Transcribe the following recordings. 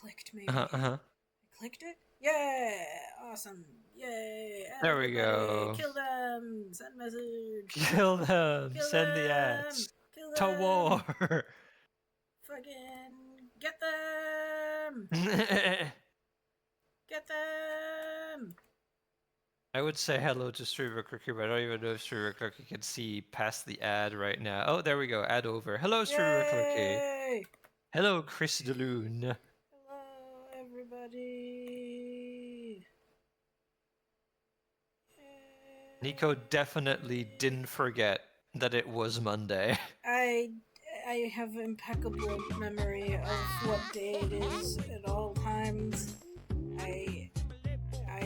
clicked maybe. Uh-huh. I clicked it? Yeah! Awesome. Yay! There we go. Kill them! Send message! Kill them! Kill Send the them! ads! Kill To them! war! Fucking get them! Get them! I would say hello to Streamer Cookie, but I don't even know if Streamer Cookie can see past the ad right now. Oh, there we go. Ad over. Hello, Streamer Cookie. Yay! Hello, Chris DeLune. Hello, everybody. Niko definitely didn't forget that it was Monday. I have impeccable memory of what day it is at all times. I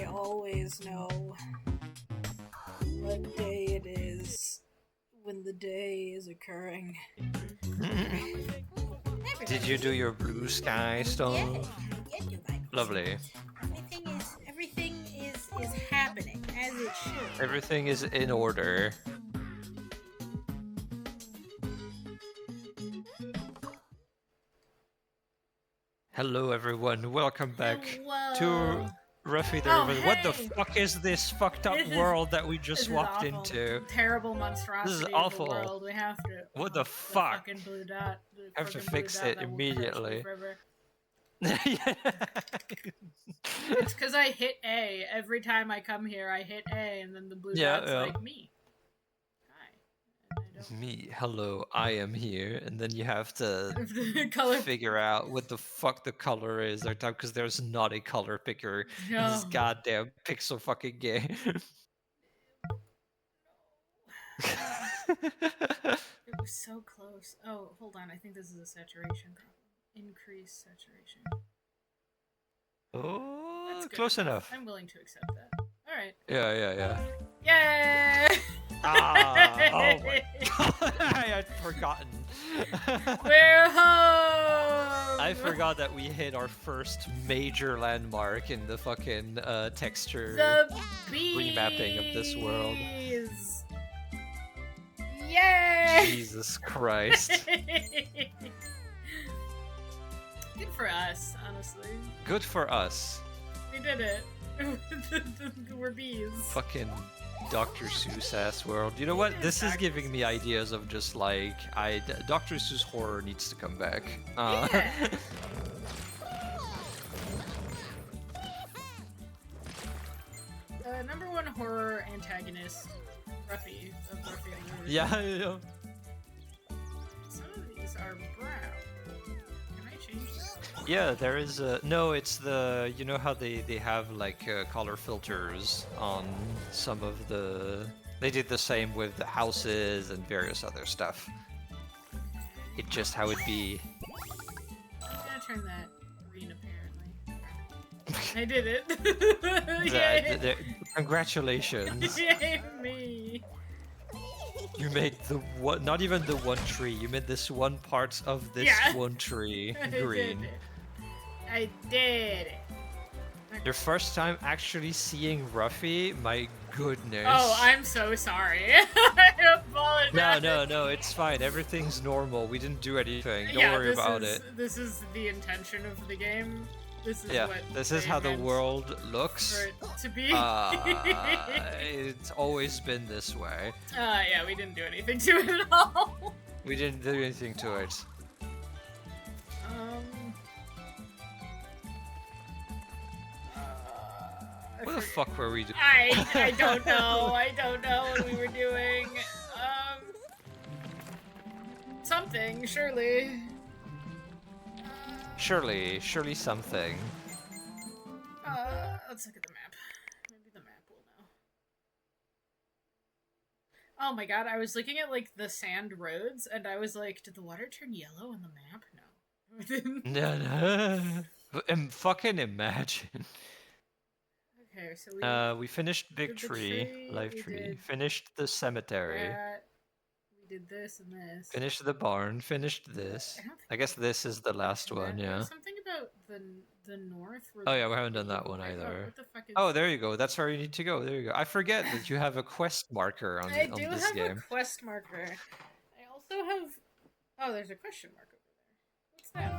always know what day it is when the day is occurring. Did you do your blue sky stuff? Yeah, Lovely. Everything is happening as it should. Everything is in order. Hello everyone, welcome back to Ruffy the Riverside. What the fuck is this fucked up world that we just walked into? Terrible monstrosity. This is awful. Of the world. We have to. What the fuck? Fucking blue dot. I have to fix it immediately. It's because I hit A every time I come here. I hit A, and then the blue dot's like me. Me, hello, I am here, and then you have to color figure out what the fuck the color is every time, because there's not a color picker in this goddamn pixel fucking game. It was so close. Oh, hold on, I think this is a saturation problem. Increase saturation. Oh, close enough. I'm willing to accept that. Alright. Yeah. Yay! Oh my god, I had forgotten. We're home! I forgot that we hit our first major landmark in the fucking texture remapping of this world. Yay! Jesus Christ. Good for us, honestly. Good for us. We did it. We're bees. Fucking Dr. Seuss ass world. You know what? This is giving me ideas of just like Dr. Seuss horror needs to come back. Yeah. Number one horror antagonist, Ruffy of Ruffy and Riverside. Yeah. Some of these are brown. Can I change that? Yeah, there is a... No, it's the... You know how they have, like, color filters on some of the... They did the same with the houses and various other stuff. It just how it be. I'm gonna turn that green, apparently. I did it! Yay! Congratulations! Yay, me! You made the one... Not even the one tree, you made this one part of this one tree green. I did it. Your first time actually seeing Ruffy? My goodness. Oh, I'm so sorry. I apologize. No, it's fine. Everything's normal. We didn't do anything. Don't worry about it. This is the intention of the game. This is this is how the world looks. For it to be. It's always been this way. Yeah, we didn't do anything to it at all. We didn't do anything to it. What the fuck were we doing? I don't know. I don't know what we were doing. Something, surely. Surely something. Let's look at the map. Maybe the map will know. Oh my god, I was looking at, like, the sand roads, and I was like, did the water turn yellow on the map? No. No. Fucking imagine. Okay, so we finished Big Tree, Live Tree, finished the cemetery. We did this and this. Finished the barn, finished this. I guess this is the last one, yeah. There's something about the north. Oh yeah, we haven't done that one either. What the fuck is... Oh, there you go. That's where you need to go. There you go. I forget that you have a quest marker on this game. I do have a quest marker. I also have... Oh, there's a question mark over there. What's that?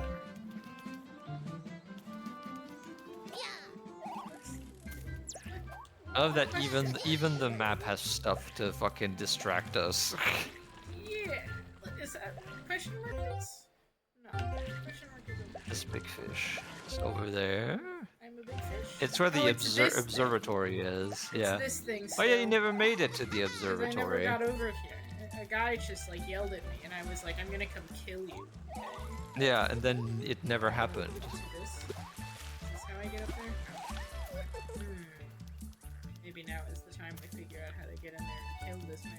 I love that even the map has stuff to fucking distract us. Yeah. Is that question marks? No. Question mark is over This here. big fish is over there. I'm a big fish. It's where the Oh, it's this thing. observatory is. It's Yeah. this thing Oh yeah, you still. never made it to the Because I never observatory. got over here. A guy just like yelled at me, and I was like, "I'm gonna come kill you." Okay. Yeah, and then it never happened. Is this how I get up there? Hmm. Maybe now is the time we figure out how to get in there and kill this man.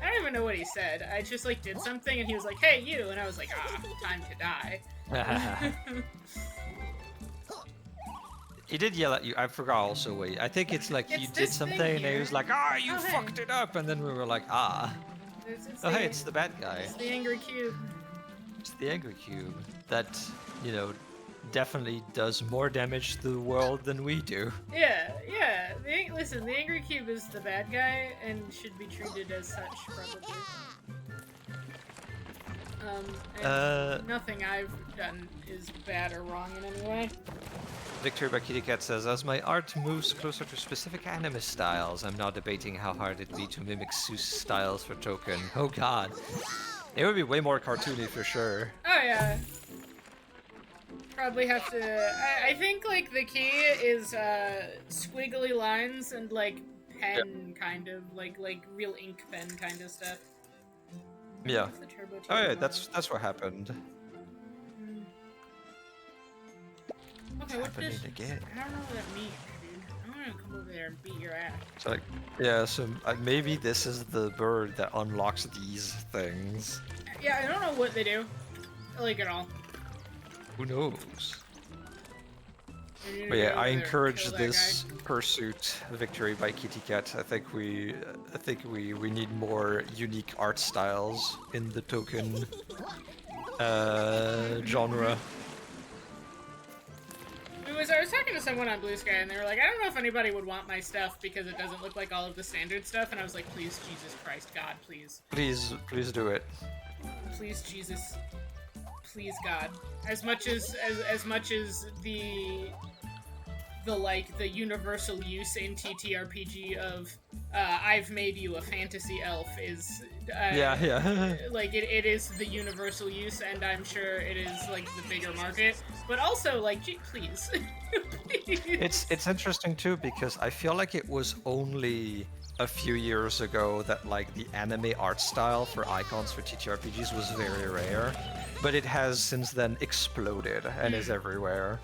I don't even know what he said. I just like did something, and he was like, "Hey, you," and I was like, "Ah, time to die." He did yell at you. I forgot also. Wait, I think it's like you It's did this something, thing and he here. was like, "Ah, you Oh, hey. fucked it up," and then we were like, "Ah." It's Oh hey, it's the bad guy. It's the angry cube. It's the angry cube that, you know, definitely does more damage to the world than we do. Yeah. Listen, the angry cube is the bad guy and should be treated as such, probably. And nothing I've done is bad or wrong in any way. Victor by Kitty Cat says, as my art moves closer to specific anime styles, I'm now debating how hard it'd be to mimic Seuss styles for Token. Oh god. It would be way more cartoony for sure. Oh yeah. Probably have to. I think like the key is squiggly lines and like pen kind of like real ink pen kind of stuff. Yeah. The turbo Oh yeah, that's what happened. Okay, what happening does again. I don't know what that means, dude. I'm gonna come over there and beat your ass. So like, yeah, so maybe this is the bird that unlocks these things. Yeah, I don't know what they do, like at all. Who knows? But yeah, I encourage this pursuit, Victory by Kitty Cat. I think we need more unique art styles in the Token genre. I was talking to someone on Blue Sky, and they were like, I don't know if anybody would want my stuff because it doesn't look like all of the standard stuff, and I was like, please, Jesus Christ, God, please. Please do it. Please, Jesus. Please, God. As much as the universal use in TTRPG of I've made you a fantasy elf is yeah like it is the universal use, and I'm sure it is like the bigger market, but also like please. Please. It's interesting too because I feel like it was only a few years ago that like the anime art style for icons for TTRPGs was very rare, but it has since then exploded and is everywhere.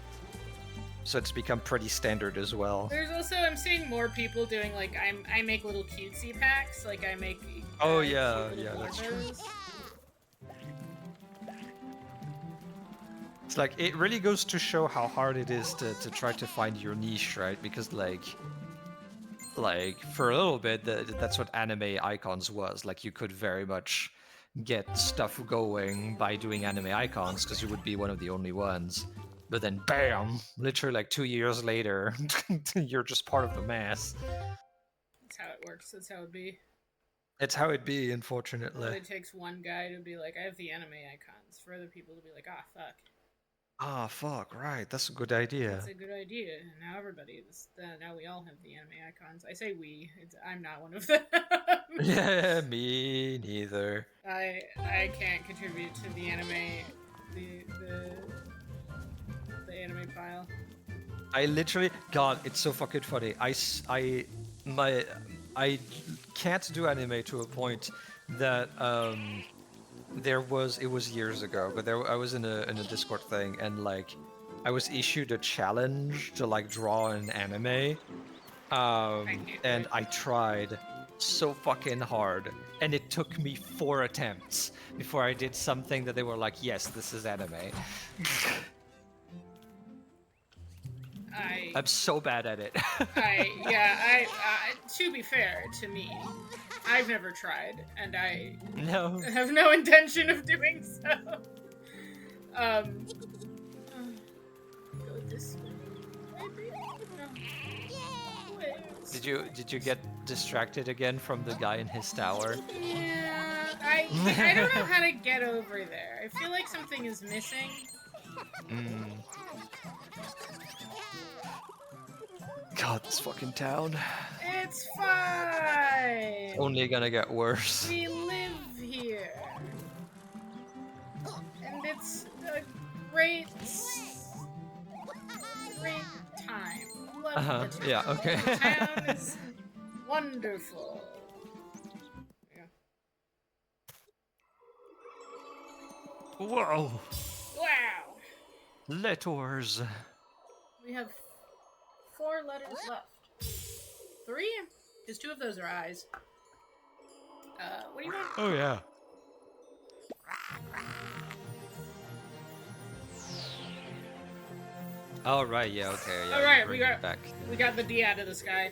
So it's become pretty standard as well. There's also, I'm seeing more people doing like I make little cutesy packs, like I make oh yeah that's true. It's like it really goes to show how hard it is to try to find your niche, right? Because like for a little bit that's what anime icons was. Like you could very much get stuff going by doing anime icons because you would be one of the only ones. But then, bam! Literally, like 2 years later, you're just part of the mass. That's how it works. That's how it be. It's how it be, unfortunately. It takes one guy to be like, I have the anime icons, for other people to be like, ah, fuck. Ah, fuck! Right, that's a good idea. That's a good idea. Now everybody, now we all have the anime icons. I say we. I'm not one of them. Yeah, me neither. I can't contribute to the anime. The anime file. I literally, God, it's so fucking funny. I can't do anime to a point that it was years ago, but I was in a Discord thing and like I was issued a challenge to like draw an anime, and I tried so fucking hard, and it took me 4 attempts before I did something that they were like, yes, this is anime. I'm so bad at it. To be fair to me, I've never tried, and I have no intention of doing so. Go this way. Maybe? No. Did you get distracted again from the guy in his tower? Yeah, I don't know how to get over there. I feel like something is missing. Mm. God, this fucking town. It's fine. Only gonna get worse. We live here. And it's a great, great time. Love the town. Yeah, okay. The town is wonderful. Yeah. Whoa! Wow. Letters. We have 4 letters left. 3? Because 2 of those are eyes. What do you want? Oh, yeah. Oh, right, yeah, okay. Yeah, Alright, you bring it back. we got the D out of the sky.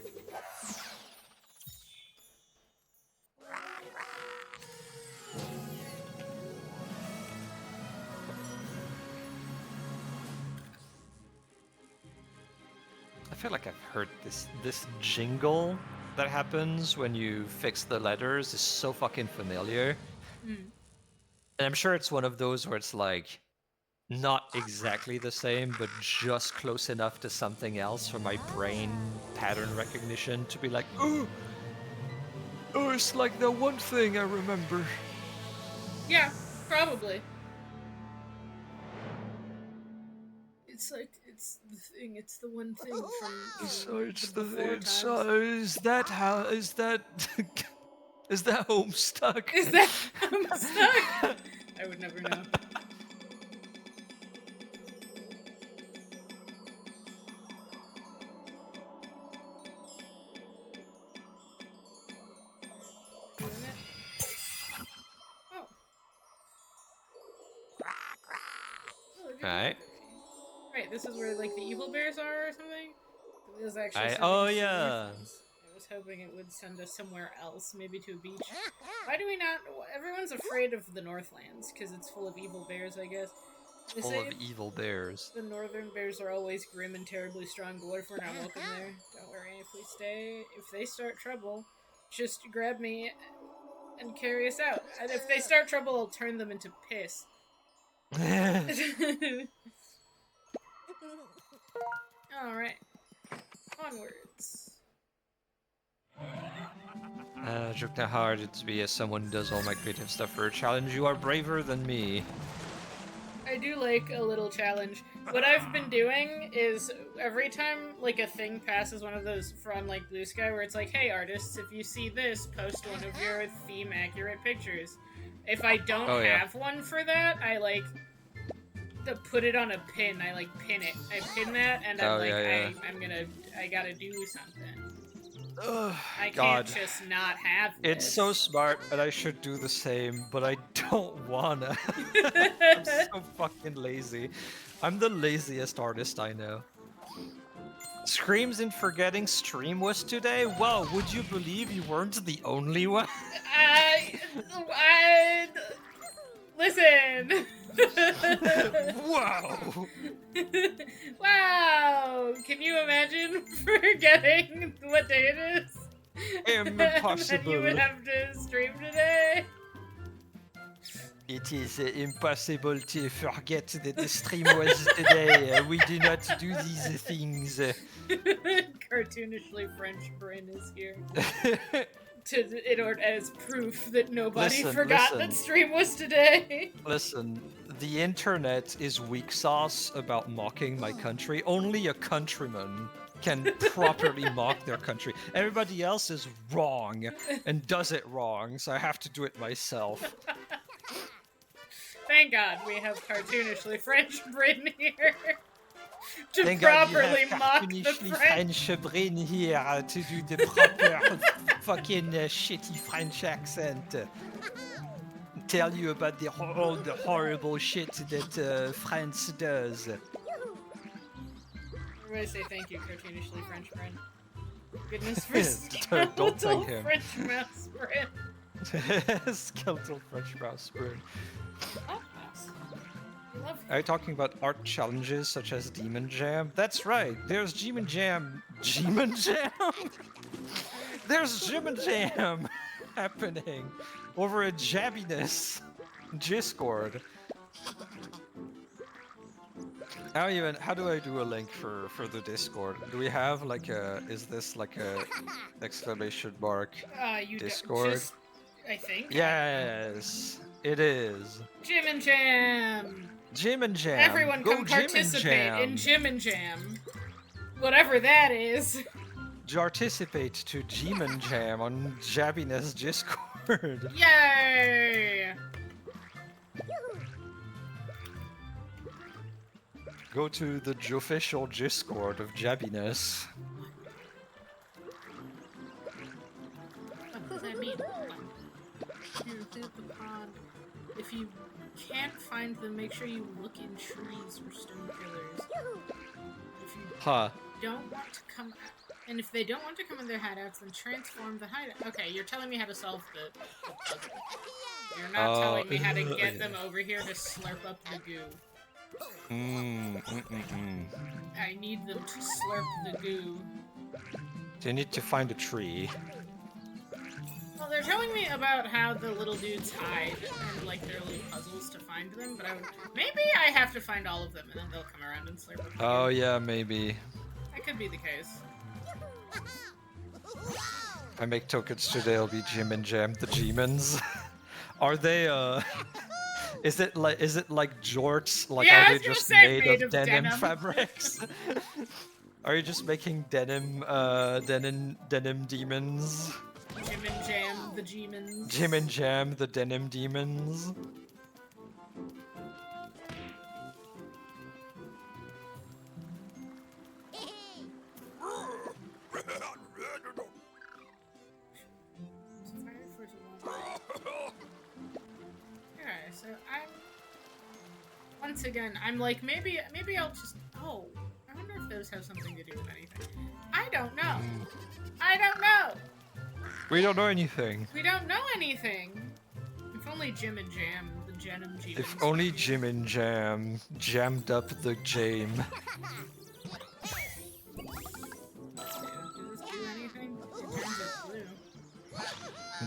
I feel like I've heard this jingle that happens when you fix the letters is so fucking familiar. Mm. And I'm sure it's one of those where it's like not exactly the same, but just close enough to something else for my brain pattern recognition to be like, oh, it's like the one thing I remember. Yeah, probably. It's like, it's the thing, it's the one thing from So it's the before it's times. is that how is that is that Homestuck? Is that I'm stuck? I would never know. Doing it? Oh. Oh, look at Alright. that. Right, this is where like the evil bears are or something? It was actually sending Oh us to yeah. orphans. I was hoping it would send us somewhere else, maybe to a beach. Why do we not? Everyone's afraid of the Northlands because it's full of evil bears, I guess. They Full say of evil bears. the northern bears are always grim and terribly strong, but what if we're not welcome there? Don't worry, if we stay, if they start trouble, just grab me and carry us out. And if they start trouble, I'll turn them into piss. Alright. Onwards. Joke not hard to be as someone who does all my creative stuff for a challenge. You are braver than me. I do like a little challenge. What I've been doing is every time like a thing passes one of those from like Blue Sky where it's like, hey artists, if you see this, post one of your theme accurate pictures. If I don't have one for that, I like to put it on a pin. I like pin it. I pin that and I'm like I gotta do something. Ugh, I can't God. just not have this. It's so smart, and I should do the same, but I don't wanna. I'm so fucking lazy. I'm the laziest artist I know. Screams in forgetting stream was today? Wow, would you believe you weren't the only one? Listen! Wow! Wow! Can you imagine forgetting what day it is? Impossible. And you would have to stream today? It is impossible to forget that the stream was today. We do not do these things. Cartoonishly French Bryn is here. In order as proof that nobody forgot that stream was today. Listen, the internet is weak sauce about mocking my country. Only a countryman can properly mock their country. Everybody else is wrong and does it wrong, so I have to do it myself. Thank God we have cartoonishly French Bryn here. To Thank properly God mock the French brain here to do the proper fucking shitty French accent. Tell you about all the horrible shit that France does. Everybody say thank you, cartoonishly French Bryn. Goodness for Don't skeletal thank him. French mouse Bryn. Skeletal French mouse brain. Oh, mouse. Love Are you talking about art challenges such as Demon Jam? That's right, there's Demon Jam. Demon Jam? There's Demon Jam happening over a Jabbiness Discord. I don't even. How do I do a link for the Discord? Do we have like a? Is this like a exclamation mark You Discord? just, I think. Yes, it is. Jim and Jam! Jim and Jam. Everyone Go come Jim and participate in Jam. Jim and Jam. Whatever that is. Participate to Jim and Jam on Jabbiness Discord. Yay! Go to the official Discord of Jabbiness. What does that mean? Here, through the pond. If you can't find them, make sure you look in trees or stone pillars. If you Huh. don't want to come... And if they don't want to come in their hideouts, then transform the hideout. Okay, you're telling me how to solve the puzzle. You're not telling me how to get them over here to slurp up the goo. I need them to slurp the goo. They need to find a tree. Well, they're telling me about how the little dudes hide and like their little puzzles to find them, but maybe I have to find all of them and then they'll come around and slurp up the goo. Oh yeah, maybe. That could be the case. If I make tokens today, it'll be Jim and Jam, the G-mans. Are they is it like jorts? Like Yeah, are they just made of denim fabrics? Are you just making denim demons? Jim and Jam, the G-mans. Jim and Jam, the denim demons. So once again, I'm like, maybe I'll just, I wonder if those have something to do with anything. I don't know. I don't know. We don't know anything. We don't know anything. If only Jim and Jam, the Jenim G. If only Jim and Jam jammed up the jam. Does this do anything? It turns it blue.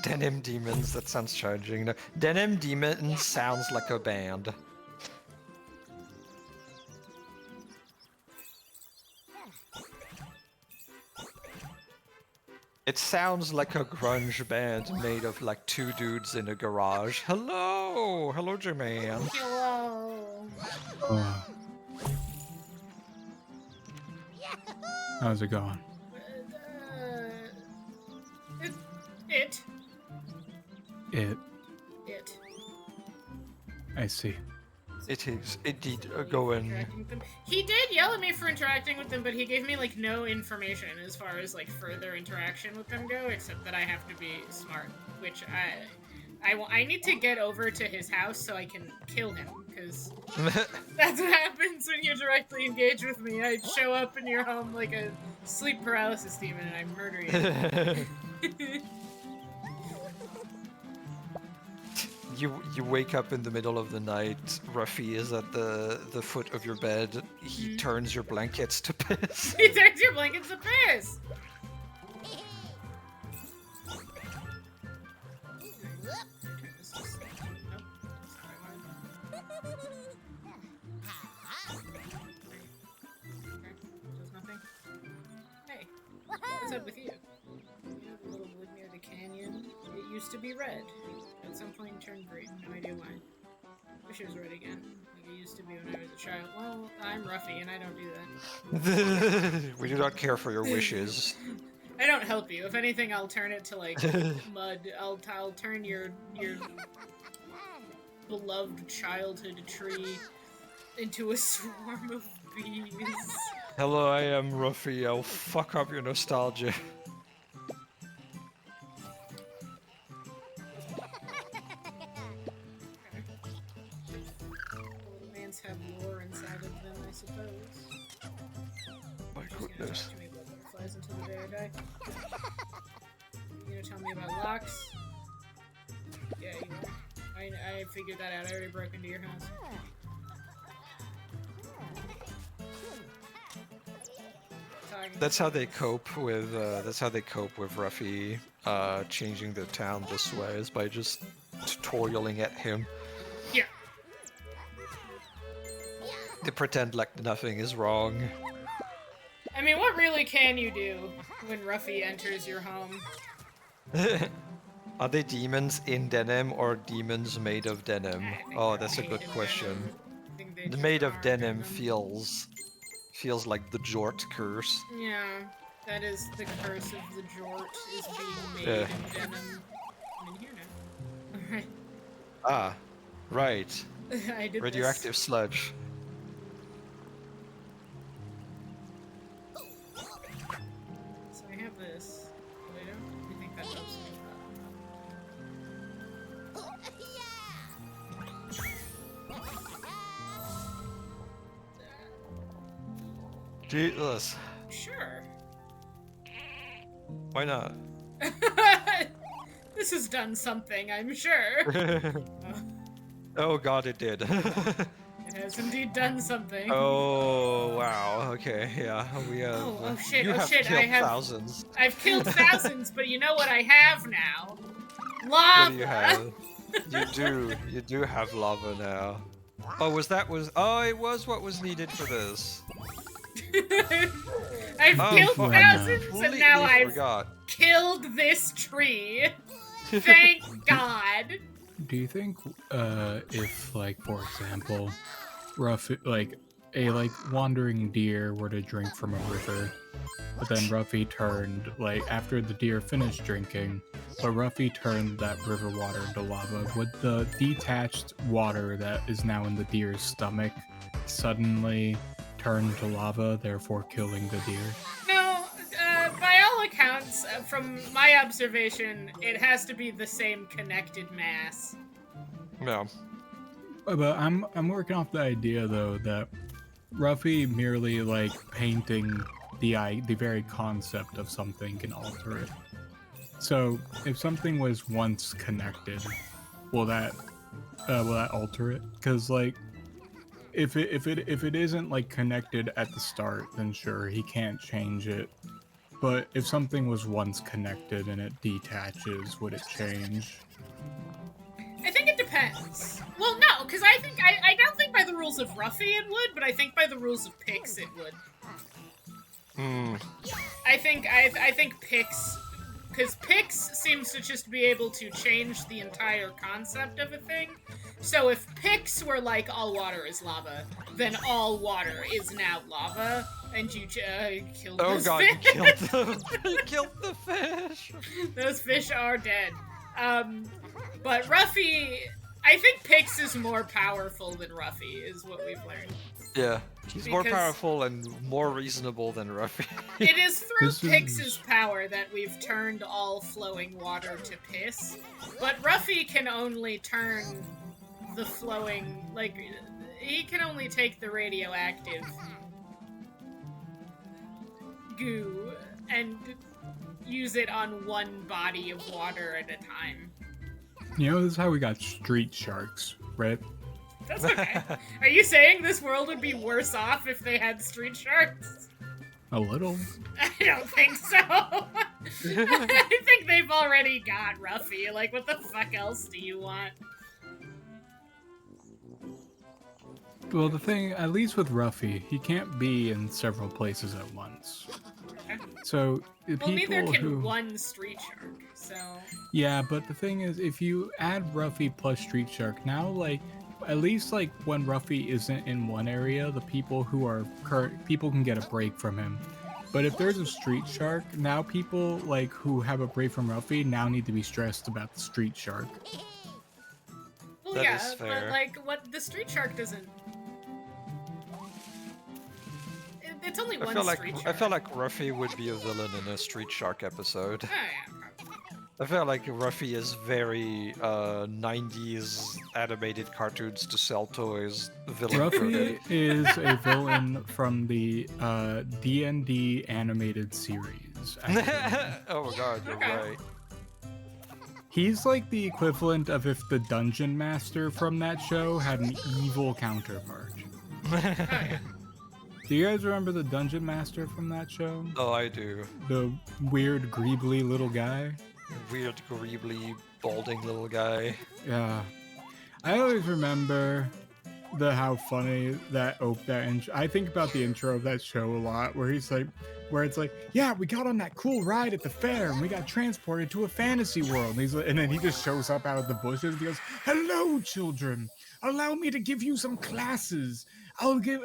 Denim Demons, that sounds charging. No, Denim Demons sounds like a band. It sounds like a grunge band made of like two dudes in a garage. Hello! Hello, Jermaine. Hello. How's it going? It. I see. It is indeed going. He did yell at me for interacting with them, but he gave me like no information as far as like further interaction with them go, except that I have to be smart, which I need to get over to his house so I can kill him, because that's what happens when you directly engage with me. I show up in your home like a sleep paralysis demon and I murder you. You wake up in the middle of the night, Ruffy is at the foot of your bed, he turns your blankets to piss. He turns your blankets to piss! Hey, what's up with you? You know the little wood near the canyon? It used to be red. At some point turned green, no idea why. Wish it was red again, like it used to be when I was a child. Well, I'm Ruffy and I don't do that. We do not care for your wishes. I don't help you. If anything, I'll turn it to like mud. I'll turn your beloved childhood tree into a swarm of bees. Hello, I am Ruffy. I'll fuck up your nostalgia. Have lore inside of them, I suppose. My goodness. Talk to me about butterflies until the day I die. You gonna tell me about locks? Yeah, you know. I figured that out. I already broke into your house. That's how they cope with Ruffy changing the town this way, is by just tutorialing at him. Yeah. They pretend like nothing is wrong. I mean, what really can you do when Ruffy enters your home? Are they demons in denim or demons made of denim? I think Oh, they're that's a made good in question. denim. I think they The just made of are denim feels like the Jort curse. Yeah, that is the curse of the Jort, is being made Yeah. in denim. I'm in here now. Alright. Ah, right. I did Radioactive sludge. this. So I have this. Wait, do you think that helps me? Jesus. Sure. Why not? This has done something, I'm sure. Oh god, it did. It has indeed done something. Oh wow. Okay, yeah. We have. Oh shit! You Oh have shit! killed I have. thousands. I've killed thousands, but you know what I have now? What Lava. do you have? You do. You do have lava now. Oh, Oh, it was what was needed for this. I've Oh, killed fuck, thousands, I and now completely I've forgot. killed this tree. Thank God. Do you think, if, like, for example, a wandering deer were to drink from a river, but then Ruffy turned, after the deer finished drinking, but Ruffy turned that river water into lava, would the detached water that is now in the deer's stomach suddenly turn to lava, therefore killing the deer? No, by all accounts, from my observation, it has to be the same connected mass. No. But I'm working off the idea though that Ruffy merely painting the very concept of something can alter it. So if something was once connected, will that alter it? Because if it isn't connected at the start, then sure he can't change it. But if something was once connected and it detaches, would it change? I think it depends. Well, no, because I don't think by the rules of Ruffy it would, but I think by the rules of Pix it would. I think Pix, because Pix seems to just be able to change the entire concept of a thing. So if Pix were like all water is lava, then all water is now lava, and you killed those God, fish. you killed them. You killed the fish. Those fish are dead. But Ruffy, I think Pix is more powerful than Ruffy, is what we've learned. Yeah, he's more Because- powerful and more reasonable than Ruffy. It is through This is- Pix's power that we've turned all flowing water to piss, but Ruffy can only turn the flowing, he can only take the radioactive goo and use it on one body of water at a time. You know, this is how we got street sharks, right? That's okay. Are you saying this world would be worse off if they had street sharks? A little. I don't think so. I think they've already got Ruffy. What the fuck else do you want? Well, the thing, at least with Ruffy, he can't be in several places at once. So, the Well, neither people can who... one street shark, so... Yeah, but the thing is, if you add Ruffy plus Street Shark, now, at least, when Ruffy isn't in one area, the people who are people can get a break from him. But if there's a Street Shark, now people, who have a break from Ruffy now need to be stressed about the Street Shark. Well, That yeah, is fair. but, what the street shark doesn't... It's only one street shark. I feel like Ruffy would be a villain in a Street Shark episode. Oh, yeah, probably. I feel like Ruffy is very 90s animated cartoons to sell toys villain. Ruffy is a villain from the D&D animated series. actually. Oh my god, you're Okay. right. He's the equivalent of if the Dungeon Master from that show had an evil counterpart. Oh, yeah. Do you guys remember the Dungeon Master from that show? Oh, I do. The weird, greebly little guy? Weird, greebly, balding little guy. Yeah. I always remember how funny that intro. I think about the intro of that show a lot, where he's like, where it's like, yeah, we got on that cool ride at the fair and we got transported to a fantasy world. And he's like, and then he just shows up out of the bushes and he goes, "Hello, children. Allow me to give you some classes. I'll give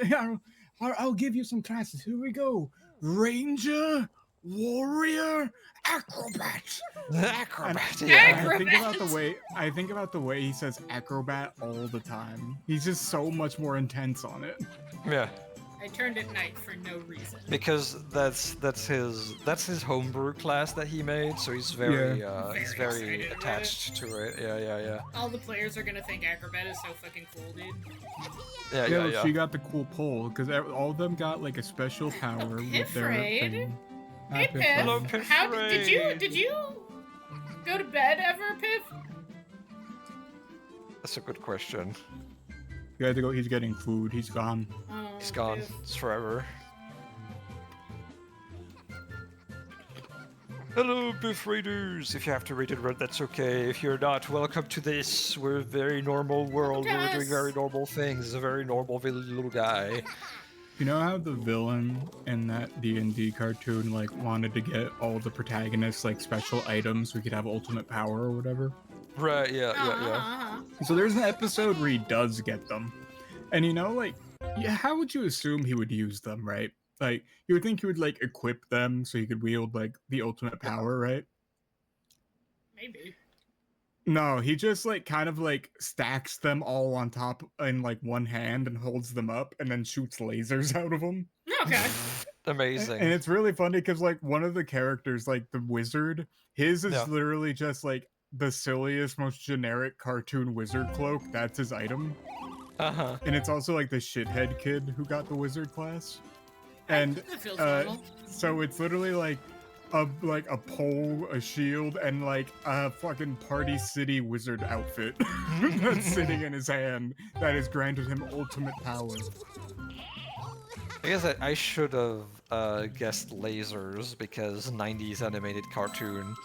you some classes. Here we go. Ranger, warrior, acrobat." Acrobat. And Yeah. I think about the way he says acrobat all the time. He's just so much more intense on it. Yeah. I turned at night for no reason. Because that's his homebrew class that he made, so he's very Very excited about attached to it. Yeah. All the players are gonna think Acrobat is so fucking cool, dude. Yeah. She got the cool pole because all of them got like a special power with their Piffraid? thing. Hey, Piff. Hello, How did you go to bed ever, Piff? That's a good question. You had to go. He's getting food. He's gone. Oh, He's gone. Piff. It's forever. Hello, Biff Raiders! If you have to read it, that's okay. If you're not, welcome to this. We're a very normal world. Look at We're doing us. very normal things. He's a very normal little guy. You know how the villain in that D&D cartoon like wanted to get all the protagonists like special items so he could have ultimate power or whatever? Right, yeah. So there's an episode where he does get them. And you know, like, yeah, how would you assume he would use them, right? Like, you would think he would like equip them so he could wield like the ultimate power, right? Maybe. No, he just like kind of like stacks them all on top in like one hand and holds them up and then shoots lasers out of them. Okay. Amazing. And it's really funny because like one of the characters, like the wizard, his is Yeah. literally just like the silliest, most generic cartoon wizard cloak. That's his item. Uh-huh. And it's also like the shithead kid who got the wizard class. And That feels normal. so it's literally like a pole, a shield, and like a fucking Party City wizard outfit that's sitting in his hand that has granted him ultimate power. I guess I should have guessed lasers because 90s animated cartoon.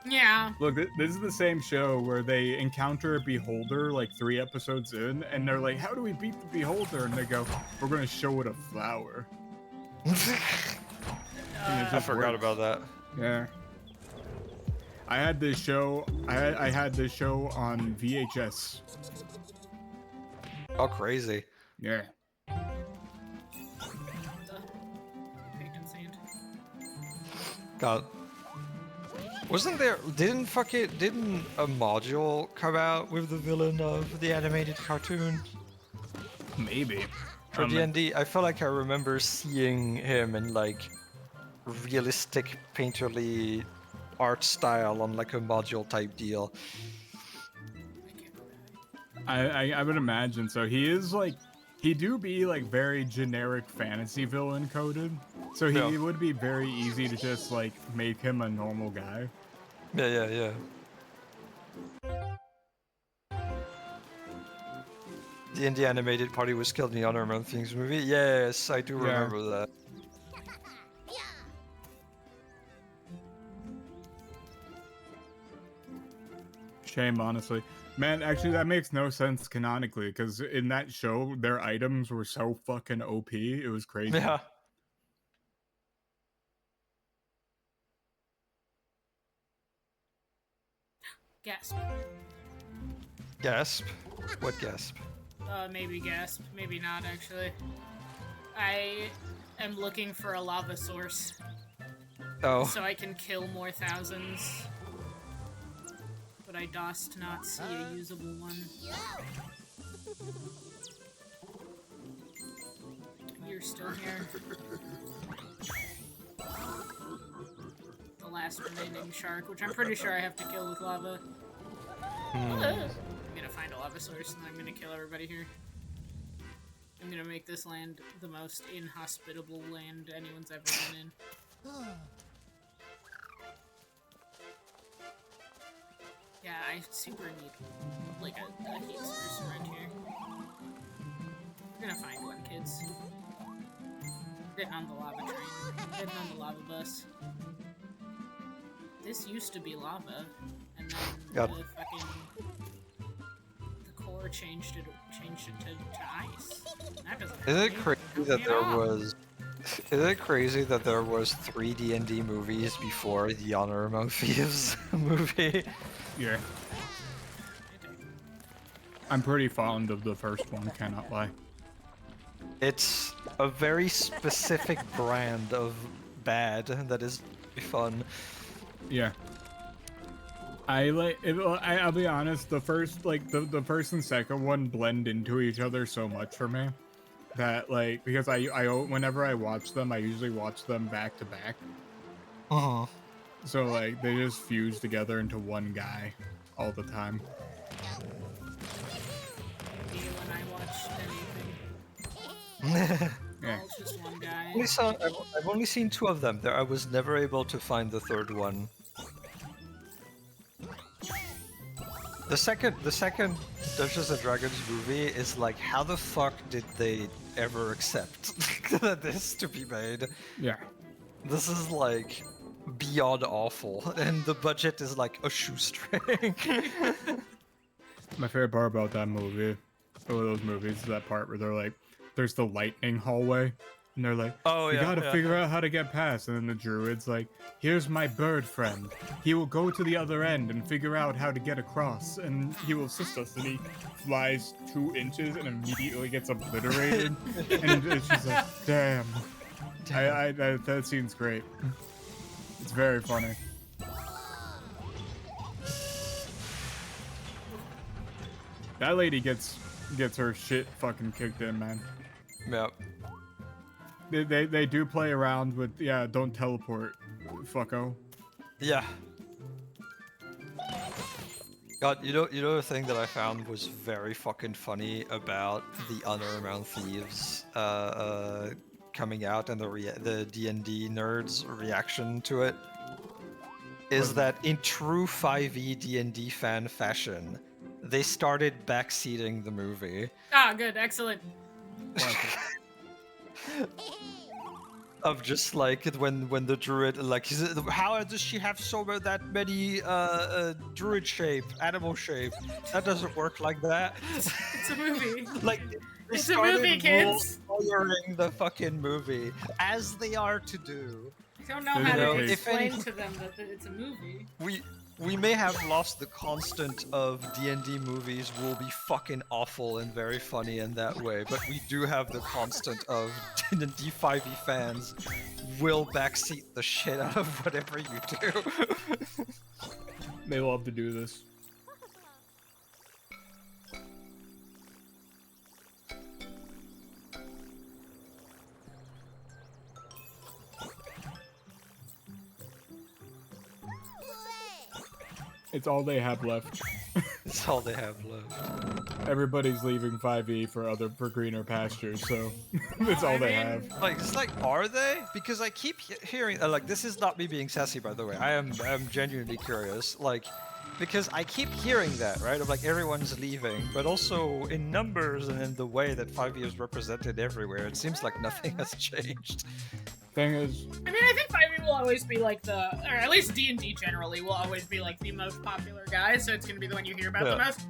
Yeah. Look, this is the same show where they encounter a beholder like 3 episodes in, and they're like, "How do we beat the beholder?" And they go, "We're gonna show it a flower." I forgot about that. Yeah. I had this show. I had this show on VHS. Oh, crazy. Yeah. Bacon sand. God. Wasn't there? Didn't a module come out with the villain of the animated cartoon? Maybe. For D&D, I feel like I remember seeing him in like realistic painterly art style on like a module type deal. I would imagine so. He is like, he do be like very generic fantasy villain coded, so he would be very easy to just like make him a normal guy. Yeah. D&D animated party was killed in the Honor Among Things movie. Yes, I do remember that. Shame, honestly. Man, actually, that makes no sense canonically, because in that show, their items were so fucking OP, it was crazy. Yeah. Gasp. Gasp? What gasp? Maybe gasp. Maybe not, actually. I am looking for a lava source. Oh. So I can kill more thousands. But I dost not see a usable one. You're still here. The last remaining shark, which I'm pretty sure I have to kill with lava. I'm gonna find a lava source and I'm gonna kill everybody here. I'm gonna make this land the most inhospitable land anyone's ever been in. Yeah, I super need like a heat source around here. We're gonna find one, kids. We're getting on the lava train. Getting on the lava bus. This used to be lava, and then Yep. the core changed it changed it to ice. That doesn't Is it help me. crazy Help that me at there all. was? Is it crazy that there was 3 D&D movies before the Honor Among Thieves movie? Yeah. I'm pretty fond of the first one, cannot lie. It's a very specific brand of bad that is fun. Yeah. I'll be honest, the first the first and second one blend into each other so much for me that because whenever I watch them, I usually watch them back to back. Uh-huh. So they just fuse together into one guy all the time. Maybe when I watch anything. Yeah. Oh, it's just one guy. I've only seen 2 of them. I was never able to find the third one. The second Dungeons and Dragons movie is like, how the fuck did they ever accept this to be made? Yeah. This is like beyond awful, and the budget is like a shoestring. My favorite part about that movie, or those movies, is that part where they're like, there's the lightning hallway, and they're like, Oh, you yeah, gotta yeah. figure out how to get past. And then the druid's like, here's my bird friend. He will go to the other end and figure out how to get across, and he will assist us. And he flies 2 inches and immediately gets obliterated. And it's just like, damn. That scene's great. It's very funny. That lady gets her shit fucking kicked in, man. Yep. They do play around with, yeah, don't teleport, fucko. Yeah. God, you know the thing that I found was very fucking funny about the Honor Among Thieves coming out and the D&D nerds' reaction to it is that in true 5e D&D fan fashion, they started backseating the movie. Ah, good, excellent. Of just like when the druid how does she have that many druid shape, animal shape? That doesn't work like that. It's a movie. Like they It's a movie, kids. Spoiling the fucking movie as they are to do. I don't know There's how no to case. explain to them that it's a movie. We may have lost the constant of D&D movies will be fucking awful and very funny in that way, but we do have the constant of D&D 5e fans will backseat the shit out of whatever you do. They love to do this. It's all they have left. That's all they have left. Everybody's leaving 5e for greener pastures, so that's all they have. Are they? Because I keep hearing, this is not me being sassy, by the way. I'm genuinely curious, because I keep hearing that, right? Of everyone's leaving, but also in numbers and in the way that 5e is represented everywhere, it seems like nothing has changed. Thing is, I mean, I think 5e will always be or at least D&D generally will always be the most popular guy, so it's gonna be the one you hear about the most.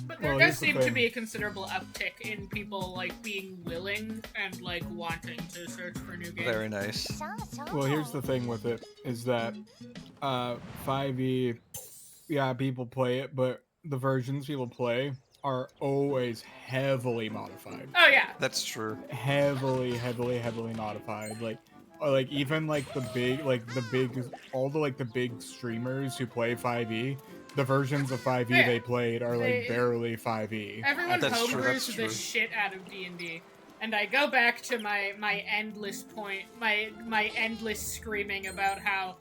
But there does seem to be a considerable uptick in people being willing and wanting to search for new games. Very nice. well, here's the thing with it, is that 5e, yeah, people play it, but the versions people play are always heavily modified. Oh yeah. That's true. Heavily modified. Even all the big streamers who play 5e, the versions of 5e they played are barely 5e. Everyone That's true, homebrews the shit out of D&D. And I go back to my endless my endless screaming about how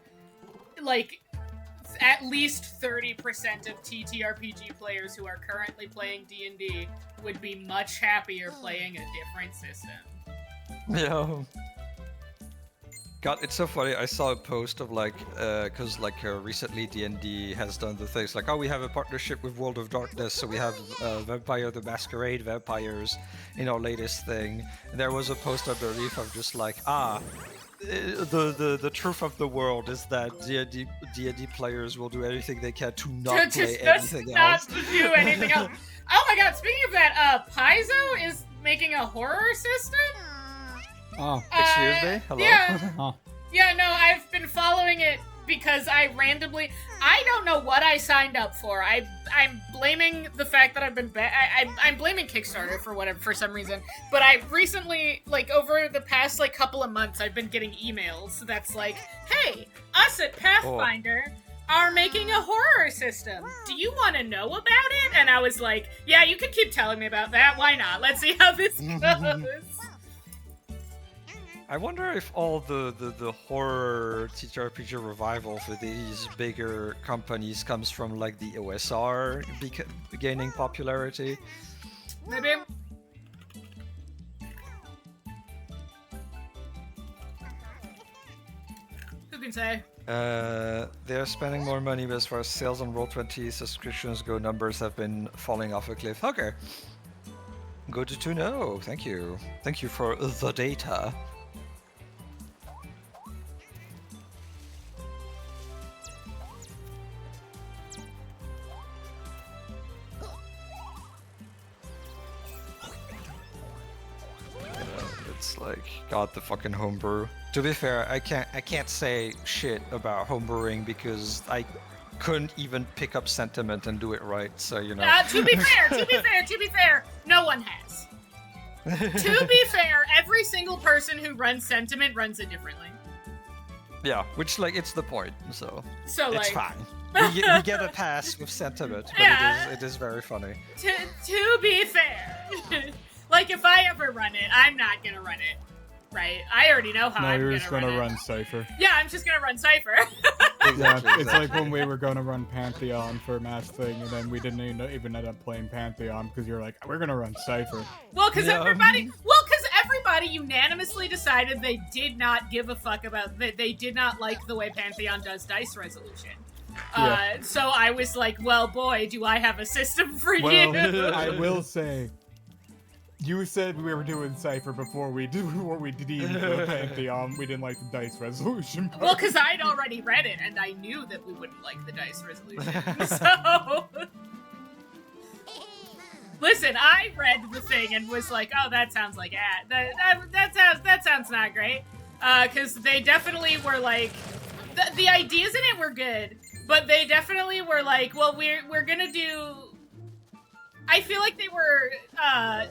at least 30% of TTRPG players who are currently playing D&D would be much happier playing a different system. Yeah. God, it's so funny. I saw a post of like, because recently D&D has done the things like, oh, we have a partnership with World of Darkness, so we have Vampire the Masquerade vampires in our latest thing. And there was a post underneath of just like, the truth of the world is that D&D players will do anything they can to not play anything else. Not to do anything else. Oh my God! Speaking of that, Paizo is making a horror system. Oh, Excuse me? Hello? Yeah. huh. Yeah, no, I've been following it because I don't know what I signed up for. I'm blaming the fact that I've been I'm blaming Kickstarter for some reason. But I recently, like over the past like couple of months, I've been getting emails that's like, "Hey, us at Pathfinder are making a horror system. Do you want to know about it?" And I was like, "Yeah, you can keep telling me about that. Why not? Let's see how this goes." I wonder if all the horror TTRPG revival for these bigger companies comes from like the OSR gaining popularity. Maybe. Who can say? They're spending more money, but as far as sales on Roll20 subscriptions go, numbers have been falling off a cliff. Okay. Good to know. Thank you. Thank you for the data. It's like, God, the fucking homebrew. To be fair, I can't say shit about homebrewing because I couldn't even pick up sentiment and do it right, so you know. To be fair, no one has. To be fair, every single person who runs sentiment runs it differently. Yeah, which like it's the point, so it's like, fine. We get a pass with sentiment, but Yeah. it is very funny. To be fair, like if I ever run it, I'm not gonna run it, right? I already know how I'm you're gonna just run gonna it. run Cypher. Yeah, I'm just gonna run Cypher. Exactly, It's like when we were gonna run Pantheon for Mass Thing, and then we didn't even end up playing Pantheon because you're like, we're gonna run Cypher. Well, because Yeah. everybody unanimously decided they did not give a fuck about that. They did not like the way Pantheon does dice resolution. Yeah. So I was like, well, boy, do I have a system for Well, you. I will say, you said we were doing Cypher before we did even do Pantheon. We didn't like the dice resolution. Well, because I'd already read it, and I knew that we wouldn't like the dice resolution. So, listen, I read the thing and was like, "Oh, that sounds like that sounds not great." Because they definitely were like, the ideas in it were good, but they definitely were like, "Well, we're gonna do." I feel like they were.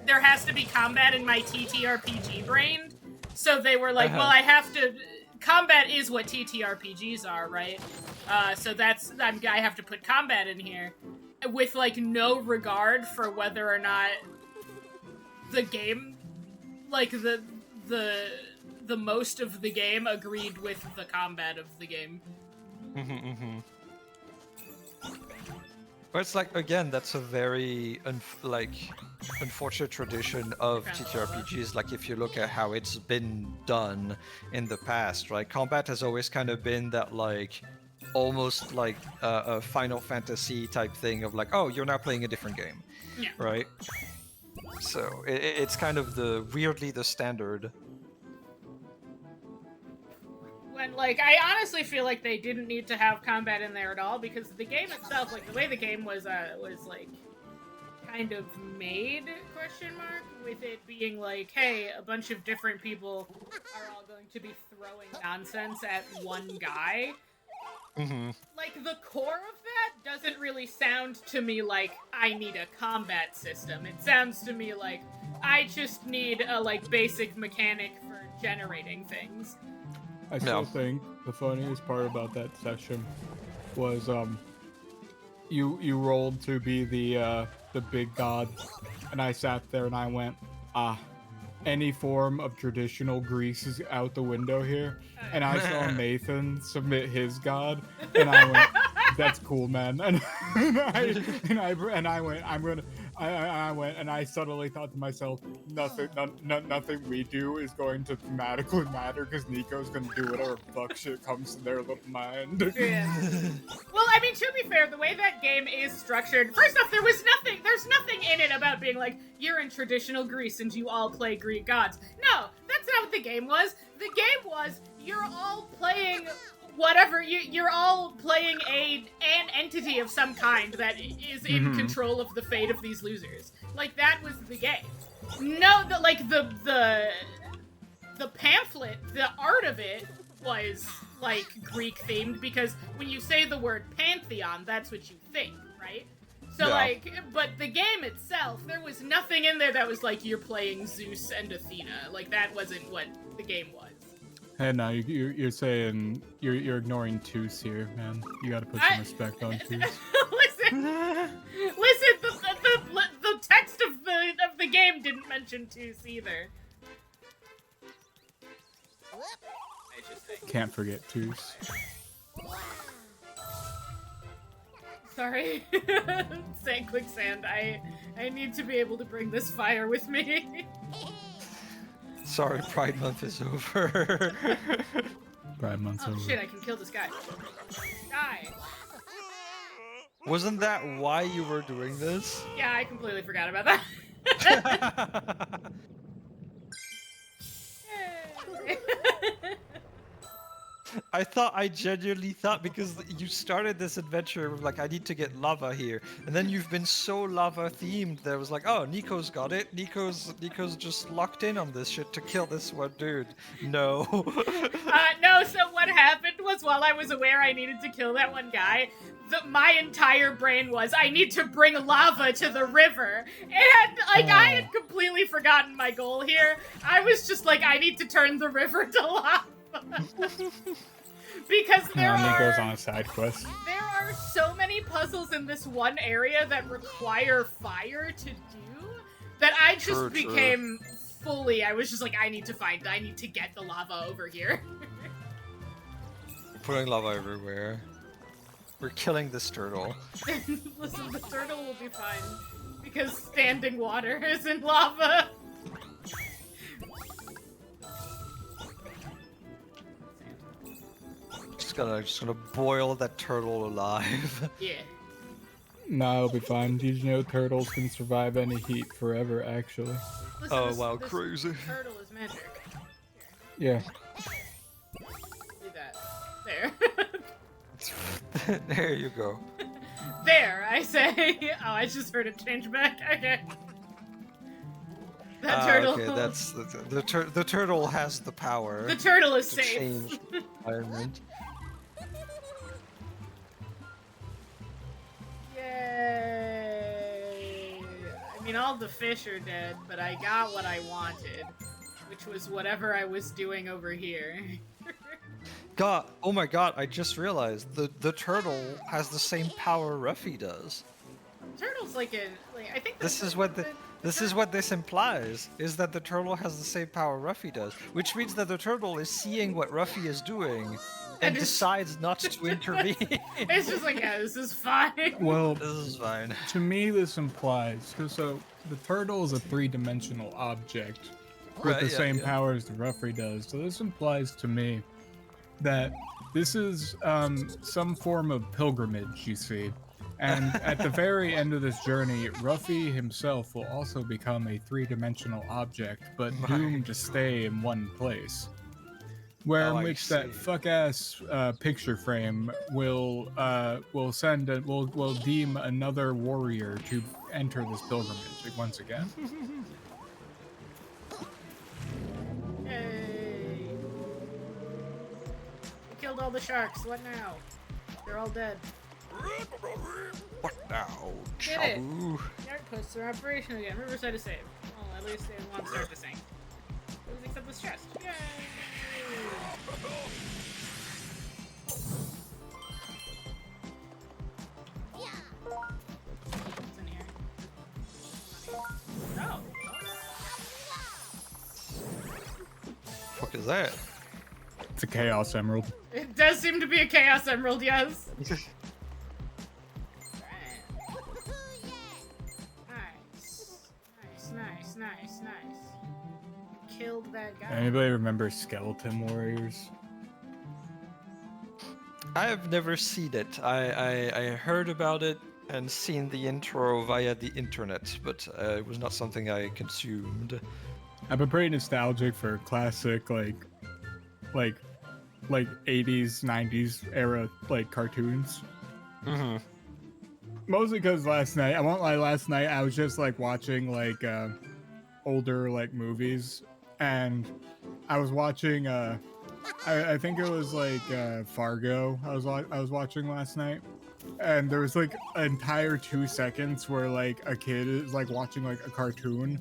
There has to be combat in my TTRPG brain, so they were like, "Well, I have to." Combat is what TTRPGs are, right? So I have to put combat in here, with like no regard for whether or not the game, like the most of the game agreed with the combat of the game. But it's like, again, that's a very unfortunate tradition of TTRPGs. Like if you look at how it's been done in the past, right? Combat has always kind of been that like almost like a Final Fantasy type thing of like, oh, you're now playing a different game, Yeah. right? So it's kind of weirdly the standard. When, like, I honestly feel like they didn't need to have combat in there at all, because the game itself, like, the way the game was like, kind of made, question mark, with it being like, hey, a bunch of different people are all going to be throwing nonsense at one guy. Like, the core of that doesn't really sound to me like I need a combat system. It sounds to me like I just need a, like, basic mechanic for generating things. I still think the funniest part about that session was you rolled to be the big god, and I sat there and I went, any form of traditional Greece is out the window here. And I saw Nathan submit his god, and I went, that's cool, man. And I went, I went and I suddenly thought to myself, nothing we do is going to thematically matter because Nico's gonna do whatever fuck shit comes to their little mind. Yeah. Well, I mean, to be fair, the way that game is structured, first off, there's nothing in it about being like, you're in traditional Greece and you all play Greek gods. No, that's not what the game was. The game was, you're all playing whatever, you're all playing an entity of some kind that is in control of the fate of these losers. Like, that was the game. No, the pamphlet, the art of it was, like, Greek-themed, because when you say the word pantheon, that's what you think, right? So, but the game itself, there was nothing in there that was like, you're playing Zeus and Athena. Like, that wasn't what the game was. Hey, no, you're saying you're ignoring Toos here, man. You gotta put some respect on Toos. Listen, the text of the game didn't mention Toos either. Can't forget Toos. Sorry. Sand quicksand. I need to be able to bring this fire with me. Sorry, Pride Month is over. Pride Month's over. Oh shit, I can kill this guy. Die. Wasn't that why you were doing this? Yeah, I completely forgot about that. Yay. I genuinely thought, because you started this adventure with like, I need to get lava here, and then you've been so lava themed that it was like, oh, Niko's got it. Niko's just locked in on this shit to kill this one dude. No. No, so what happened was, while I was aware I needed to kill that one guy, my entire brain was, I need to bring lava to the river. And, like, I had completely forgotten my goal here. I was just like, I need to turn the river to lava. Because Niko's on a side quest. There are so many puzzles in this one area that require fire to do that I just became fully, I was just like, I need to get the lava over here. We're putting lava everywhere. We're killing this turtle. Listen, the turtle will be fine because standing water isn't lava. Just gonna boil that turtle alive. Yeah. Nah, it'll be fine. Did you know turtles can survive any heat forever, actually? Listen, wow, this crazy. Turtle is magic. Yeah. Do that. There. There you go. There, I say. Oh, I just heard it change back. Okay. That turtle. Okay, that's the turtle has the power. The turtle is to safe. change the environment. Yay! I mean, all the fish are dead, but I got what I wanted, which was whatever I was doing over here. God, oh my god, I just realized the turtle has the same power Ruffy does. Turtle's like I think This is what this implies, is that the turtle has the same power Ruffy does, which means that the turtle is seeing what Ruffy is doing and decides not to intervene. It's just like, yeah, this is fine. Well, This is fine. to me, this implies so the turtle is a three-dimensional object with Right, the yeah, same yeah. powers that Ruffy does. So this implies to me that this is some form of pilgrimage, you see. And at the very end of this journey, Ruffy himself will also become a three-dimensional object, but doomed to stay in one place. Where in I which that see. fuck-ass picture frame will deem another warrior to enter this pilgrimage once again. Yay! We killed all the sharks. What now? They're all dead. What now, Did it. Chabu? The outposts are operational again. Riverside is safe. Well, at least they won't start to sink. Please accept this chest. Yay! What's in here? Oh! Fuck is that? It's a Chaos Emerald. It does seem to be a Chaos Emerald, yes. Alright. killed that guy. Anybody remember Skeleton Warriors? I have never seen it. I heard about it and seen the intro via the internet, but it was not something I consumed. I've been pretty nostalgic for classic like 80s 90s era like cartoons. Mm-hmm. Mostly because last night, I won't lie, last night I was just like watching like older like movies, and I was watching I think it was like Fargo. I was watching last night, and there was like an entire 2 seconds where like a kid is like watching like a cartoon.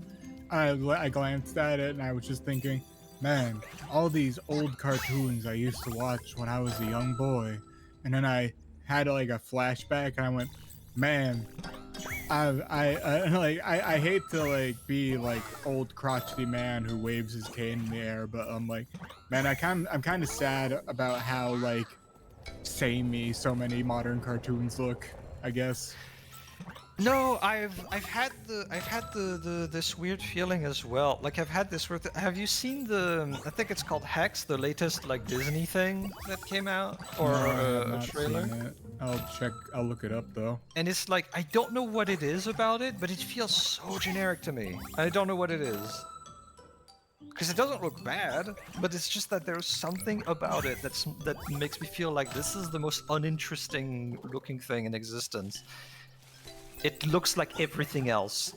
I glanced at it and I was just thinking, man, all these old cartoons I used to watch when I was a young boy, and then I had like a flashback and I went, man, I hate to like be like old crotchety man who waves his cane in the air, but I'm like, man, I'm kind of sad about how like samey so many modern cartoons look, I guess. No, I've had the this weird feeling as well. Like I've had this weird. Have you seen the? I think it's called Hex, the latest like Disney thing that came out, or No, I have a not trailer. seen it. I'll look it up though. And it's like I don't know what it is about it, but it feels so generic to me. I don't know what it is. Because it doesn't look bad, but it's just that there's something about it that makes me feel like this is the most uninteresting looking thing in existence. It looks like everything else.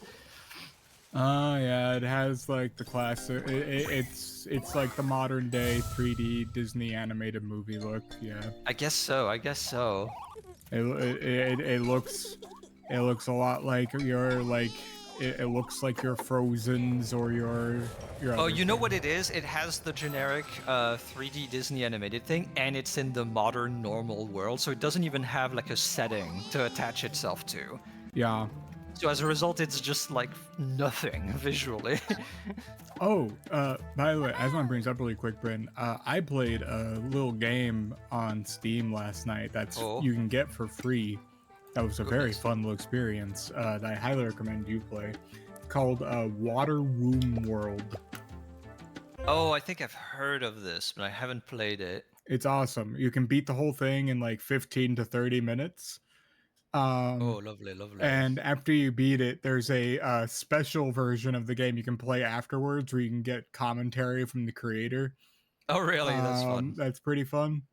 Oh yeah, it has like the classic. It's like the modern day 3D Disney animated movie look. Yeah. I guess so. I guess so. It looks a lot like your like it looks like your Frozen's or your Oh, other you know thing. what it is? It has the generic 3D Disney animated thing, and it's in the modern normal world, so it doesn't even have like a setting to attach itself to. Yeah. So as a result, it's just like nothing visually. Oh, by the way, I just want to bring this up really quick, Bryn. I played a little game on Steam last night that's you can get for free. That was a very fun little experience that I highly recommend you play. Called Water Womb World. Oh, I think I've heard of this, but I haven't played it. It's awesome. You can beat the whole thing in like 15 to 30 minutes. Oh, lovely, lovely. And after you beat it, there's a special version of the game you can play afterwards where you can get commentary from the creator. Oh, really? That's fun. That's pretty fun.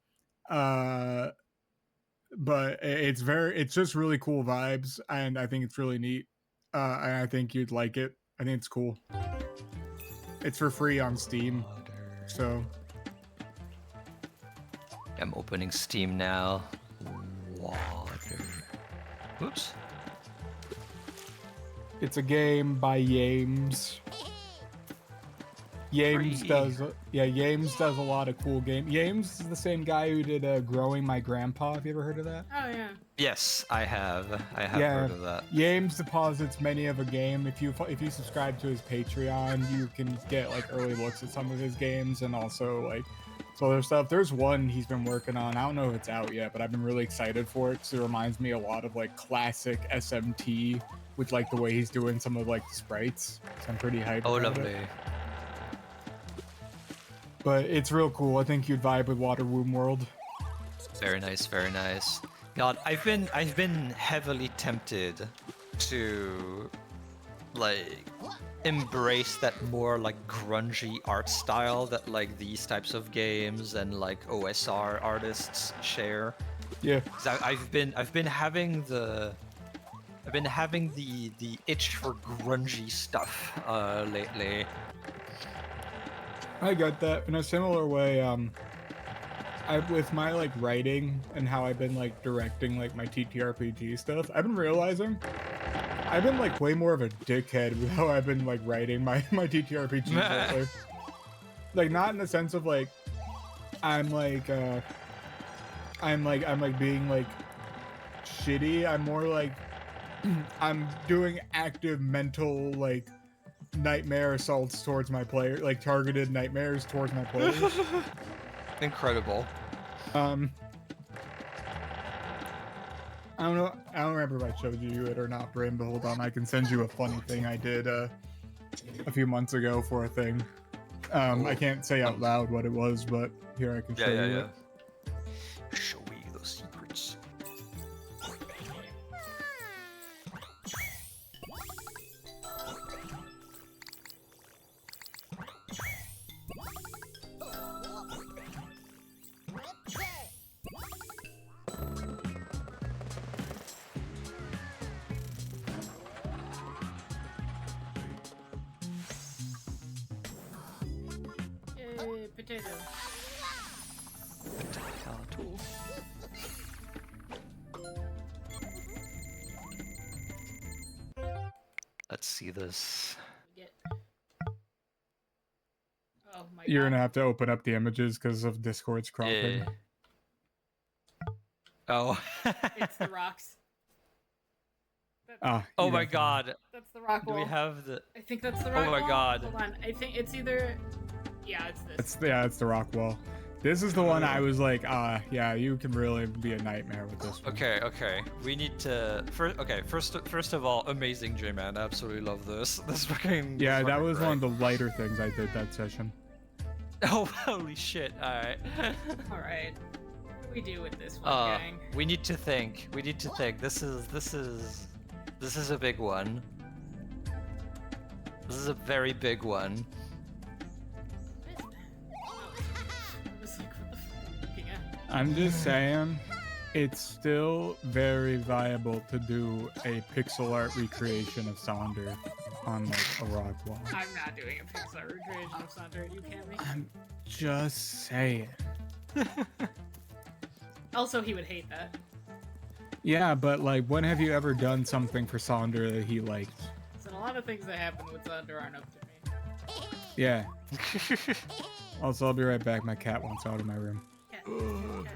But it's just really cool vibes, and I think it's really neat. And I think you'd like it. I think it's cool. It's for free on Steam, so. I'm opening Steam now. Water. Oops. It's a game by Yames. Yames does a lot of cool games. Yames is the same guy who did Growing My Grandpa. Have you ever heard of that? Oh yeah. Yes, I have. Heard of that. Yames deposits many of a game. If you subscribe to his Patreon, you can get like early looks at some of his games and also like some other stuff. There's one he's been working on. I don't know if it's out yet, but I've been really excited for it because it reminds me a lot of like classic SMT with like the way he's doing some of like the sprites. So I'm pretty hyped. Oh, about lovely. it. But it's real cool. I think you'd vibe with Water Womb World. Very nice, very nice. God, I've been heavily tempted to like embrace that more like grungy art style that like these types of games and like OSR artists share. Yeah. 'Cause I've been having the itch for grungy stuff lately. I got that. In a similar way, with my like writing and how I've been like directing like my TTRPG stuff, I've been realizing I've been like way more of a dickhead with how I've been like writing my TTRPGs lately. Like not in the sense of like I'm being like shitty. I'm more like I'm doing active mental like nightmare assaults towards my player, like targeted nightmares towards my players. Incredible. I don't know. I don't remember if I showed you it or not, Bryn, but hold on. I can send you a funny thing I did a few months ago for a thing. I can't say out loud what it was, but here I can show you it. Show me the secrets. Yay, potato. Potato. Let's see this. Get. Oh my You're god. gonna have to open up the images because of Discord's cropping. Yeah. Oh. It's the rocks. Ah, Oh you my got that. god. That's the rock Do wall. we have the? I think that's the rock my wall. god. Hold on. I think it's either. Yeah, it's this. It's the rock wall. This is the one I was like, yeah, you can really be a nightmare with this one. Okay. We need to first of all, amazing J-Man. Absolutely love this. This fucking Yeah, this that fucking was great. one of the lighter things I did that session. Oh, holy shit. Alright. Alright. What do we do with this one, gang? We need to think. This is a big one. This is a very big one. I was like, what the fuck are you looking at? I'm just saying, it's still very viable to do a pixel art recreation of Sonder on like a rock wall. I'm not doing a Pixar recreation of Sonder. You can't make. I'm just saying. Also, he would hate that. Yeah, but like, when have you ever done something for Sonder that he liked? So a lot of things that happen with Sonder aren't up to me. Yeah. Also, I'll be right back. My cat wants out of my room. Cat. Alright,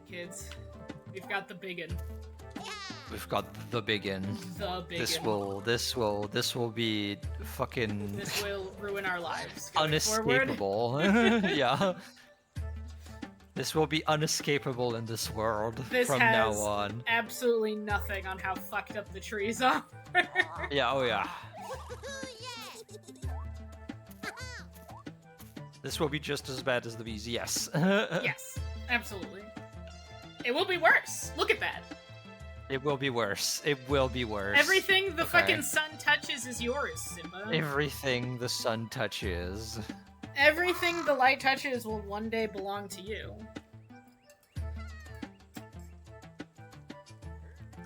kids. We've got the biggin. We've got the biggin. The biggin. This will be fucking This will ruin our lives. Going forward. unescapable. Yeah. This will be unescapable in this world This from has now on. absolutely nothing on how fucked up the trees are. Yeah, oh yeah. This will be just as bad as the bees, yes. Yes, absolutely. It will be worse. Look at that. It will be worse. It will be worse. Everything the Okay. fucking sun touches is yours, Simba. Everything the sun touches. Everything the light touches will one day belong to you.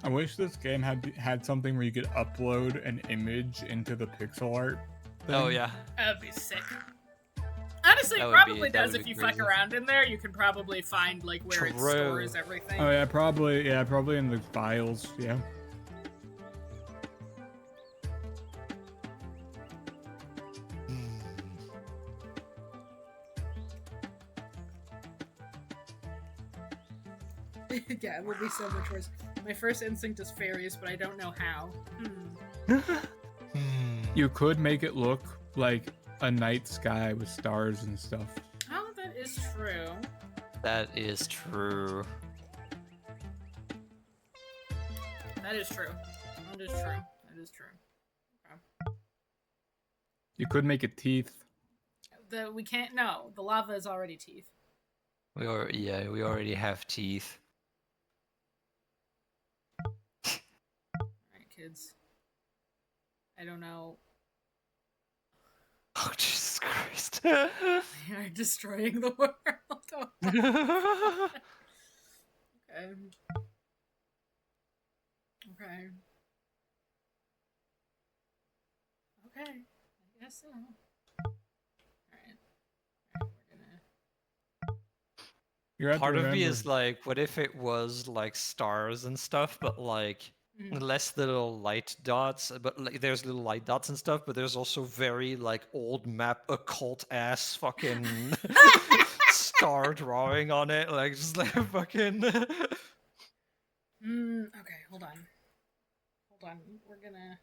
I wish this game had something where you could upload an image into the pixel art thing. Oh yeah. That'd be sick. Honestly, That it would probably be- that does would if be you fuck crazy. around in there. You can probably find like where it True. stores everything. Oh yeah, probably in the files. Yeah. Yeah, it will be so much worse. My first instinct is fairies, but I don't know how. Hmm. You could make it look like a night sky with stars and stuff. Oh, that is true. That is true. That is true. That is true. That is true. Okay. You could make it teeth. We can't. No, the lava is already teeth. We already have teeth. Alright, kids. I don't know. Oh Jesus Christ. They are destroying the world. Okay. Okay. Okay. I guess so. Alright. Alright, we're gonna. You're at Part the of me remember- is like, what if it was like stars and stuff, but like less little light dots, but like there's little light dots and stuff, but there's also very like old map occult ass fucking star drawing on it, like just like fucking. Okay, hold on. Hold on. We're gonna.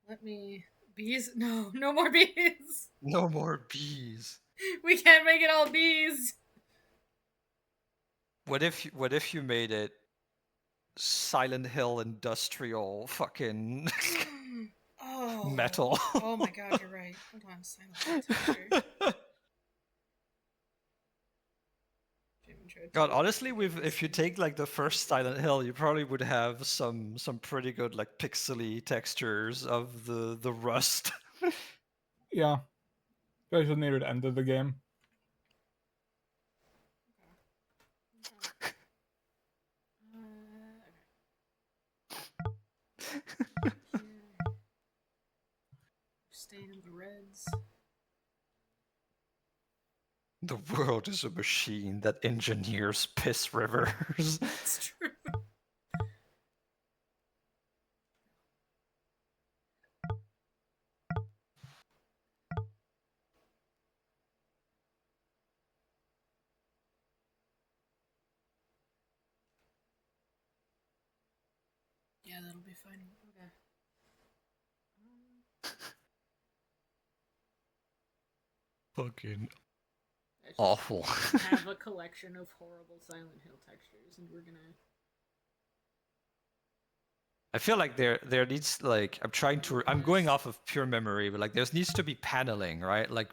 Let me. Bees? No, no more bees! No more bees. We can't make it all bees! What if you made it Silent Hill industrial fucking Oh. metal. Oh my god, you're right. Hold on, Silent Hill texture. God, honestly, if you take like the first Silent Hill, you probably would have some pretty good like pixely textures of the rust. Yeah. Especially near the end of the game. Staying in the reds. The world is a machine that engineers piss rivers. It's true. Yeah, that'll be fine. Okay. Fucking I should awful. have a collection of horrible Silent Hill textures, and we're gonna. I feel like there needs like I'm going off of pure memory, but like there needs to be paneling, right? Like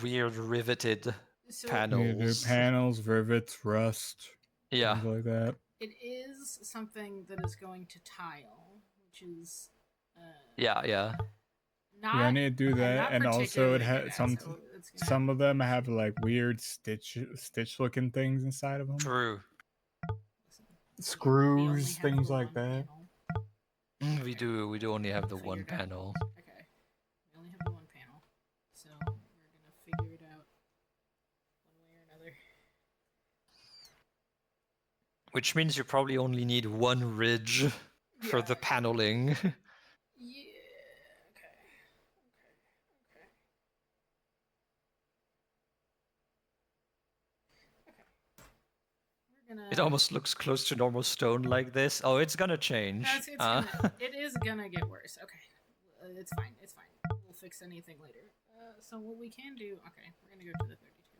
weird riveted So panels. Panels, rivets, rust, Yeah. things like that. it is something that is going to tile, which is Yeah. not. Yeah, I need to do I'm that, not and also it particularly has good at, some. so it's gonna Some of them have like weird stitch looking things inside of them. True. listen, Screws, have things the like one that. panel. We do only have the one Figured out. panel. Okay, we only have the one panel, so we're gonna figure it out one way or another. Which means you probably only need one ridge for the paneling. Yeah. Okay. We're gonna. It almost looks close to normal stone like this. Oh, it's gonna change. It is gonna get worse. Okay, it's fine. It's fine. We'll fix anything later. So what we can do? Okay, we're gonna go to the 32.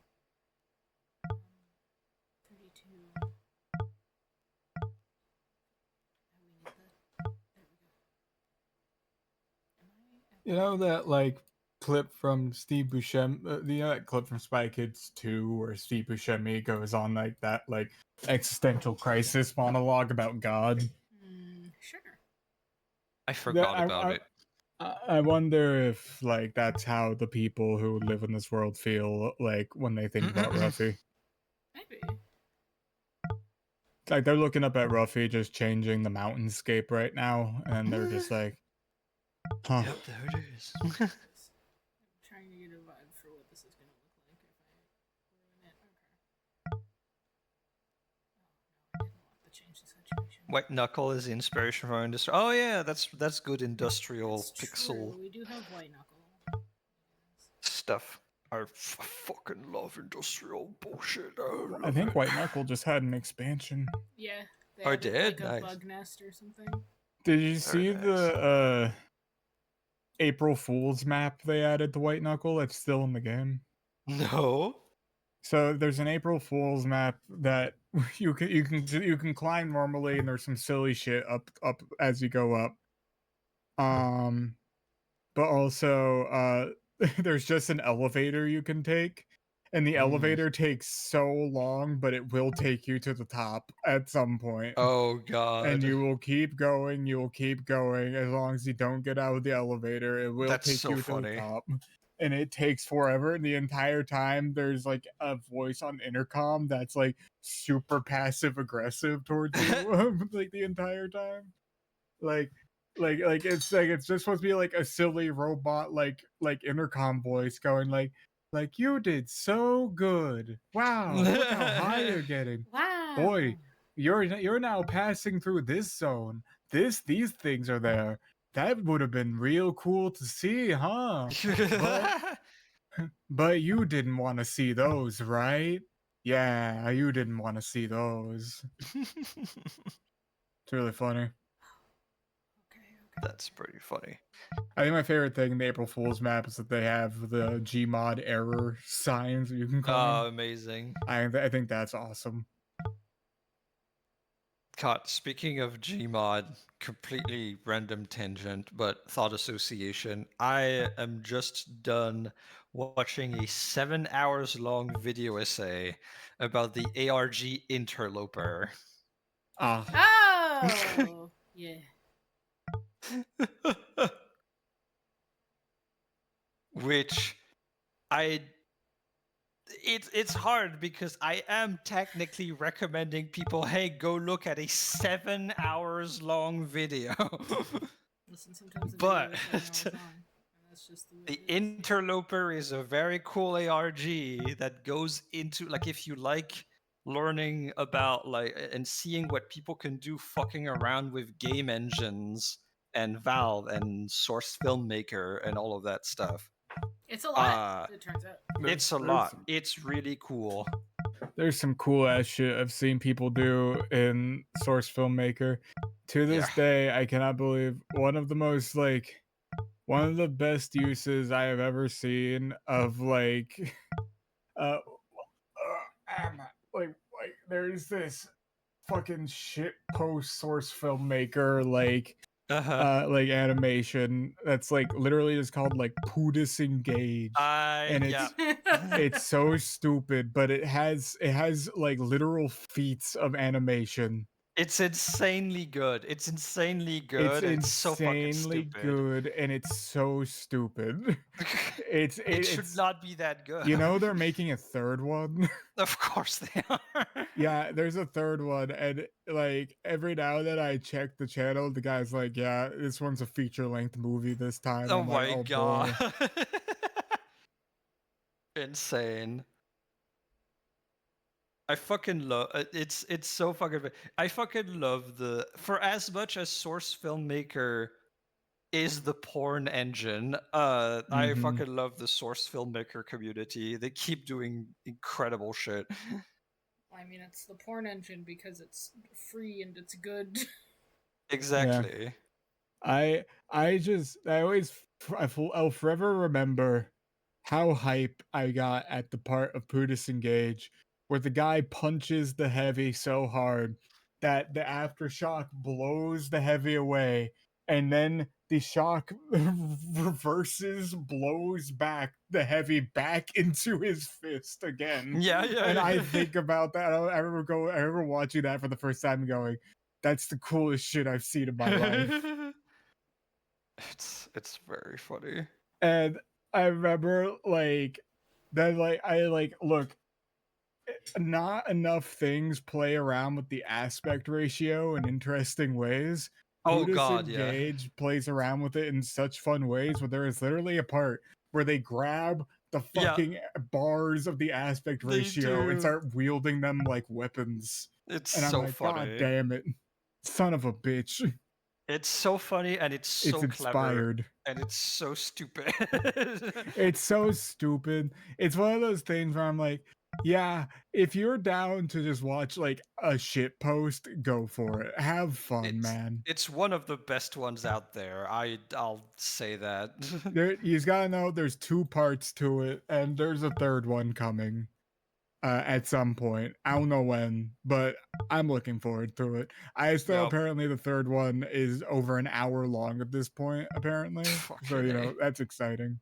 32. You know that like clip from Steve Buscemi? You know that clip from Spy Kids 2 where Steve Buscemi goes on like that like existential crisis monologue about God? Sure. I forgot about it. I wonder if like that's how the people who live in this world feel like when they think about Ruffy. Maybe. Like they're looking up at Ruffy just changing the mountainscape right now, and they're just like, huh. Yep, there it is. I'm trying to get a vibe for what this is gonna look like if I ruin it. Okay. Oh no, I didn't want to change the saturation. White Knuckle is the inspiration for industrial. Oh yeah, that's good industrial That's pixel true. We do have White Knuckle. stuff. I fucking love industrial bullshit. I think White Knuckle just had an expansion. Yeah. They Oh, added, did? like a Nice. bug nest or something. Did you see nice. the April Fool's map they added to White Knuckle? It's still in the game. No. So there's an April Fool's map that you can climb normally, and there's some silly shit up as you go up. But also there's just an elevator you can take, and the elevator takes so long, but it will take you to the top at some point. Oh god. And you will keep going, as long as you don't get out of the elevator. It will That's take so you to funny. the top. And it takes forever. And the entire time there's like a voice on intercom that's like super passive aggressive towards you like the entire time. Like it's just supposed to be like a silly robot like intercom voice going like you did so good. Wow, look how high you're getting. Wow. Boy, you're now passing through this zone. These things are there. That would have been real cool to see, huh? But you didn't want to see those, right? Yeah, you didn't want to see those. It's really funny. That's pretty funny. I think my favorite thing in the April Fool's map is that they have the Gmod error signs that you can climb. Amazing. I think that's awesome. God, speaking of Gmod, completely random tangent, but thought association. I am just done watching a 7 hours long video essay about the ARG interloper. Oh, yeah. Which I it's hard because I am technically recommending people, hey, go look at a 7 hours long video. Listen, sometimes the But video is 7 hours long. And that's just the way the it is. interloper is a very cool ARG that goes into, like, if you like learning about like and seeing what people can do fucking around with game engines and Valve and Source Filmmaker and all of that stuff. It's a lot, it turns out. It's a lot. It's really cool. There's some cool ass shit I've seen people do in Source Filmmaker. To this day, I cannot believe one of the best uses I have ever seen of like like there's this fucking shit post Source Filmmaker like animation that's like literally just called like Poo Disengage. And it's so stupid, but it has like literal feats of animation. It's insanely good. It's insanely good. It's so fucking stupid. Good, and it's so stupid. It should not be that good. You know they're making a third one. Of course they are. Yeah, there's a third one, and like every now and then I check the channel, the guy's like, "Yeah, this one's a feature-length movie this time." Oh I'm my like, god. Boy. Insane. I fucking love it's so fucking. I fucking love for as much as Source Filmmaker is the porn engine. I fucking love the Source Filmmaker community. They keep doing incredible shit. I mean, it's the porn engine because it's free and it's good. Exactly. Yeah. I'll forever remember how hype I got at the part of Poo Disengage where the guy punches the heavy so hard that the aftershock blows the heavy away, and then the shock reverses, blows back the heavy back into his fist again. Yeah. And I think about that. I remember watching that for the first time and going, "That's the coolest shit I've seen in my life." It's very funny. And I remember like then like I like look, not enough things play around with the aspect ratio in interesting ways. Oh god, yeah. Disengage plays around with it in such fun ways where there is literally a part where they grab the fucking bars of the aspect ratio and start wielding them like weapons. It's and I'm so like, funny. God damn it. Son of a bitch. It's so funny and it's so inspired. Clever and it's so stupid. It's so stupid. It's one of those things where I'm like, yeah, if you're down to just watch like a shit post, go for it. Have fun, man. It's one of the best ones out there. I'll say that. You gotta know there's 2 parts to it, and there's a third one coming at some point. I don't know when, but I'm looking forward to it. Apparently the third one is over an hour long at this point, apparently. So, you know, that's exciting.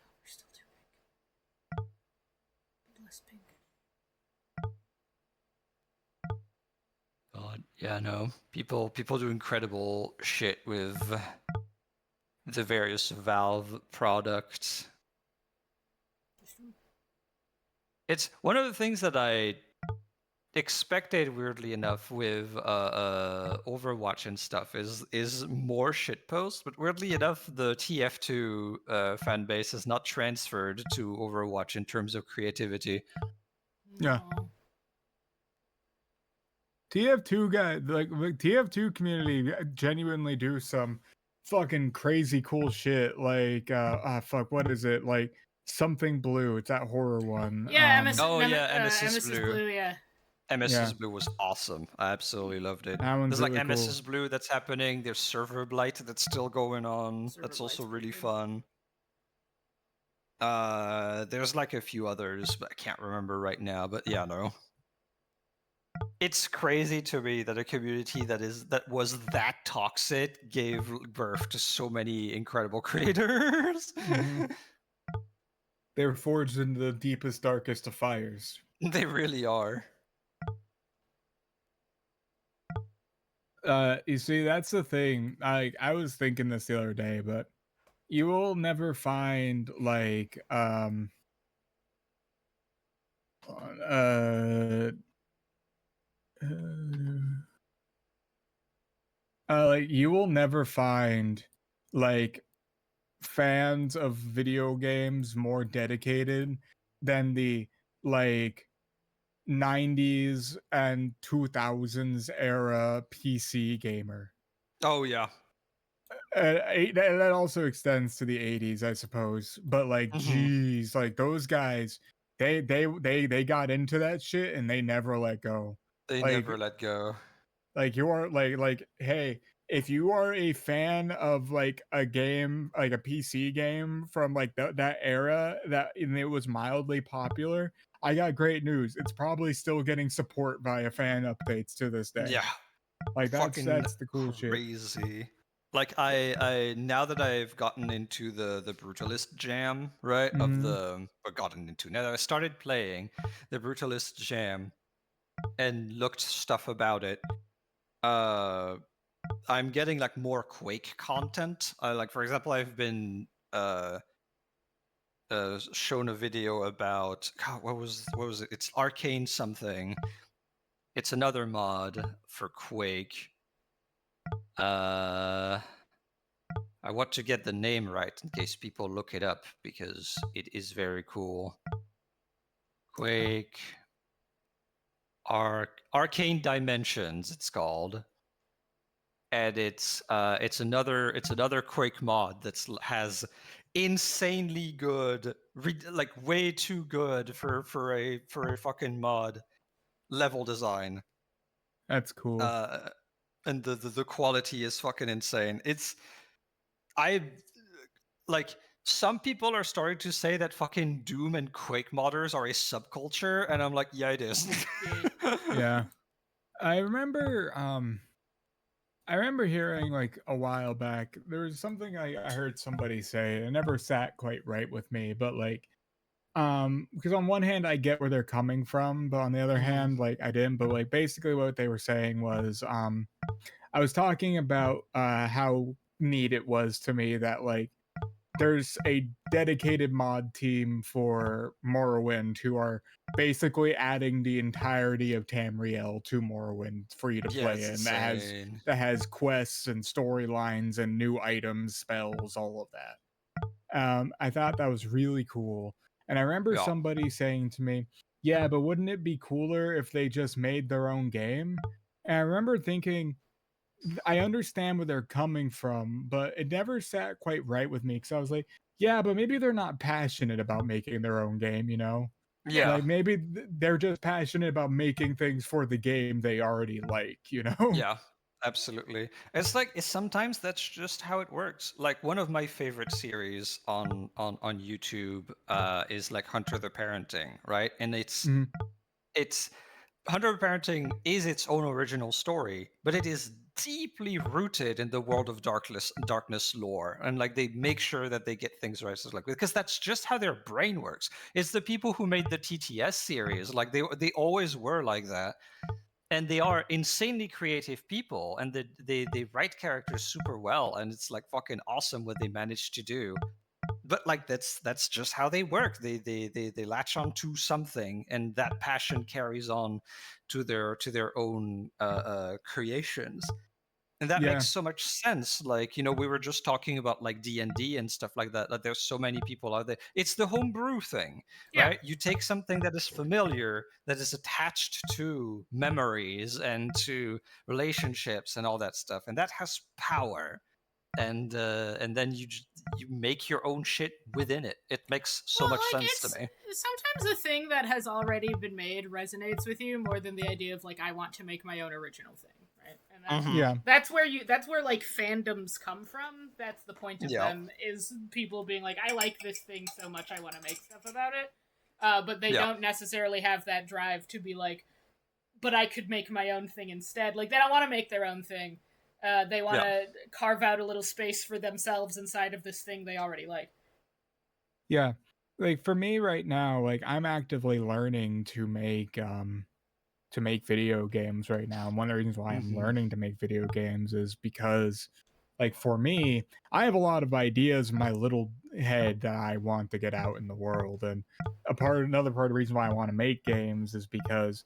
We're still too pink. Less pink. God, yeah, no. People do incredible shit with the various Valve products. It's one of the things that I expected, weirdly enough, with Overwatch and stuff is more shit posts, but weirdly enough, the TF2 fan base has not transferred to Overwatch in terms of creativity. Yeah. TF2 guy, like TF2 community genuinely do some fucking crazy cool shit. Like, what is it? Like Something Blue. It's that horror one. Yeah, Nemesis Blue. Yeah. MS's Yeah, Blue was awesome. I absolutely loved it. that one's There's like really cool. MS's Blue that's happening. There's Server Blight that's still going on. Server That's also Blight's really pretty good. fun. There's like a few others, but I can't remember right now. But yeah, no. It's crazy to me that a community that was that toxic gave birth to so many incredible creators. Mhm. They were forged into the deepest, darkest of fires. They really are. You see, that's the thing. I was thinking this the other day, but you will never find like uh, like you will never find like fans of video games more dedicated than the like 90s and 2000s era PC gamer. Oh yeah. That also extends to the 80s, I suppose. But like, Mhm. geez, like those guys, they got into that shit and they never let go. They never Like, let go. like you are like, hey, if you are a fan of like a game, like a PC game from like that era that and it was mildly popular, I got great news. It's probably still getting support via fan updates to this day. Yeah. Like Fucking that's the cool shit. crazy. Like I now that I've gotten into the brutalist jam, right? Of Mhm. the or gotten into now that I started playing the brutalist jam and looked stuff about it. I'm getting like more Quake content. Like for example, I've been shown a video about God, what was it? It's Arcane something. It's another mod for Quake. I want to get the name right in case people look it up because it is very cool. Quake Arcane Dimensions, it's called, and it's another Quake mod that's has insanely good, like way too good for a fucking mod level design. That's cool. And the quality is fucking insane. It's I like some people are starting to say that fucking Doom and Quake modders are a subculture, and I'm like, yeah, it is. Yeah. I remember hearing like a while back there was something I heard somebody say. It never sat quite right with me, but like because on one hand I get where they're coming from, but on the other Mhm. hand, like I didn't. But like basically what they were saying was I was talking about how neat it was to me that like there's a dedicated mod team for Morrowind who are basically adding the entirety of Tamriel to Morrowind for you to Yeah, play it's in. insane. That has quests and storylines and new items, spells, all of that. I thought that was really cool. And I remember Yeah. somebody saying to me, "Yeah, but wouldn't it be cooler if they just made their own game?" And I remember thinking, I understand where they're coming from, but it never sat quite right with me because I was like, yeah, but maybe they're not passionate about making their own game, you know? Yeah. Yeah. Like maybe they're just passionate about making things for the game they already like, you know? Yeah. Absolutely. It's sometimes that's just how it works. Like one of my favorite series on YouTube is like Hunter the Parenting, right? And Mhm. it's Hunter Parenting is its own original story, but it is deeply rooted in the world of darkness lore, and like they make sure that they get things right. So like because that's just how their brain works. It's the people who made the TTS series, like they always were like that, and they are insanely creative people, and they write characters super well, and it's like fucking awesome what they managed to do. But like that's just how they work. They latch on to something, and that passion carries on to their own creations, and that Yeah, makes so much sense. Like, you know, we were just talking about like D&D and stuff like that. Like there's so many people out there. It's the homebrew thing, Yeah. right? You take something that is familiar, that is attached to memories and to relationships and all that stuff, and that has power. And then you make your own shit within it. It makes so much sense to me. Sometimes a thing that has already been made resonates with you more than the idea of like I want to make my own original thing, right? And that's where like fandoms come from. That's the point of them, is people being like, I like this thing so much I want to make stuff about it. But they don't necessarily have that drive to be like, but I could make my own thing instead. Like, they don't want to make their own thing. They want to carve out a little space for themselves inside of this thing they already like. Yeah. Like, for me right now, like, I'm actively learning to make video games right now. And one of the reasons why I'm learning to make video games is because, like, for me, I have a lot of ideas in my little head that I want to get out in the world. And another part of the reason why I want to make games is because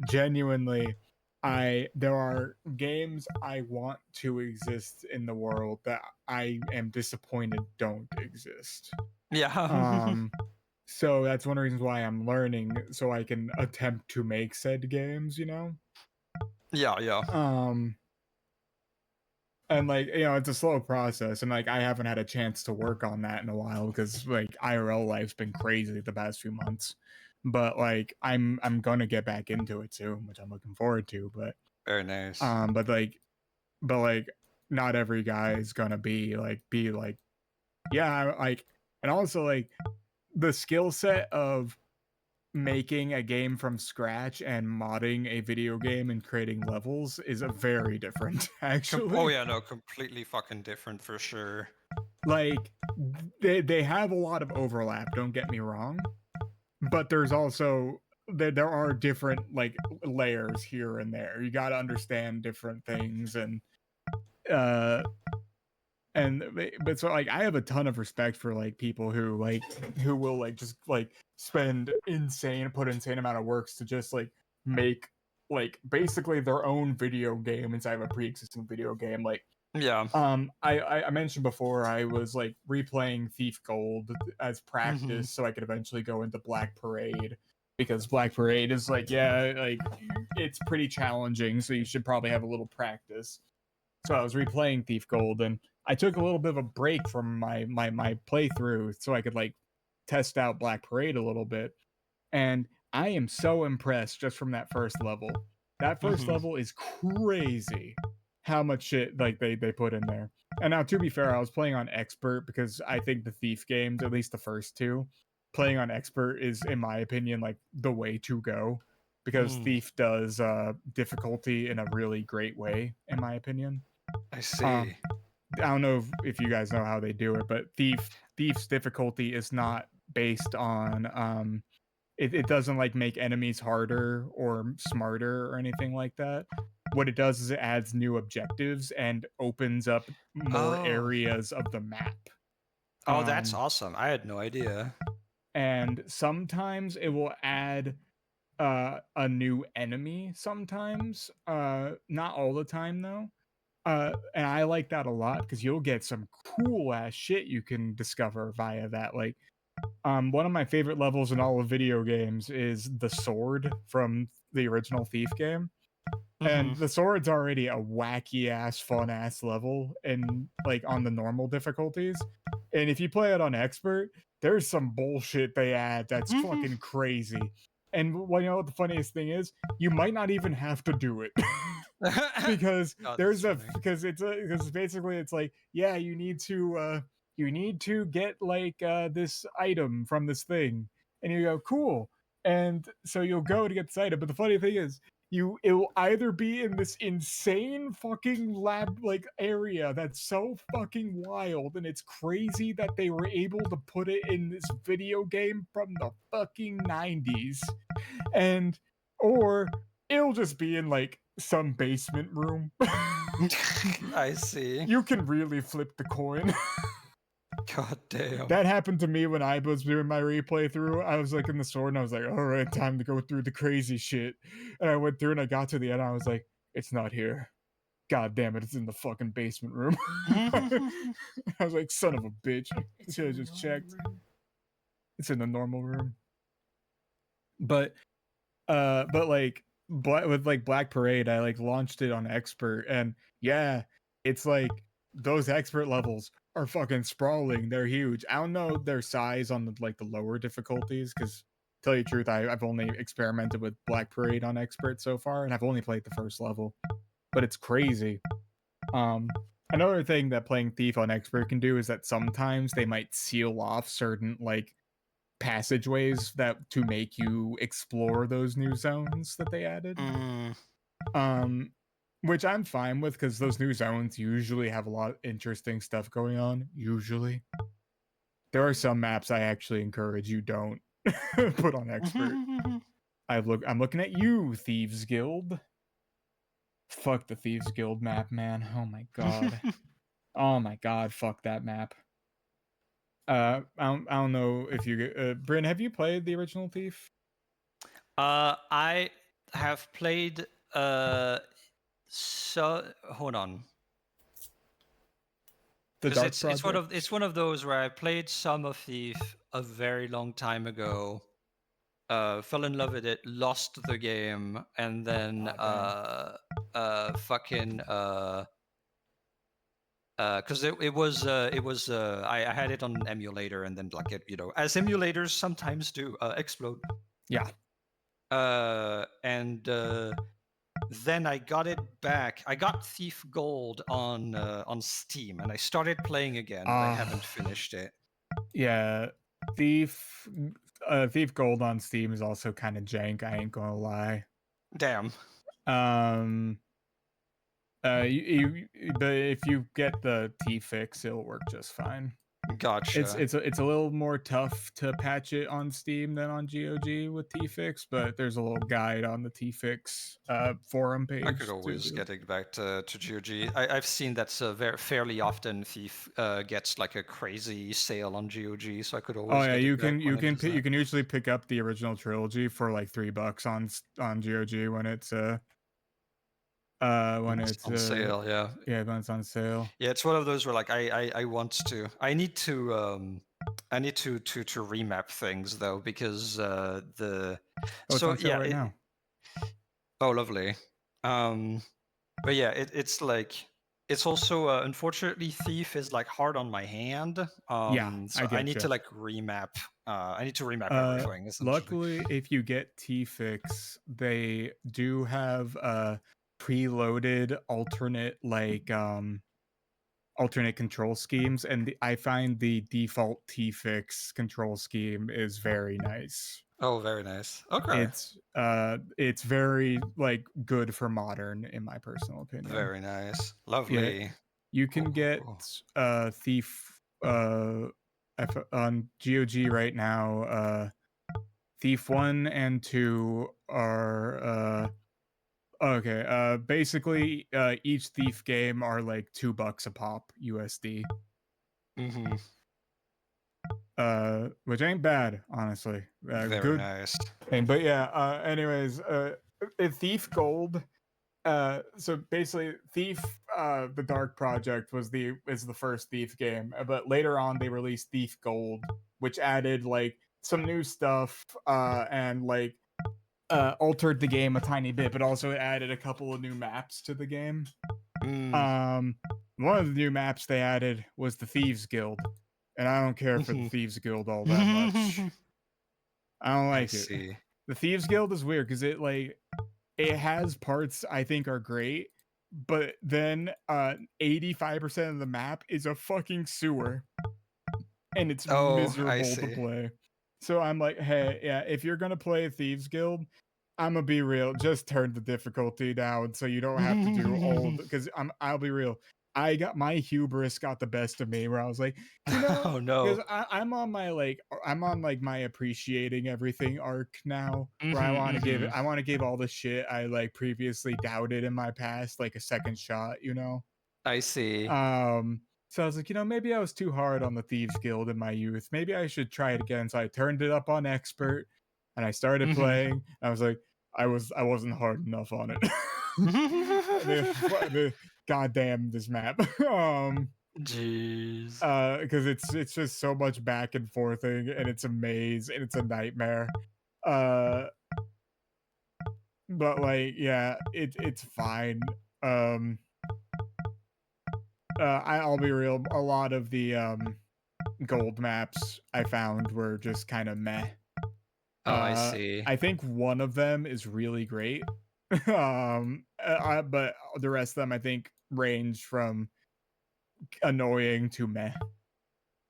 genuinely there are games I want to exist in the world that I am disappointed don't exist. So that's one of the reasons why I'm learning, so I can attempt to make said games, you know? And like, you know, it's a slow process, and like I haven't had a chance to work on that in a while because like IRL life's been crazy the past few months. But like I'm gonna get back into it soon, which I'm looking forward to. But very nice. But like not every guy is gonna be like yeah, like, and also like the skill set of making a game from scratch and modding a video game and creating levels is a very different, actually. Completely fucking different for sure. Like, they have a lot of overlap, don't get me wrong, but there's also there are different like layers here and there. You got to understand different things, and but so like I have a ton of respect for like people who will like just like put insane amount of works to just like make like basically their own video game inside of a pre-existing video game. Like I mentioned before I was like replaying Thief Gold as practice so I could eventually go into Black Parade, because Black Parade is like it's pretty challenging, so you should probably have a little practice. So I was replaying Thief Gold, and I took a little bit of a break from my playthrough so I could like test out Black Parade a little bit. And I am so impressed just from that first level. That first level is crazy how much shit like they put in there. And now, to be fair, I was playing on Expert because I think the Thief games, at least the first two, playing on Expert is, in my opinion, like the way to go, because Thief does difficulty in a really great way, in my opinion. I see. I don't know if you guys know how they do it, but Thief's difficulty is not based on it doesn't like make enemies harder or smarter or anything like that. What it does is it adds new objectives and opens up more areas of the map. Oh, that's awesome. I had no idea. And sometimes it will add a new enemy sometimes. Not all the time though. And I like that a lot because you'll get some cool ass shit you can discover via that. Like, one of my favorite levels in all of video games is the sword from the original Thief game. And the sword's already a wacky ass, fun ass level, and like on the normal difficulties. And if you play it on expert, there's some bullshit they add that's fucking crazy. And well, you know what the funniest thing is? You might not even have to do it. Because because basically it's like, yeah, you need to get like this item from this thing, and you go cool, and so you'll go to get this item. But the funny thing is, it will either be in this insane fucking lab like area that's so fucking wild, and it's crazy that they were able to put it in this video game from the fucking 90s, or it'll just be in like some basement room. I see. You can really flip the coin. God damn. That happened to me when I was doing my replay through. I was like in the store and I was like, all right, time to go through the crazy shit. And I went through and I got to the end. And I was like, it's not here. God damn it, it's in the fucking basement room. I was like, son of a bitch. I should have just checked. It's in the normal room. But like with like Black Parade, I like launched it on expert, and yeah, it's like those expert levels are fucking sprawling. They're huge. I don't know their size on the lower difficulties because, tell you the truth, I've only experimented with Black Parade on expert so far, and I've only played the first level, but it's crazy. Another thing that playing Thief on expert can do is that sometimes they might seal off certain passageways that to make you explore those new zones that they added. Which I'm fine with because those new zones usually have a lot of interesting stuff going on. Usually, there are some maps I actually encourage you don't put on expert. I'm looking at you, Thieves Guild. Fuck the Thieves Guild map, man. Oh my god. Oh my god. Fuck that map. I don't know if you, Bryn, have you played the original Thief? I have played. So hold on. The Because Dark it's one of those where I played some of Thief a very long time ago. Fell in love with it, lost the game, and then because it was I had it on an emulator, and then as emulators sometimes do, explode. Yeah. And then I got it back. I got Thief Gold on Steam, and I started playing again, but I haven't finished it. Yeah, Thief Gold on Steam is also kind of jank. I ain't gonna lie. Damn. But if you get the T fix, it'll work just fine. Gotcha. It's a little more tough to patch it on Steam than on GOG with T-Fix, but there's a little guide on the T-Fix forum page. I could always get it back to GOG. I've seen that's fairly often Thief gets like a crazy sale on GOG, so I could always. Oh yeah, you can usually pick up the original trilogy for like $3 on GOG when it's on sale. Yeah, when it's on sale. Yeah, it's one of those where like I need to remap things though, because it's on sale right now. Oh, lovely. But yeah, it's like it's also unfortunately Thief is like hard on my hand. So I need to like remap. I need to remap everything. Luckily, if you get T-Fix, they do have preloaded alternate alternate control schemes, and I find the default T-Fix control scheme is very nice. Oh, very nice. Okay. It's very like good for modern, in my personal opinion. Very nice. Lovely. Yeah, you can get Thief on GOG right now. Thief 1 and 2 are okay. Basically, each Thief game are like $2 a pop USD. Mm-hmm. Which ain't bad, honestly. Very good. nice. But yeah. Anyways, Thief Gold. So basically, Thief, the Dark Project is the first Thief game, but later on they released Thief Gold, which added like some new stuff, and like altered the game a tiny bit, but also added a couple of new maps to the game. One of the new maps they added was the Thieves Guild, and I don't care for the Thieves Guild all that much. I don't like it. See. The Thieves Guild is weird because it has parts I think are great, but then 85% of the map is a fucking sewer, and it's miserable to play. So I'm like, hey, yeah, if you're gonna play Thieves Guild, I'm gonna be real. Just turn the difficulty down so you don't have to do old. Because I'll be real. My hubris got the best of me, where I was like, you know, oh no, because I'm on my appreciating everything arc now, where I want to give all the shit I like previously doubted in my past like a second shot, you know. I see. So I was like, maybe I was too hard on the Thieves Guild in my youth. Maybe I should try it again. So I turned it up on expert, and I started playing. I was like, I wasn't hard enough on it. Goddamn this map. Jeez. Because it's just so much back and forthing, and it's a maze, and it's a nightmare. But like, yeah, it's fine. I'll be real. A lot of the gold maps I found were just kind of meh. Oh, I see. I think one of them is really great. But the rest of them I think range from annoying to meh.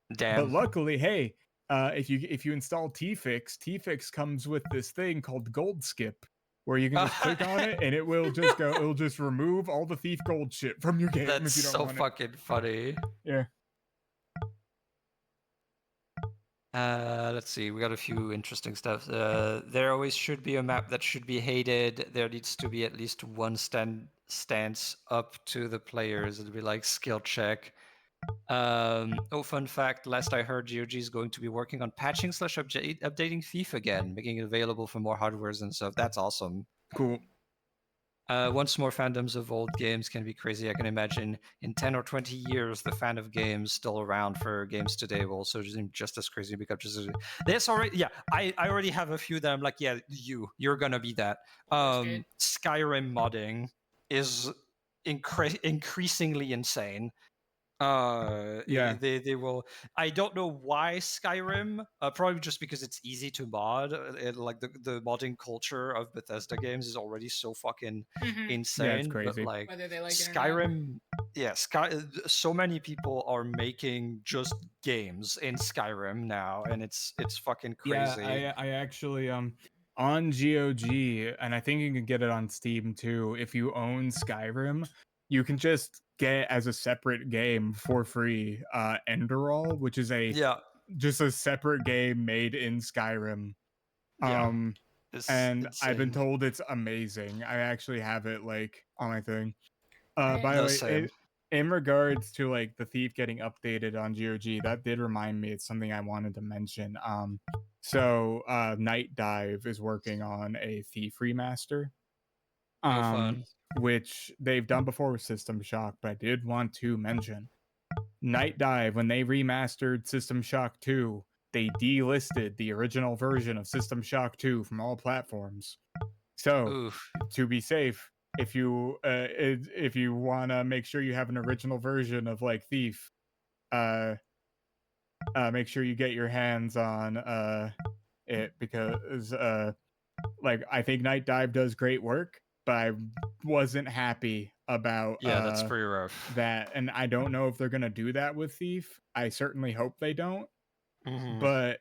But Damn. luckily, hey, if you install Tfix comes with this thing called Gold Skip, where you can just click on it and it will just go. It'll just remove all the thief gold shit from your game That's if you don't so want it. fucking funny. Yeah. Let's see. We got a few interesting stuff. There always should be a map that should be hated. There needs to be at least one stance up to the players. It'll be like skill check. Oh, fun fact. Last I heard, GOG is going to be working on patching / updating Thief again, making it available for more hardwares and stuff. That's awesome. Cool. Once more, fandoms of old games can be crazy. I can imagine in 10 or 20 years, the fan of games still around for games today will also seem just as crazy because there's already, yeah, I already have a few that I'm like, yeah, you're gonna be that. Skyrim modding is increasingly insane. Yeah. They will. I don't know why Skyrim. Probably just because it's easy to mod. Like the modding culture of Bethesda games is already so fucking insane. Yeah, it's But crazy. like Whether they like it or not. Skyrim, yeah, so many people are making just games in Skyrim now, and it's fucking crazy. Yeah, I actually on GOG, and I think you can get it on Steam too. If you own Skyrim, you can just get as a separate game for free Enderall, which is Yeah, just a separate game made in Skyrim. yeah, it's And I've been insane. told it's amazing. I actually have it like on my thing. Right. By the No, way, same. in regards to like the Thief getting updated on GOG, that did remind me it's something I wanted to mention. So Night Dive is working on a Thief remaster. Oh, fun. Which they've done before with System Shock, but I did want to mention Night Dive, when they remastered System Shock 2, they delisted the original version of System Shock 2 from all platforms. So, Oof. to be safe, if you want to make sure you have an original version of like Thief, make sure you get your hands on it, because like I think Night Dive does great work, but I wasn't happy about Yeah, that's pretty rough. that, and I don't know if they're gonna do that with Thief. I certainly hope they don't. But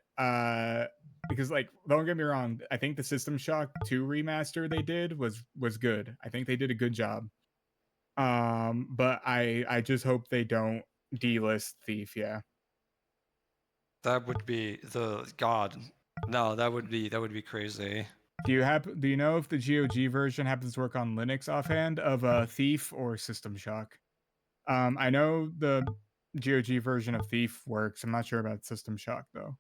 because like don't get me wrong, I think the System Shock 2 remaster they did was good. I think they did a good job. But I just hope they don't delist Thief. Yeah. That would be the god. No, that would be crazy. Do you know if the GOG version happens to work on Linux offhand of Thief or System Shock? I know the GOG version of Thief works. I'm not sure about System Shock though.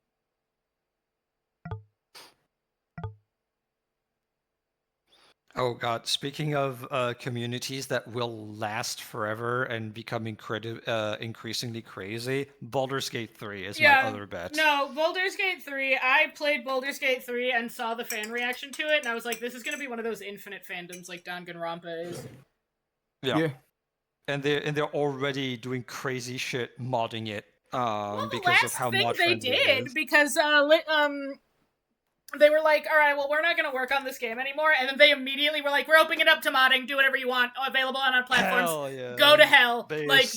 Oh god, speaking of communities that will last forever and become increasingly crazy, Baldur's Gate 3 is my other bet. No, Baldur's Gate 3. I played Baldur's Gate 3 and saw the fan reaction to it, and I was like, this is going to be one of those infinite fandoms like Danganronpa is. Yeah. And they're already doing crazy shit modding it because of how mod friendly it is. Because they were like, all right, well, we're not going to work on this game anymore. And then they immediately were like, we're opening it up to modding. Do whatever you want. Available on our platforms. Hell yeah. Go to hell. Based. Like,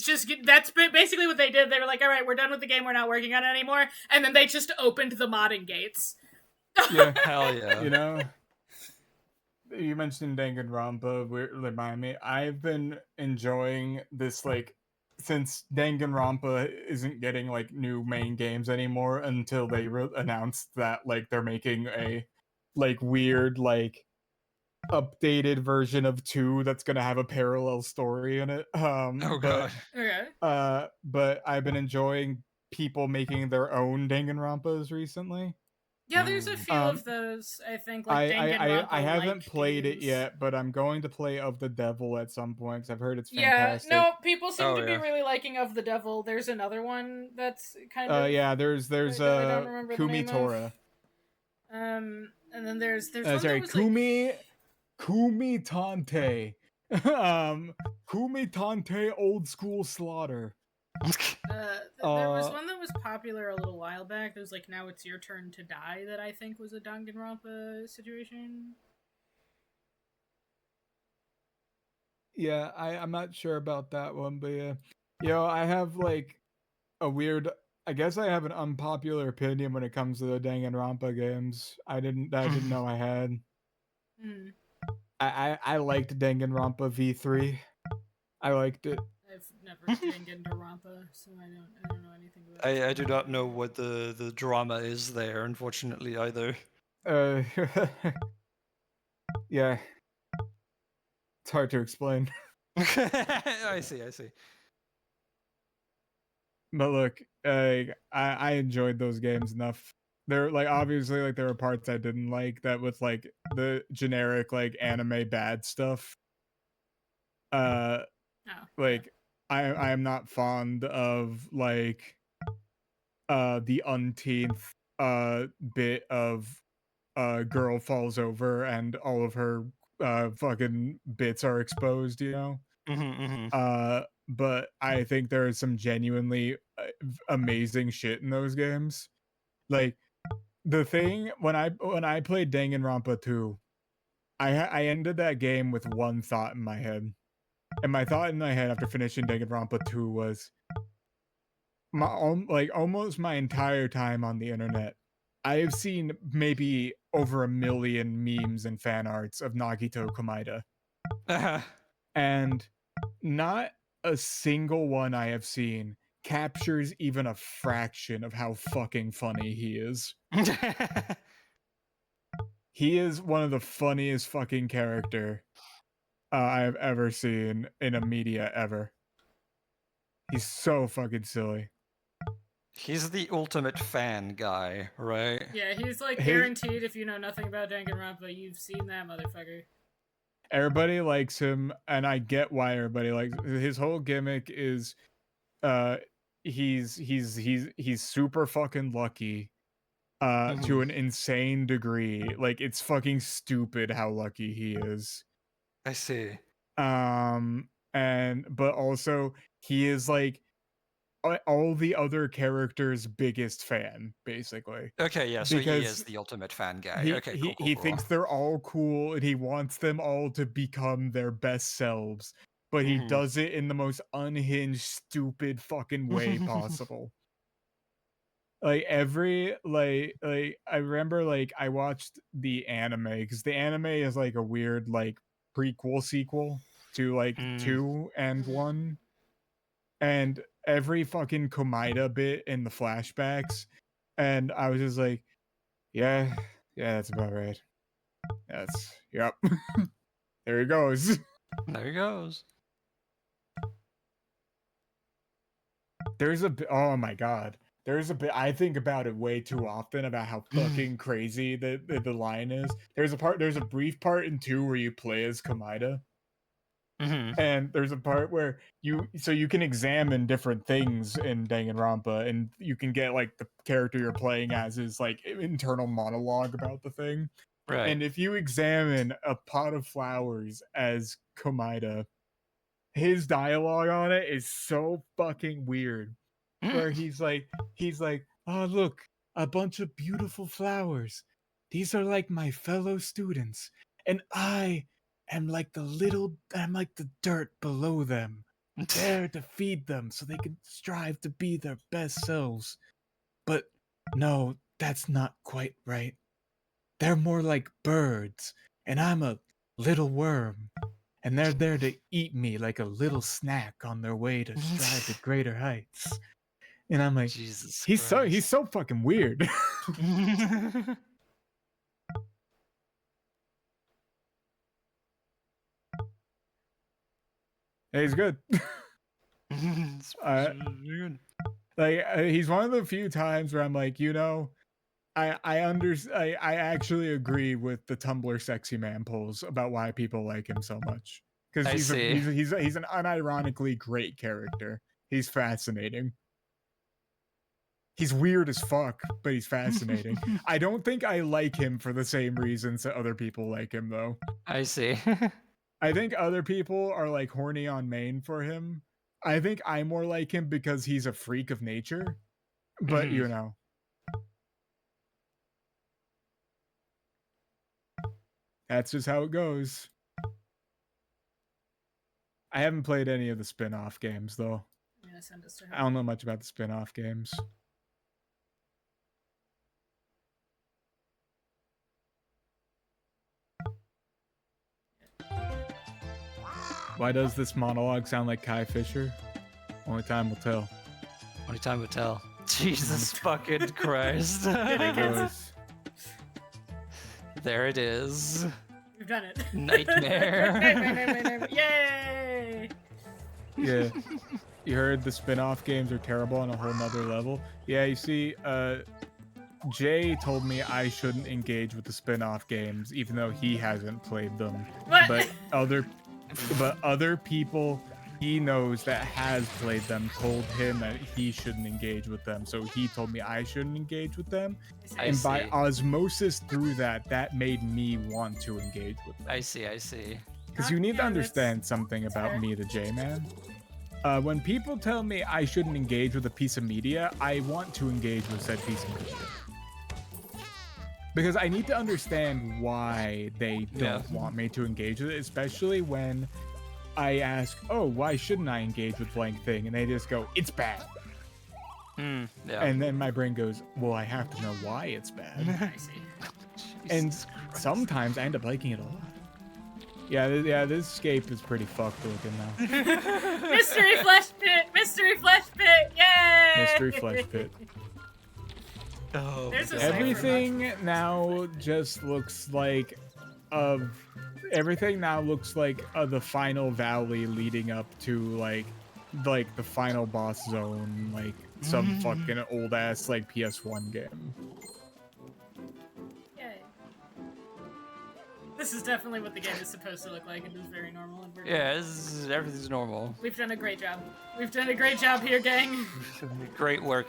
that's basically what they did. They were like, all right, we're done with the game. We're not working on it anymore. And then they just opened the modding gates. Yeah. Hell yeah. You know, you mentioned Danganronpa. Remind me, I've been enjoying this, like, since Danganronpa isn't getting like new main games anymore until they announced that like they're making a like weird like updated version of 2 that's gonna have a parallel story in it. Oh god. Okay. But I've been enjoying people making their own Danganronpas recently. Yeah, there's a few of those, I think, like I haven't played it yet, but I'm going to play Of the Devil at some point because I've heard it's fantastic. Yeah, no, people seem to be really liking Of the Devil. There's another one that's kind of yeah, there's Kumi Tora. And then there's one sorry, that was Kumi Tante. Kumitante Old School Slaughter. There was one that was popular a little while back. There was like Now It's Your Turn to Die that I think was a Danganronpa situation. Yeah, I'm not sure about that one, but yeah. I have like a weird I guess I have an unpopular opinion when it comes to the Danganronpa games. I didn't know I had. Hmm. I liked Danganronpa V3. I liked it. I've never Danganronpa, so I don't know anything about it. I do not know what the drama is there, unfortunately, either. Uh, yeah, it's hard to explain. I see. But look, I enjoyed those games enough. There, like, obviously, like, there were parts I didn't like that with like the generic like anime bad stuff. Like, I am not fond of like the unteenth bit of girl falls over and all of her fucking bits are exposed, but I think there is some genuinely amazing shit in those games. Like the thing when I played Danganronpa 2, I ended that game with one thought in my head. And my thought in my head after finishing Danganronpa 2 was almost my entire time on the internet, I have seen maybe over 1 million memes and fan arts of Nagito Komaeda. And not a single one I have seen captures even a fraction of how fucking funny he is. He is one of the funniest fucking character I have ever seen in a media ever. He's so fucking silly. He's the ultimate fan guy, right? Yeah, he's like guaranteed if you know nothing about Danganronpa, you've seen that motherfucker. Everybody likes him, and I get why everybody likes his whole gimmick is he's super fucking lucky to an insane degree. Like, it's fucking stupid how lucky he is. I see. But also he is like all the other characters' biggest fan, basically. Okay, yeah, so he is the ultimate fan guy. Okay, cool. He thinks they're all cool and he wants them all to become their best selves, but he does it in the most unhinged, stupid fucking way possible. Like I remember like I watched the anime because the anime is like a weird like prequel sequel to like 2 and 1, and every fucking Komaeda bit in the flashbacks, and I was just like, yeah, that's about right. Yep. There he goes. There he goes. There's a bit. Oh my god. There's a bit. I think about it way too often about how fucking crazy the line is. There's a brief part in 2 where you play as Komaeda. And there's a part where you can examine different things in Danganronpa, and you can get like the character you're playing as is like internal monologue about the thing. Right. And if you examine a pot of flowers as Komaeda, his dialogue on it is so fucking weird. Where he's like, oh look, a bunch of beautiful flowers. These are like my fellow students, and I'm like the dirt below them, there to feed them so they can strive to be their best selves. But no, that's not quite right. They're more like birds, and I'm a little worm, and they're there to eat me like a little snack on their way to strive to greater heights. And I'm like, Jesus he's Christ. so fucking weird. He's good. He's one of the few times where I'm like, I actually agree with the Tumblr sexy man polls about why people like him so much, because he's an unironically great character. He's fascinating. He's weird as fuck, but he's fascinating. I don't think I like him for the same reasons that other people like him, though. I see. I think other people are like horny on main for him. I think I'm more like him because he's a freak of nature. But Mhm. you know. That's just how it goes. I haven't played any of the spin-off games though. I'm gonna send this to her. I don't know much about the spin-off games. Why does this monologue sound like Kai Fisher? Only time will tell. Only time will tell. Jesus fucking Christ. There goes. There it is. We've done it. Nightmare. Yay! Yeah. You heard the spin-off games are terrible on a whole nother level? Yeah, you see, Jay told me I shouldn't engage with the spin-off games, even though he hasn't played them. What? But other people he knows that has played them told him that he shouldn't engage with them. So he told me I shouldn't engage with them. I And by see. osmosis through that made me want to engage with them. I see. Because you need to Yeah, understand something about fair. me, the J-Man. When people tell me I shouldn't engage with a piece of media, I want to engage with said piece of media. Because I need to understand why they don't want me to engage with it, especially when I ask, oh, why shouldn't I engage with blank thing? And they just go, it's bad. Yeah. And then my brain goes, well, I have to know why it's bad. I see. And Jesus Christ. sometimes I end up liking it a lot. Yeah, this escape is pretty fucked looking now. Mystery flesh pit! Mystery flesh pit! Yay! Mystery flesh pit. Oh, There's my a God. cipher. Everything now just looks like everything now looks like the final valley leading up to like the final boss zone, like some fucking old ass like PS1 game. Yay. This is definitely what the game is supposed to look like. It is very normal. And we're Yeah, everything's normal. We've done a great job. We've done a great job here, gang. Great work.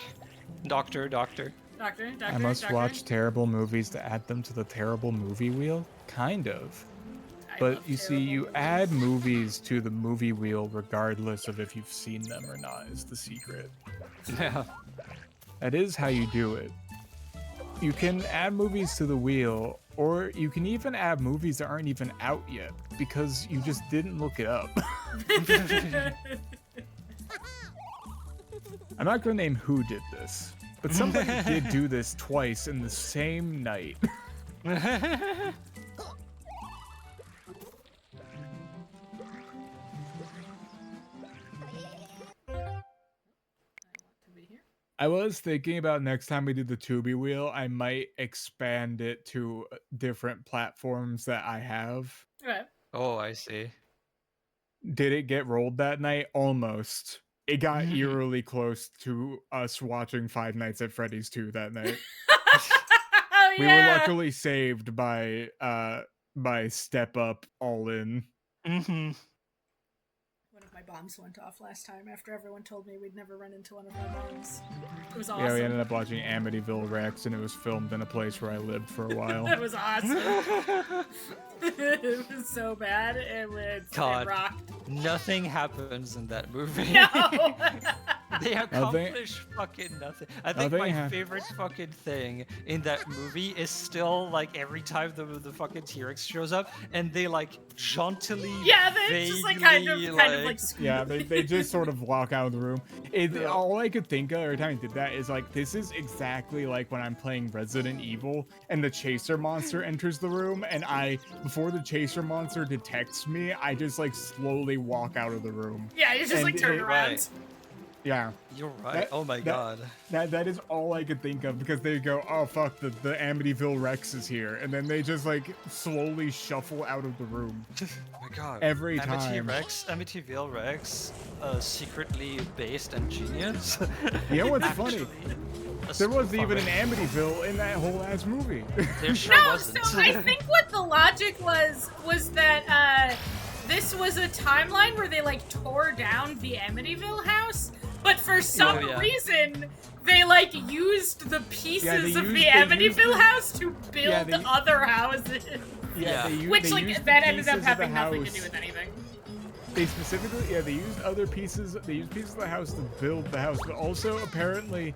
Doctor. Doctor, I must watch terrible movies to add them to the terrible movie wheel? Kind of. I But love you see, terrible you movies. add movies to the movie wheel regardless of if you've seen them or not, is the secret. Yeah. That is how you do it. You can add movies to the wheel, or you can even add movies that aren't even out yet, because you just didn't look it up. I'm not going to name who did this, but somebody did do this twice in the same night. To be here. I was thinking about next time we do the Tubi wheel, I might expand it to different platforms that I have. Okay. Oh, I see. Did it get rolled that night? Almost. It got eerily close to us watching Five Nights at Freddy's 2 that night. Oh We yeah. were luckily saved by Step Up All In. Mm-hmm. One of my bombs went off last time after everyone told me we'd never run into one of my bombs. It was awesome. Yeah, we ended up watching Amityville Rex, and it was filmed in a place where I lived for a while. That was awesome. It was so bad. It God. rocked. Nothing happens in that movie. No. They accomplish fucking nothing. I think Nothing my hap- favorite fucking thing in that movie is still like every time the fucking T-Rex shows up and they like jauntily, Yeah, they just like kind of vaguely, like squeak. Yeah, they just sort of walk out of the room. All I could think of every time I did that is like, this is exactly like when I'm playing Resident Evil and the chaser monster enters the room, and before the chaser monster detects me, I just like slowly walk out of the room. Yeah, you just And like turn it- around. Right. Yeah, You're right. That- Oh my god. that is all I could think of, because they go, oh fuck, the Amityville Rex is here, and then they just like slowly shuffle out of the room. Oh my god. Every time. Amityville Rex, secretly based and genius. You know what's funny? Actually, a There wasn't spoof even of an it. Amityville in that whole ass movie. There sure No, wasn't. so I think what the logic was that this was a timeline where they like tore down the Amityville house, but for some yeah. reason they like used the pieces Yeah, they of used- the they used Amityville the- house to build Yeah, they- other houses. Yeah. Which, they like, used that the ended up pieces of the having nothing to house. do with anything. They specifically, they used other pieces. They used pieces of the house to build the house, but also apparently,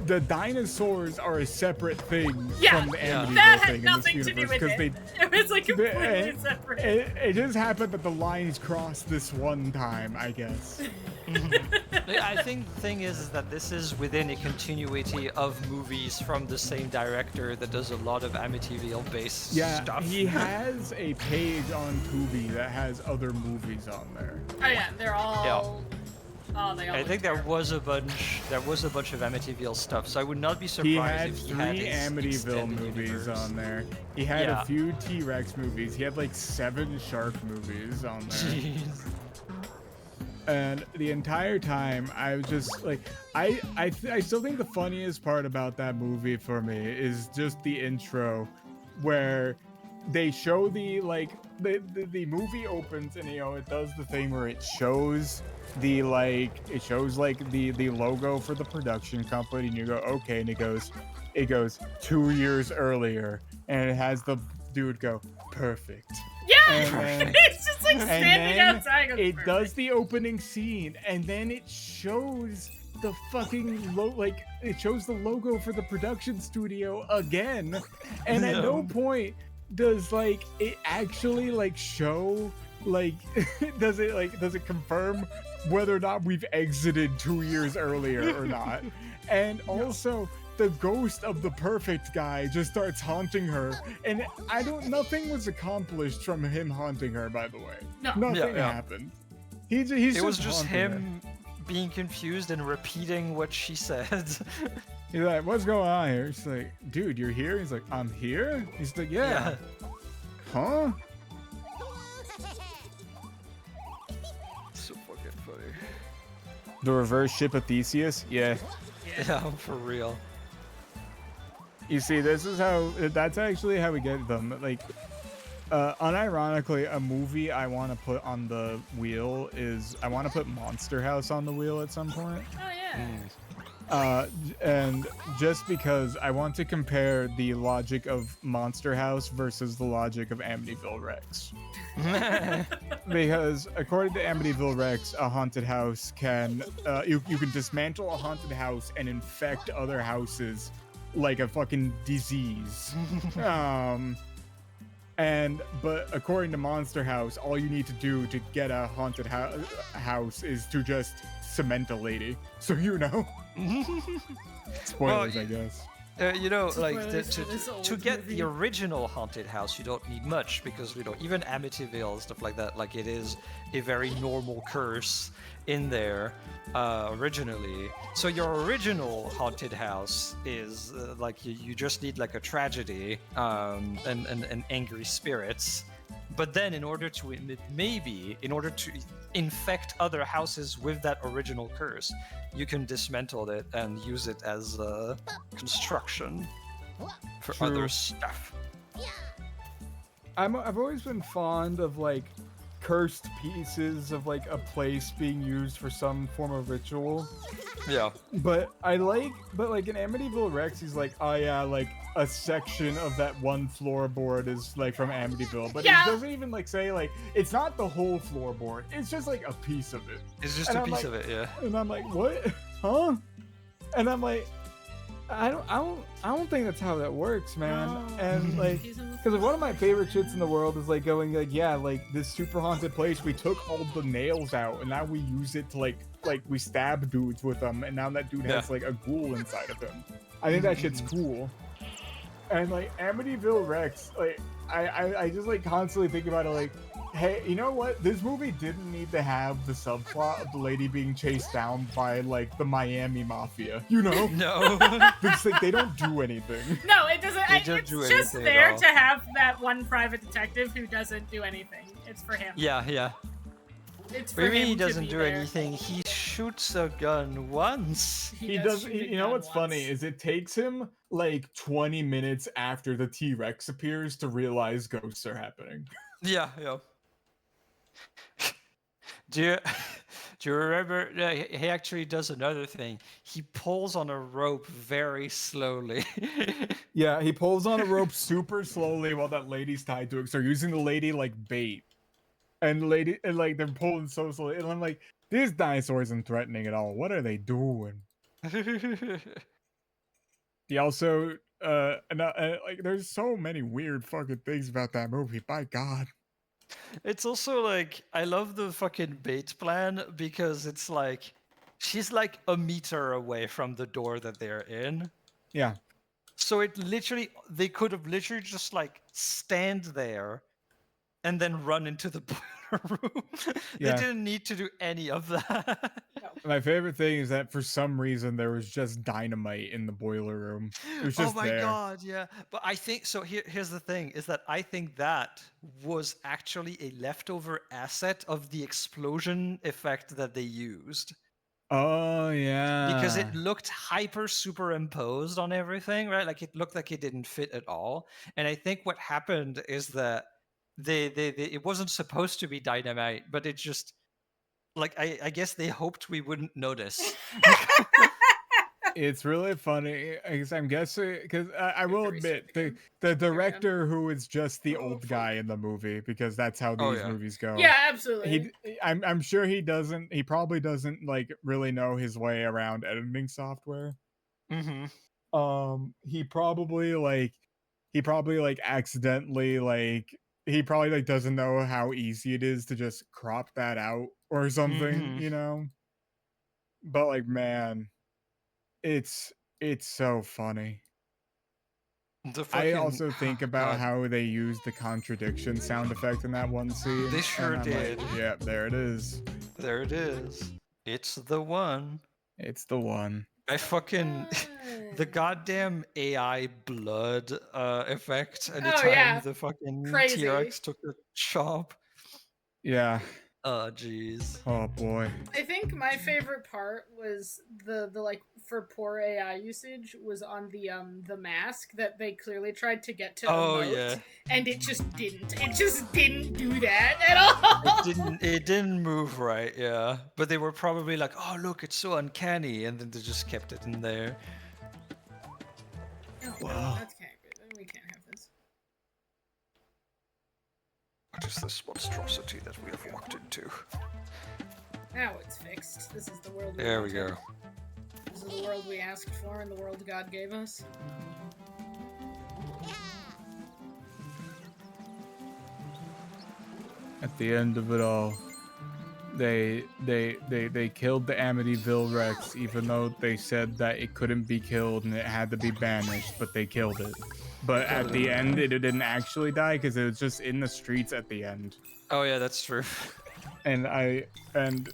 the dinosaurs are a separate thing from the Amityville that thing had in this nothing to do universe with because it. It was like completely separate. It just happened that the lines crossed this one time, I guess. I think the thing is that this is within a continuity of movies from the same director that does a lot of Amityville-based stuff. He has a page on Tubi that has other movies on there. Oh yeah, they're all. Oh, they all. I think there was a bunch of Amityville stuff, so I would not be surprised if he had three his Amityville extended movies universe. on there. He had a few T-Rex movies. He had like 7 shark movies on there. Jeez. And the entire time, I was just like, I still think the funniest part about that movie for me is just the intro, where they show the movie opens and it does the thing where it shows the logo for the production company, and you go okay, and it goes 2 years earlier, and it has the dude go perfect. Yeah, it's just like standing outside. It does the opening scene, and then it shows the fucking it shows the logo for the production studio again, and at no point does it actually show does it confirm whether or not we've exited 2 years earlier or not, and also. The ghost of the perfect guy just starts haunting her, and nothing was accomplished from him haunting her, by the way. No. Nothing happened. It was just him being confused and repeating what she said. He's like, what's going on here? She's like, dude, you're here? He's like, I'm here? He's like, yeah. Huh? So fucking funny. The reverse ship of Theseus? Yeah. Yeah, for real. You see, that's actually how we get them. Unironically, a movie I want to put on the wheel is, I want to put Monster House on the wheel at some point. Oh, yeah. And just because I want to compare the logic of Monster House versus the logic of Amityville Rex. Because according to Amityville Rex, a haunted house can, you can dismantle a haunted house and infect other houses like a fucking disease. But according to Monster House, all you need to do to get a haunted house is to just cement a lady. So spoilers, I guess. To get the original haunted house, you don't need much, because even Amityville and stuff like that, it is a very normal curse in there originally. So your original haunted house is you just need a tragedy and angry spirits. But then in order to infect other houses with that original curse, you can dismantle it and use it as construction for other stuff. I've always been fond of cursed pieces of a place being used for some form of ritual. Yeah. But in Amityville Rex, he's like, oh yeah, a section of that one floorboard is from Amityville, but it doesn't even say it's not the whole floorboard. It's just a piece of it. It's just a piece of it, yeah. And I'm like, what? Huh? And I'm like, I don't think that's how that works, man. No. And because one of my favorite shits in the world is going this super haunted place, we took all the nails out and now we use it to we stab dudes with them, and now that dude has a ghoul inside of him. I think that shit's cool. And Amityville Rex, I just constantly think about it hey, you know what? This movie didn't need to have the subplot of the lady being chased down by the Miami Mafia, No. Because they don't do anything. No, it doesn't. It's just there to have that one private detective who doesn't do anything. It's for him. Yeah. It's for What do you mean him he to doesn't be do there. anything? He shoots a gun once. He does. You know what's funny is it takes him 20 minutes after the T-Rex appears to realize ghosts are happening. Yeah. Do Do you remember? He actually does another thing. He pulls on a rope very slowly. Yeah, he pulls on a rope super slowly while that lady's tied to it. So they're using the lady like bait, and like they're pulling so slowly. And I'm like, this dinosaur isn't threatening at all. What are they doing? He also like there's so many weird fucking things about that movie. By God. It's also like I love the fucking bait plan because it's like she's like a meter away from the door that they're in. Yeah. So they could have literally just like stand there and then run into the boiler room. They Yeah. didn't need to do any of that. My favorite thing is that for some reason there was just dynamite in the boiler room. It was just Oh my there. god, yeah. But I think so. Here's the thing: is that I think that was actually a leftover asset of the explosion effect that they used. Oh yeah. Because it looked hyper superimposed on everything, right? Like it looked like it didn't fit at all. And I think what happened is that they it wasn't supposed to be dynamite, but it just like I guess they hoped we wouldn't notice. It's really funny because I'm guessing because I will to admit restart the game. the director who is just the old fuck. guy in the movie because that's how Oh, these yeah. movies go. Yeah, absolutely. I'm sure he probably doesn't like really know his way around editing software. Mm-hmm. He probably accidentally he probably like doesn't know how easy it is to just crop that out or something, you know. But like, man, it's so funny. The fucking, I also think about God. how they used the contradiction sound effect in that one scene. They sure and I'm did. Like, yeah, there it is. There it is. It's the one. It's the one. I fucking the goddamn AI blood effect anytime the fucking Crazy. T-Rex took a chop. Yeah. Oh jeez. Oh boy. I think my favorite part was the like for poor AI usage was on the mask that they clearly tried to get to emote, yeah. and it just didn't. It just didn't do that at all. It didn't move right, yeah. But they were probably like, oh look, it's so uncanny, and then they just kept it in there. Oh, Wow. no, that's can't be. We can't have this. What is this monstrosity that we have walked into? Now it's fixed. This is the world. There we go. This is the world we asked for and the world God gave us. At the end of it all, they killed the Amityville Rex, even though they said that it couldn't be killed and it had to be banished, but they killed it. But at the end, it didn't actually die because it was just in the streets at the end. Oh yeah, that's true. And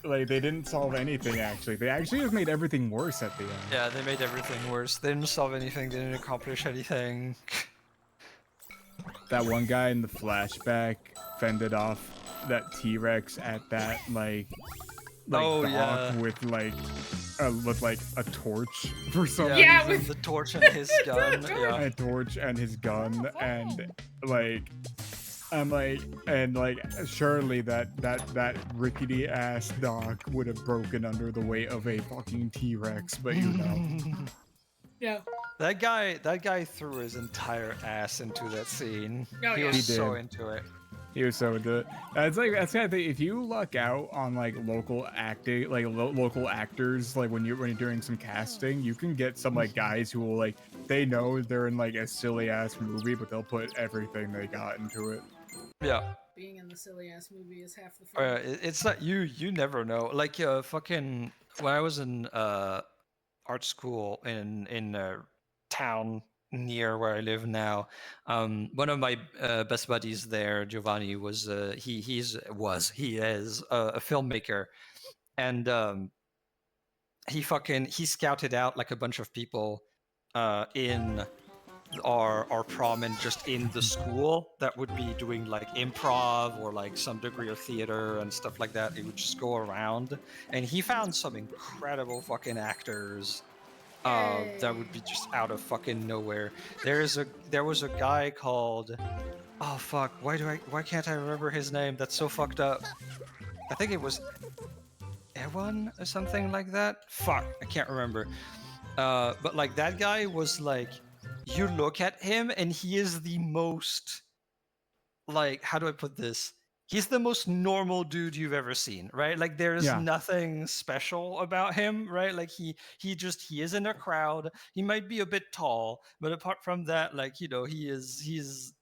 like they didn't solve anything actually. They actually just made everything worse at the end. Yeah, they made everything worse. They didn't solve anything, they didn't accomplish anything. That one guy in the flashback fended off that T-Rex at that like oh, dock yeah. with like a torch for some Yeah, reason. with the torch and his gun. Yeah. A torch and his gun, and like I'm like, and like surely that rickety ass dock would have broken under the weight of a fucking T-Rex, but you know. Yeah. That guy threw his entire ass into that scene. Oh, He yeah. was He so did. into it. He was so into it. That's kind of thing. If you luck out on like local acting, like local actors, like when you're doing some casting, you can get some like guys who will like they know they're in like a silly ass movie, but they'll put everything they got into it. Yeah. Being in the silly ass movie is half the fun. It's not you never know. Like fucking when I was in art school in a town near where I live now, one of my best buddies there, Giovanni, was he is a filmmaker, and he scouted out like a bunch of people in our prom and just in the school that would be doing like improv or like some degree of theater and stuff like that. He would just go around, and he found some incredible fucking actors that would be just out of fucking nowhere. There was a guy called, oh fuck, why can't I remember his name? That's so fucked up. I think it was Ewan or something like that. Fuck, I can't remember. But like that guy was like, you look at him and he is the most, like, how do I put this? He's the most normal dude you've ever seen, right? Like there is Yeah. nothing special about him, right? Like he is in a crowd. He might be a bit tall, but apart from that, like, you know, he is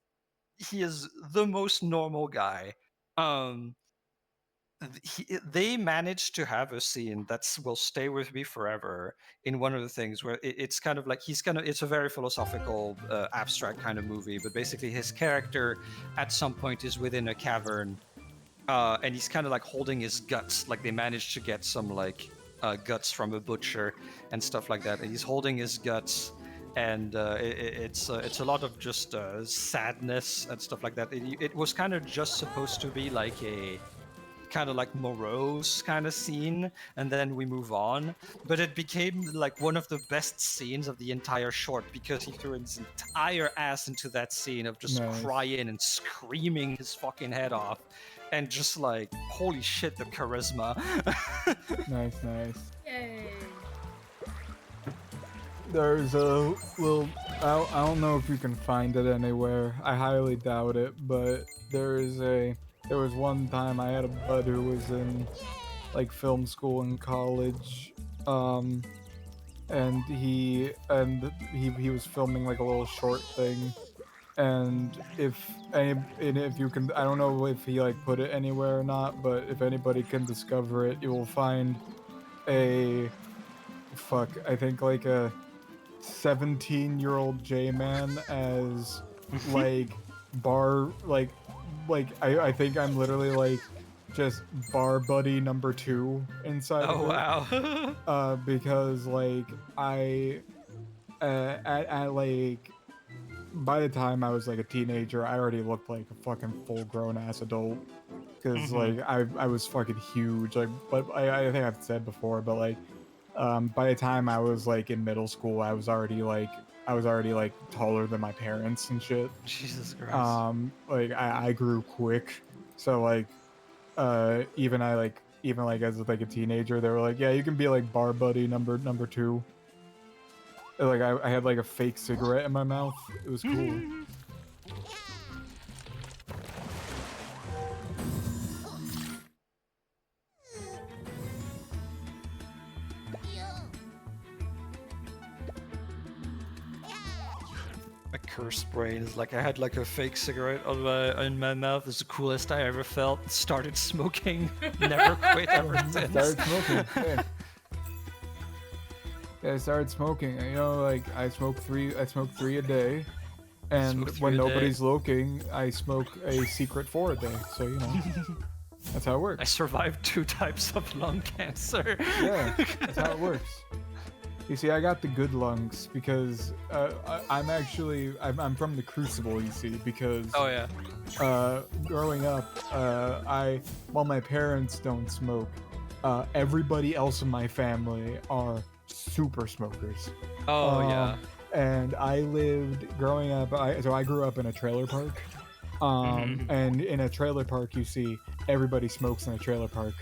the most normal guy. Um they managed to have a scene that's will stay with me forever in one of the things where it's kind of like it's a very philosophical abstract kind of movie, but basically his character at some point is within a cavern, and he's kind of like holding his guts, like they managed to get some like guts from a butcher and stuff like that, and he's holding his guts, and it's a lot of just sadness and stuff like that. It was kind of just supposed to be like a kind of like morose kind of scene, and then we move on, but it became like one of the best scenes of the entire short because he threw his entire ass into that scene of just Nice. crying and screaming his fucking head off, and just like, holy shit, the charisma. Nice. Yay. There's a little. I don't know if you can find it anywhere. I highly doubt it, but there was one time I had a bud who was in like film school in college, and he was filming like a little short thing, and if you can, I don't know if he like put it anywhere or not, but if anybody can discover it, you will find a I think like a 17-year-old J-man as like I think I'm literally like just bar buddy number 2 inside of it. Wow. Because like I at like by the time I was like a teenager, I already looked like a fucking full grown ass adult, because like I was fucking huge, like, but I think I've said before, but like by the time I was like in middle school, I was already like taller than my parents and shit. Jesus Christ. Like I grew quick, so like even as like a teenager, they were like, yeah, you can be like bar buddy number 2. Like I had like a fake cigarette in my mouth. It was cool. My cursed brain is like, I had like a fake cigarette in my mouth. It's the coolest I ever felt. Started smoking. Never quit ever since. Started smoking. Yeah, I started smoking. You know, like I smoke 3 a day, and Smoke 3 when a day. nobody's looking, I smoke a secret 4 a day. So you know, that's how it I works. survived 2 types of lung cancer. Yeah, that's how it works. You see, I got the good lungs because I'm from the Crucible. You see, because Oh yeah. growing up, while my parents don't smoke, everybody else in my family are super smokers. Oh yeah. And I lived growing up. I grew up in a trailer park. And in a trailer park, you see everybody smokes in a trailer park.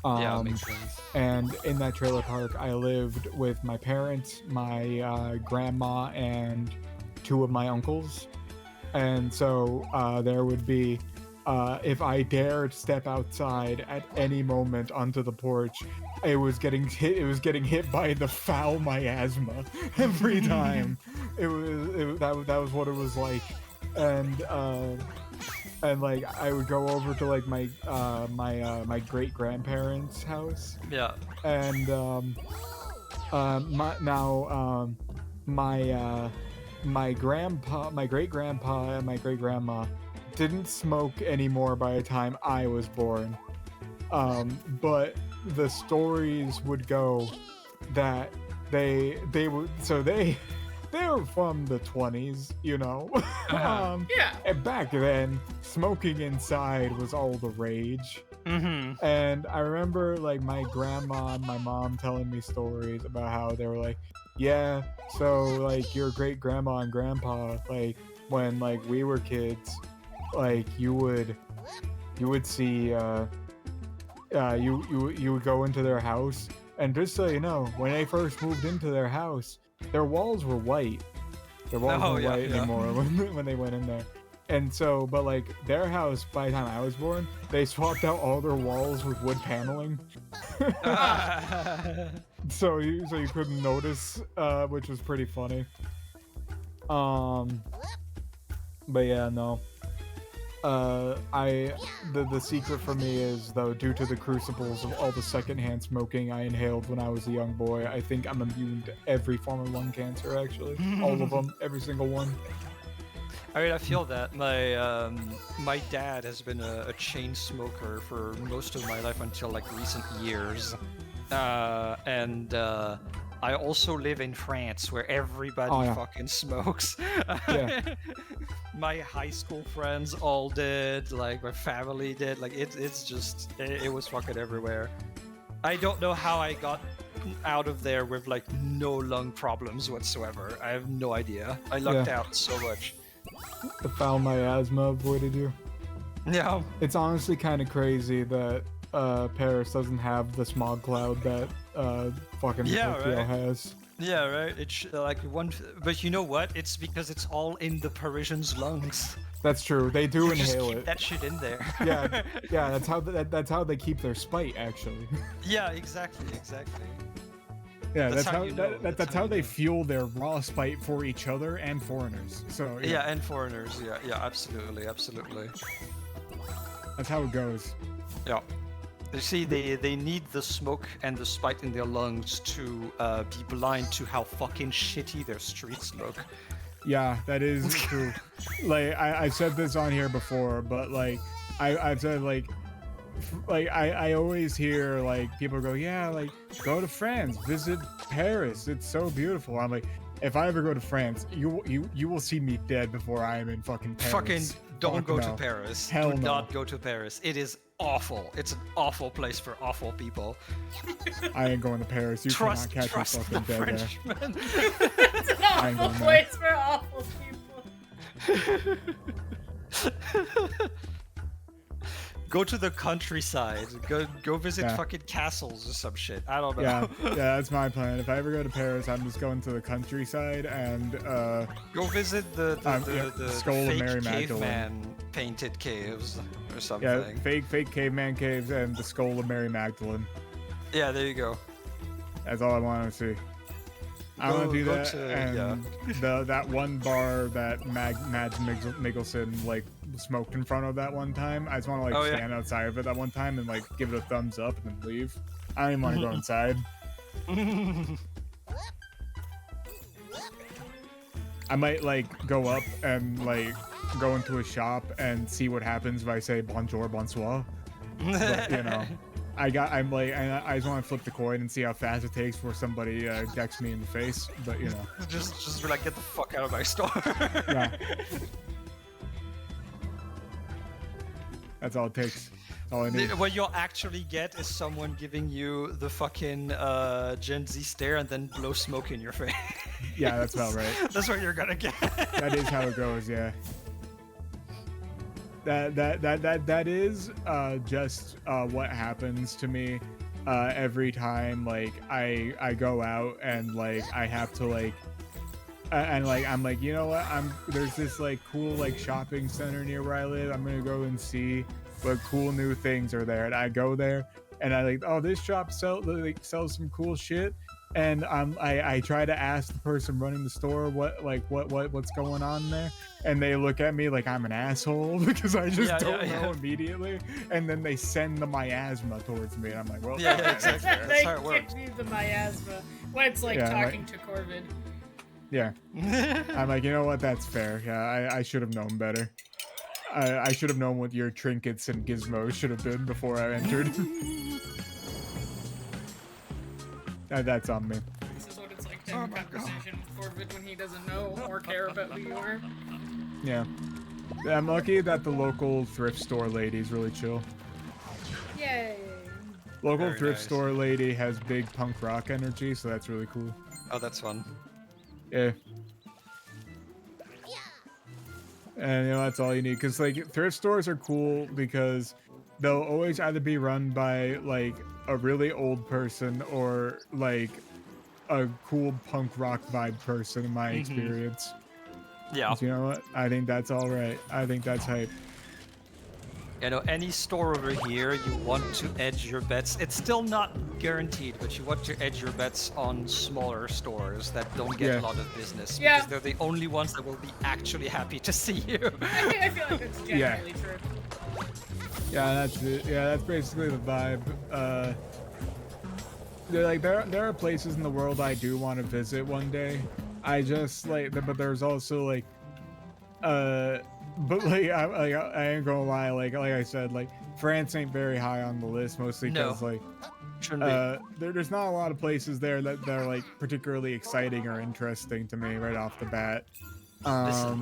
Yeah, makes sense. And in that trailer park, I lived with my parents, my grandma, and 2 of my uncles. And so there would be, if I dared step outside at any moment onto the porch, it was getting hit by the foul miasma every time. That was what it was like. And like I would go over to like my my great grandparents' house. Yeah. And my grandpa, my great grandpa, and my great grandma didn't smoke anymore by the time I was born. But the stories would go that they were from the 20s, you know. Uh-huh. Yeah. And back then, smoking inside was all the rage. Mm-hmm. And I remember like my grandma and my mom telling me stories about how they were like, yeah, so like your great grandma and grandpa, like when like we were kids, like you would see you would go into their house, and just so you know, when they first moved into their house, their walls were white. Their walls Oh, weren't yeah, white yeah. anymore when they went in there. And so, but like their house, by the time I was born, they swapped out all their walls with wood paneling. So you couldn't notice, which was pretty funny. But yeah, no. The secret for me is, though, due to the crucibles of all the secondhand smoking I inhaled when I was a young boy, I think I'm immune to every form of lung cancer. Actually, all of them, every single one. I mean, I feel that my dad has been a chain smoker for most of my life until like recent years, and I also live in France where everybody fucking smokes. Yeah. My high school friends all did, like my family did, like it's just it was fucking everywhere. I don't know how I got out of there with like no lung problems whatsoever. I have no idea. I lucked out so much. The foul miasma avoided you. Yeah. It's honestly kind of crazy that Paris doesn't have the smog cloud that fucking Tokyo has. Yeah, right. It's like one, but you know what? It's because it's all in the Parisians' lungs. That's true. They do You inhale just keep it. that shit in there. Yeah, yeah. That's how they keep their spite, actually. Yeah, exactly. Yeah, That's that's how how you know. that's how they fuel their raw spite for each other and foreigners. So Yeah, and foreigners. Yeah, absolutely. that's how it goes. Yeah. You see, they need the smoke and the spite in their lungs to be blind to how fucking shitty their streets look. Yeah, that is true. Like I've said this on here before, but like I've said like I always hear like people go, yeah, like go to France, visit Paris, it's so beautiful. I'm like, if I ever go to France, you will see me dead before I am in fucking Paris. Fucking don't Fuck go no. to Paris. Hell Do no. not go to Paris. It is awful. It's an awful place for awful people. I ain't going to Paris. You Trust cannot catch me the fucking dead there. Frenchman. It's an I ain't awful going place for awful people. Go to the countryside. Go visit Yeah. fucking castles or some shit. I don't know. Yeah, that's my plan. If I ever go to Paris, I'm just going to the countryside and Go visit the Skull of fake Mary Magdalene. caveman painted caves or something. yeah, fake caveman caves and the skull of Mary Magdalene. Yeah, there you go. That's all I want to see. I want to do Go that, to- and that one bar that Mads Mikkelsen like smoked in front of that one time. I just want to Oh, yeah. stand outside of it that one time and like give it a thumbs up and then leave. I don't even want to go inside. I might like go up and like go into a shop and see what happens if I say bonjour, bonsoir. But, you know, I just want to flip the coin and see how fast it takes before somebody decks me in the face. But you know, just be like, get the fuck out of my store. yeah, that's all it takes. All I need. What you'll actually get is someone giving you the fucking Gen Z stare and then blow smoke in your face. Yeah, that's about right. That's what you're gonna get. That is how it goes. Yeah. That is just what happens to me every time like I go out and like I have to like and like I'm like, you know what, there's this like cool like shopping center near where I live. I'm gonna go and see what cool new things are there, and I go there and I like, oh, this shop sells some cool shit. And I try to ask the person running the store what's going on there, and they look at me like I'm an asshole because I just don't know immediately, and then they send the miasma towards me, and I'm like, well, Yeah, exactly. That's They how it works. give you the miasma. When it's like Yeah, talking to Corvid. yeah. I'm like, you know what, that's fair. Yeah, I should have known better. I should have known what your trinkets and gizmos should have been before I entered. That's on me. This is what it's like to have a conversation with Corvid when he doesn't know or care about who you are. Yeah. I'm lucky that the local thrift store lady's really chill. Yay. Local Very thrift nice. store lady has big punk rock energy, so that's really cool. Oh, that's fun. Yeah. And you know, that's all you need. Because like thrift stores are cool because they'll always either be run by like a really old person or like a cool punk rock vibe person in my experience. Yeah. But you know what? I think that's all right. I think that's hype. You know, any store over here, you want to edge your bets. It's still not guaranteed, but you want to edge your bets on smaller stores that don't get a lot of business. Yeah. Because they're the only ones that will be actually happy to see you. I feel like that's generally true. Yeah, that's it. Yeah, that's basically the vibe. There are places in the world I do want to visit one day. I just like, but there's also like, but like I ain't gonna lie, like I said, like France ain't very high on the list, mostly because like there's not a lot of places there that are like particularly exciting or interesting to me right off the bat.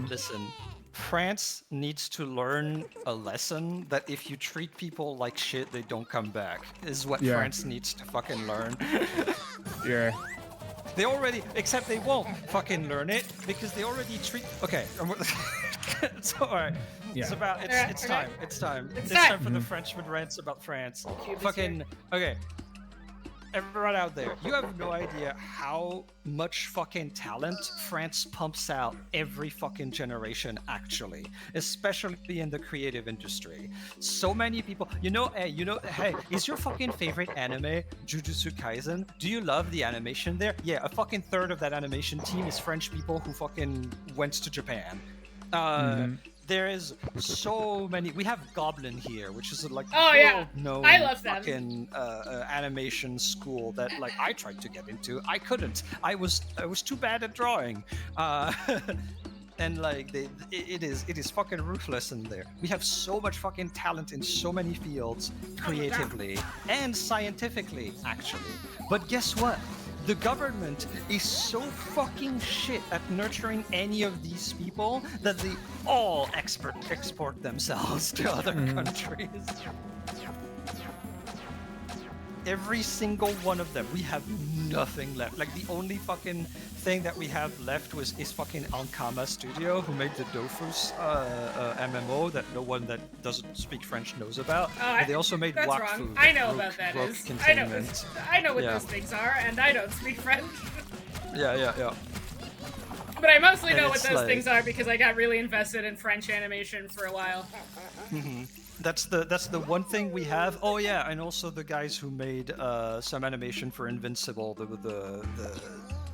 Listen. France needs to learn a lesson that if you treat people like shit, they don't come back. Is what France needs to fucking learn. Yeah. They already, except they won't fucking learn it because they already treat. Okay. It's alright. Yeah. It's about. It's time. It's time. It's time for the Frenchman rants about France. Fucking. Okay. Everyone out there, you have no idea how much fucking talent France pumps out every fucking generation, actually, especially in the creative industry. So many people, hey, is your fucking favorite anime Jujutsu Kaisen? Do you love the animation there? Yeah, a fucking third of that animation team is French people who fucking went to Japan. There is so many. We have Goblin here, which is like world-known I love them. fucking animation school that like I tried to get into. I couldn't. I was too bad at drawing. And like it is fucking ruthless in there. We have so much fucking talent in so many fields, creatively and scientifically, actually. But guess what? The government is so fucking shit at nurturing any of these people that they all export themselves to other countries. Every single one of them. We have nothing left. Like the only fucking thing that we have left is fucking Ankama Studio, who made the Dofus MMO that no one that doesn't speak French knows about. And they also made that's Wakfu. wrong. I know about that. I know what those things are, and I don't speak French. Yeah. But I mostly know what those things are because I got really invested in French animation for a while. That's the one thing we have. Oh yeah, and also the guys who made some animation for Invincible, the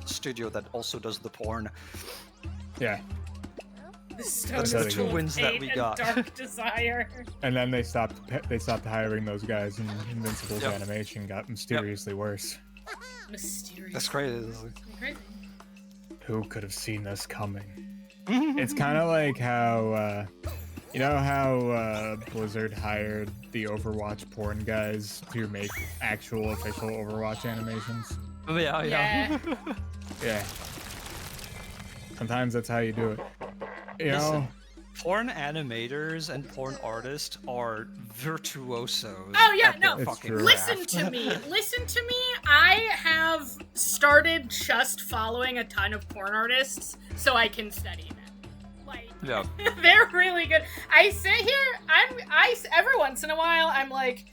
studio that also does the porn. Yeah. That's the two wins that we got. Dark Desire. And then they stopped hiring those guys, and Invincible's animation got mysteriously worse. Mysterious. That's crazy. Crazy. Who could have seen this coming? It's kind of like how, you know how Blizzard hired the Overwatch porn guys to make actual official Overwatch animations? Oh, yeah. Yeah. Sometimes that's how you do it. You know? Porn animators and porn artists are virtuosos. Oh yeah, no. Listen to me. I have started just following a ton of porn artists so I can study them. Like, they're really good. I sit here. Every once in a while, I'm like,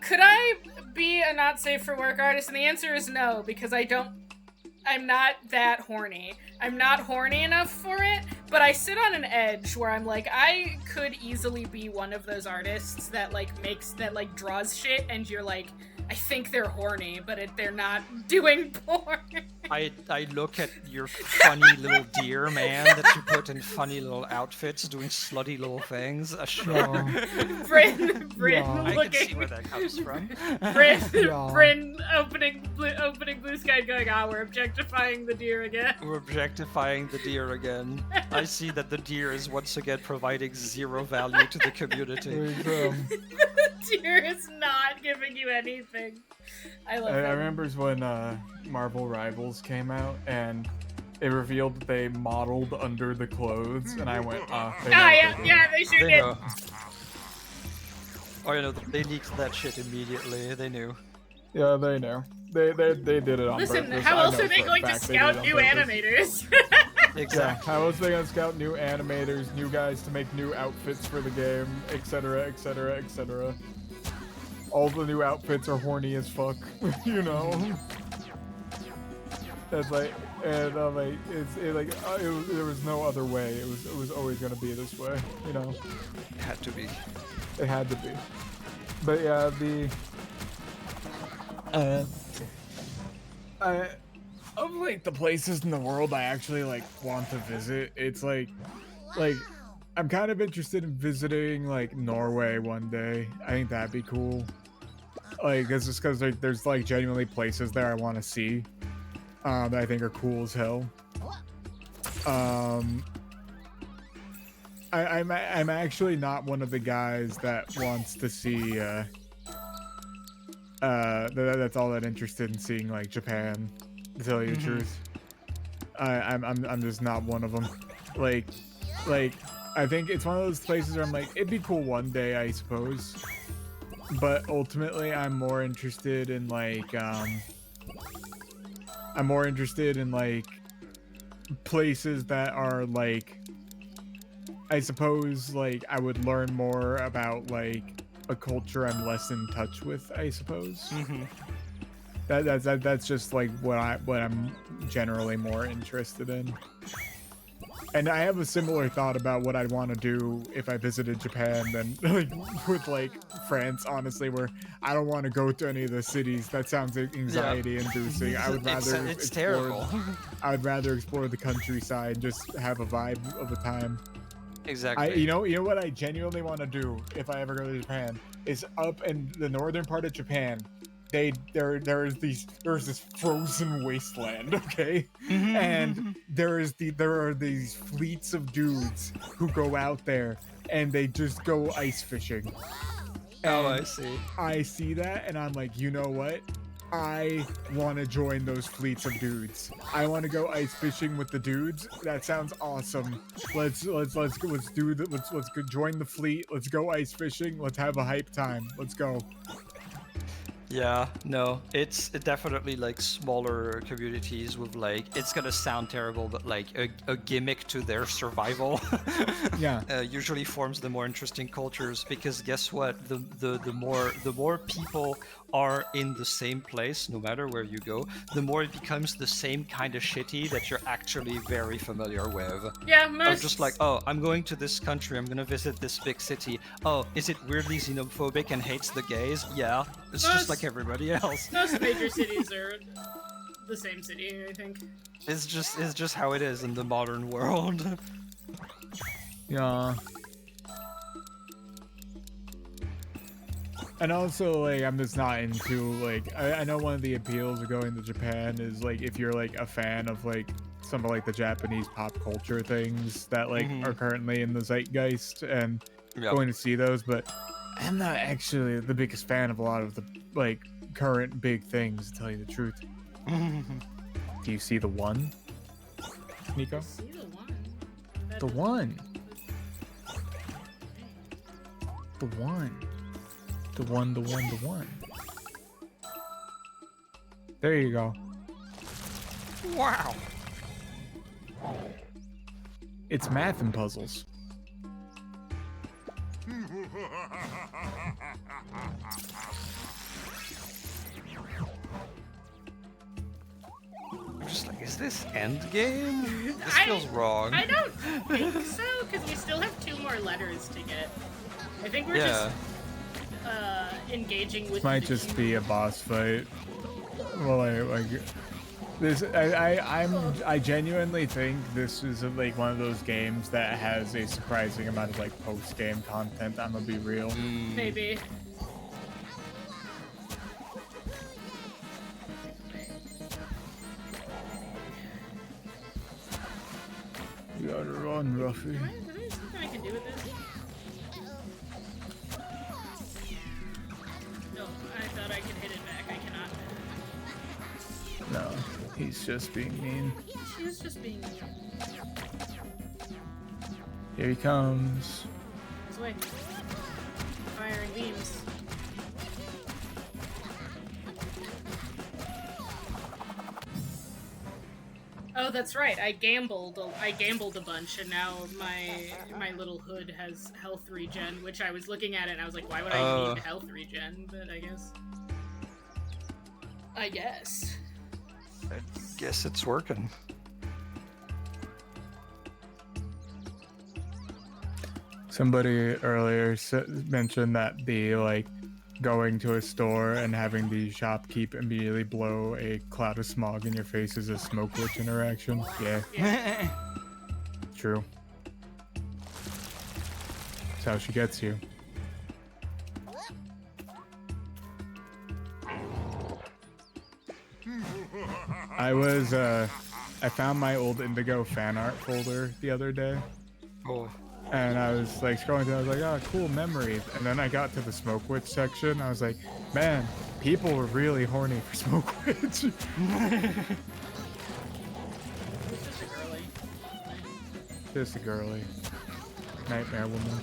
could I be a not safe for work artist? And the answer is no, because I'm not that horny. I'm not horny enough for it, but I sit on an edge where I'm like, I could easily be one of those artists that draws shit, and you're like, I think they're horny, but they're not doing porn. I look at your funny little deer man that you put in funny little outfits doing slutty little things. Bryn I can see where that comes from. Bryn opening Blue Sky going, we're objectifying the deer again. We're objectifying the deer again. I see that the deer is once again providing zero value to the community. The deer is not giving you anything. I remember when Marvel Rivals came out and it revealed that they modeled under the clothes, and I went, they sure did. Know. Oh, they leaked that shit immediately. They knew. Yeah, they knew. They did it on purpose. Listen, how else are they going to scout new animators? Exactly. I was gonna scout new animators, new guys to make new outfits for the game, etc., etc., etc. All the new outfits are horny as fuck, you know. That's like, and like there was no other way. It was always gonna be this way, you know. It had to be. It had to be. But yeah, of like the places in the world I actually like want to visit, it's like I'm kind of interested in visiting like Norway one day. I think that'd be cool. Like, it's just because like, there's like genuinely places there I want to see that I think are cool as hell. I'm actually not one of the guys that wants to see that's all that interested in seeing like Japan, to tell you the truth. I'm just not one of them. Like I think it's one of those places where I'm like, it'd be cool one day, I suppose, but ultimately I'm more interested in like places that are like, I suppose, like I would learn more about like a culture I'm less in touch with, I suppose. That's just like what I'm generally more interested in. And I have a similar thought about what I'd want to do if I visited Japan than like with like France, honestly, where I don't want to go to any of the cities. That sounds anxiety inducing. I would rather it's terrible. I would rather explore the countryside and just have a vibe of a time. Exactly. You know what I genuinely want to do if I ever go to Japan is up in the northern part of Japan. There's this frozen wasteland, okay, and there are these fleets of dudes who go out there and they just go ice fishing. Oh, I see. I see that and I'm like, you know what? I want to join those fleets of dudes. I want to go ice fishing with the dudes. That sounds awesome. Let's do that. Let's go join the fleet. Let's go ice fishing. Let's have a hype time. Let's go. Yeah, no, it's definitely like smaller communities with like, it's gonna sound terrible, but like a gimmick to their survival. Yeah. Usually forms the more interesting cultures, because guess what? The more people are in the same place, no matter where you go, the more it becomes the same kind of shitty that you're actually very familiar with. Yeah, I'm just like, oh, I'm going to this country, I'm gonna visit this big city. Oh, is it weirdly xenophobic and hates the gays? Yeah, it's just like everybody else. Most major cities are the same city, I think. It's just how it is in the modern world. Yeah. And also, like, I'm just not into, like, I know one of the appeals of going to Japan is, like, if you're, like, a fan of, like, some of, like, the Japanese pop culture things that, like, are currently in the zeitgeist and going to see those, but I'm not actually the biggest fan of a lot of the, like, current big things, to tell you the truth. Do you see the one, Niko? See the one. The one. The one. The one, the one, the one. There you go. Wow. It's math and puzzles. I'm just like, is this endgame? This feels wrong. I don't think so, because we still have 2 more letters to get. I think we're just engaging with. Might just be a boss fight. Well, I genuinely think this is like one of those games that has a surprising amount of like post-game content. I'm gonna be real. Maybe. You gotta run, Ruffy. Is there something I can do with this? No, I thought I could hit it back. I cannot. No, he's just being mean. She was just being mean. Here he comes. This way. Firing beams. Oh, that's right. I gambled a bunch, and now my little hood has health regen, which I was looking at it and I was like, why would I need health regen? But I guess. I guess it's working. Somebody earlier mentioned that the like going to a store and having the shopkeep immediately blow a cloud of smog in your face is a smoke witch interaction. Yeah. True. That's how she gets you. I found my old Indigo fan art folder the other day. Oh. And I was like scrolling through, I was like, oh, cool memories. And then I got to the Smoke Witch section. I was like, man, people were really horny for Smoke Witch. It's just a girly. Just a girly. Nightmare woman.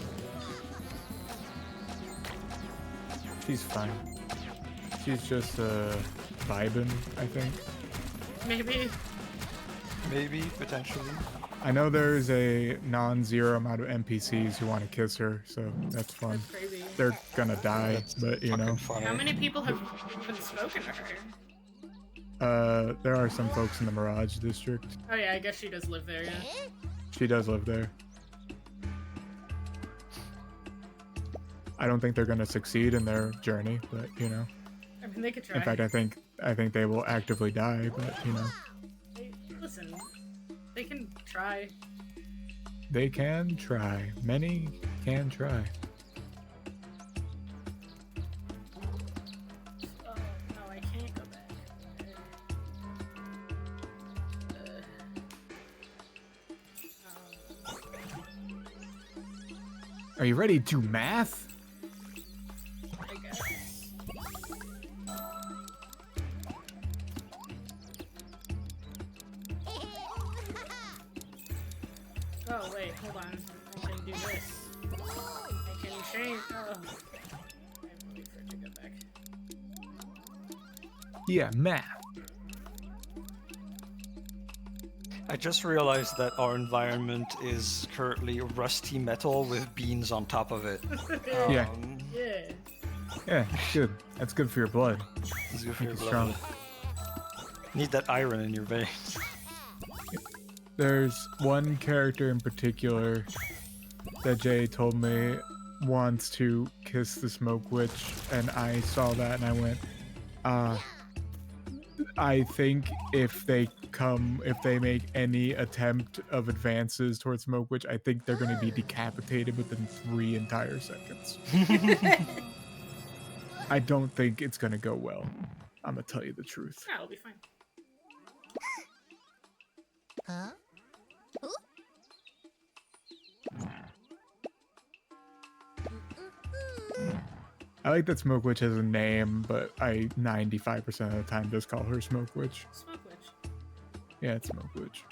She's fine. She's just vibing, I think. Maybe, potentially. I know there's a non-zero amount of NPCs who want to kiss her, so that's fun. That's crazy. They're gonna die, That's but you know. funny. How many people have even spoken to her? There are some folks in the Mirage district. Oh yeah, I guess she does live there, yeah. She does live there. I don't think they're gonna succeed in their journey, but you know. I mean, they could try. In fact, I think they will actively die, but you know. Listen, they can try. They can try. Many can try. Oh, no, I can't go back. Are you ready to math? I guess. Oh, wait, hold on. I can do this. I can change. Oh. I have to wait for it to go back. Yeah, math. I just realized that our environment is currently rusty metal with beans on top of it. Yeah. Yeah. Yeah, good. That's good for your blood. It's good for your Make it blood. strong. Need that iron in your veins. There's one character in particular that Jay told me wants to kiss the Smoke Witch, and I saw that and I went, I think if they make any attempt of advances towards Smoke Witch, I think they're going to be decapitated within 3 entire seconds. I don't think it's going to go well. I'm going to tell you the truth. Yeah, it'll be fine. I like that Smoke Witch has a name, but I 95% of the time just call her Smoke Witch. Smoke Witch. Yeah, it's Smoke Witch.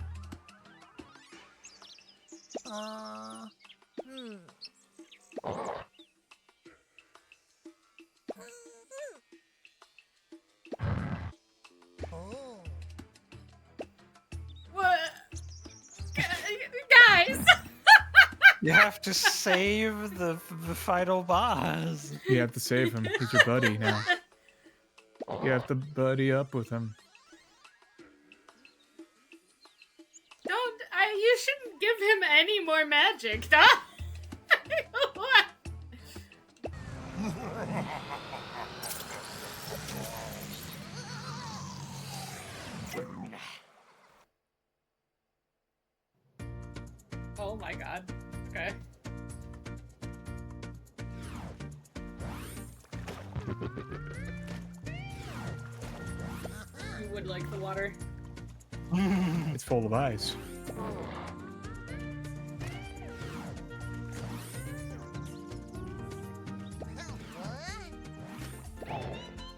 What? Guys! You have to save the final boss. You have to save him. He's your buddy now. You have to buddy up with him. You shouldn't give him any more magic, huh? What? Oh my god. Okay. You would like the water. It's full of ice.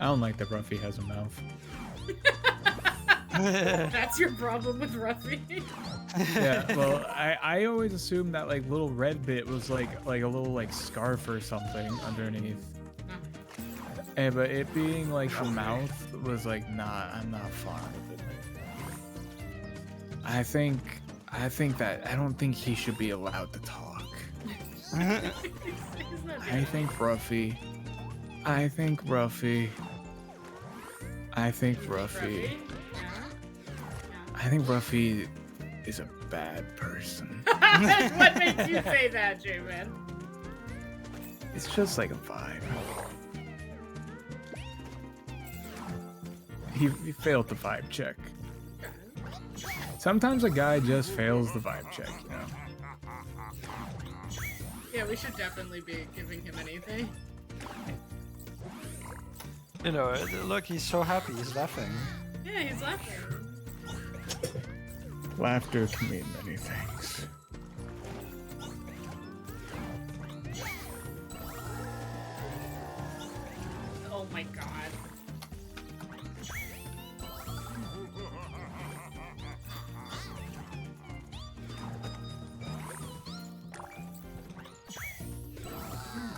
I don't like that Ruffy has a mouth. That's your problem with Ruffy. Yeah, well, I always assumed that like little red bit was like a little like scarf or something underneath. And but it being like a mouth was like, nah, I'm not fond of it. I don't think he should be allowed to talk. I think Ruffy. I think Ruffy. Is a bad person. What makes you say that, J-Man? It's just like a vibe. He failed the vibe check. Sometimes a guy just fails the vibe check, you know? Yeah, we should definitely be giving him anything. You know, look, he's so happy, he's laughing. Yeah, he's laughing. Laughter can mean many things. Oh my god.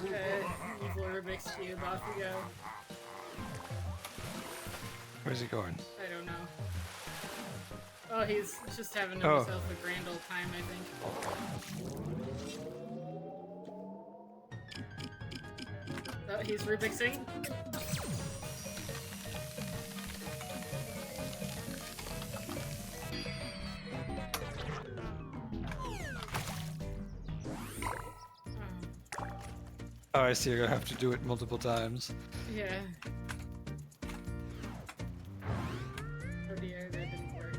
Okay, evil Rubik's Cube, off we go. Where's he going? I don't know. Oh, he's just having himself a grand old time, I think. Oh, he's Rubik'sing. Oh, I see, you're gonna have to do it multiple times. Yeah. Oh dear, that didn't work.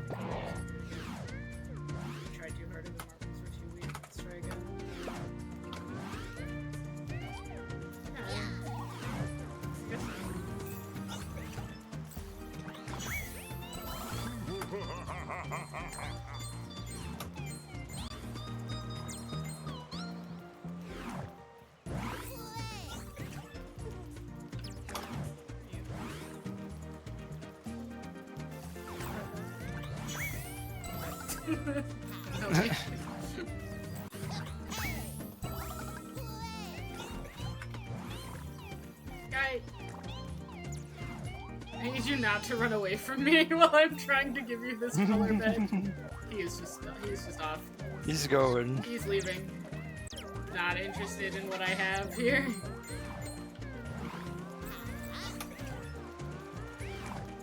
Tried too hard and the marbles were too weak. Let's try again. Yeah. Guess so. Okay. Guy, I need you not to run away from me while I'm trying to give you this color bed. He's just off. He's going. He's leaving. Not interested in what I have here.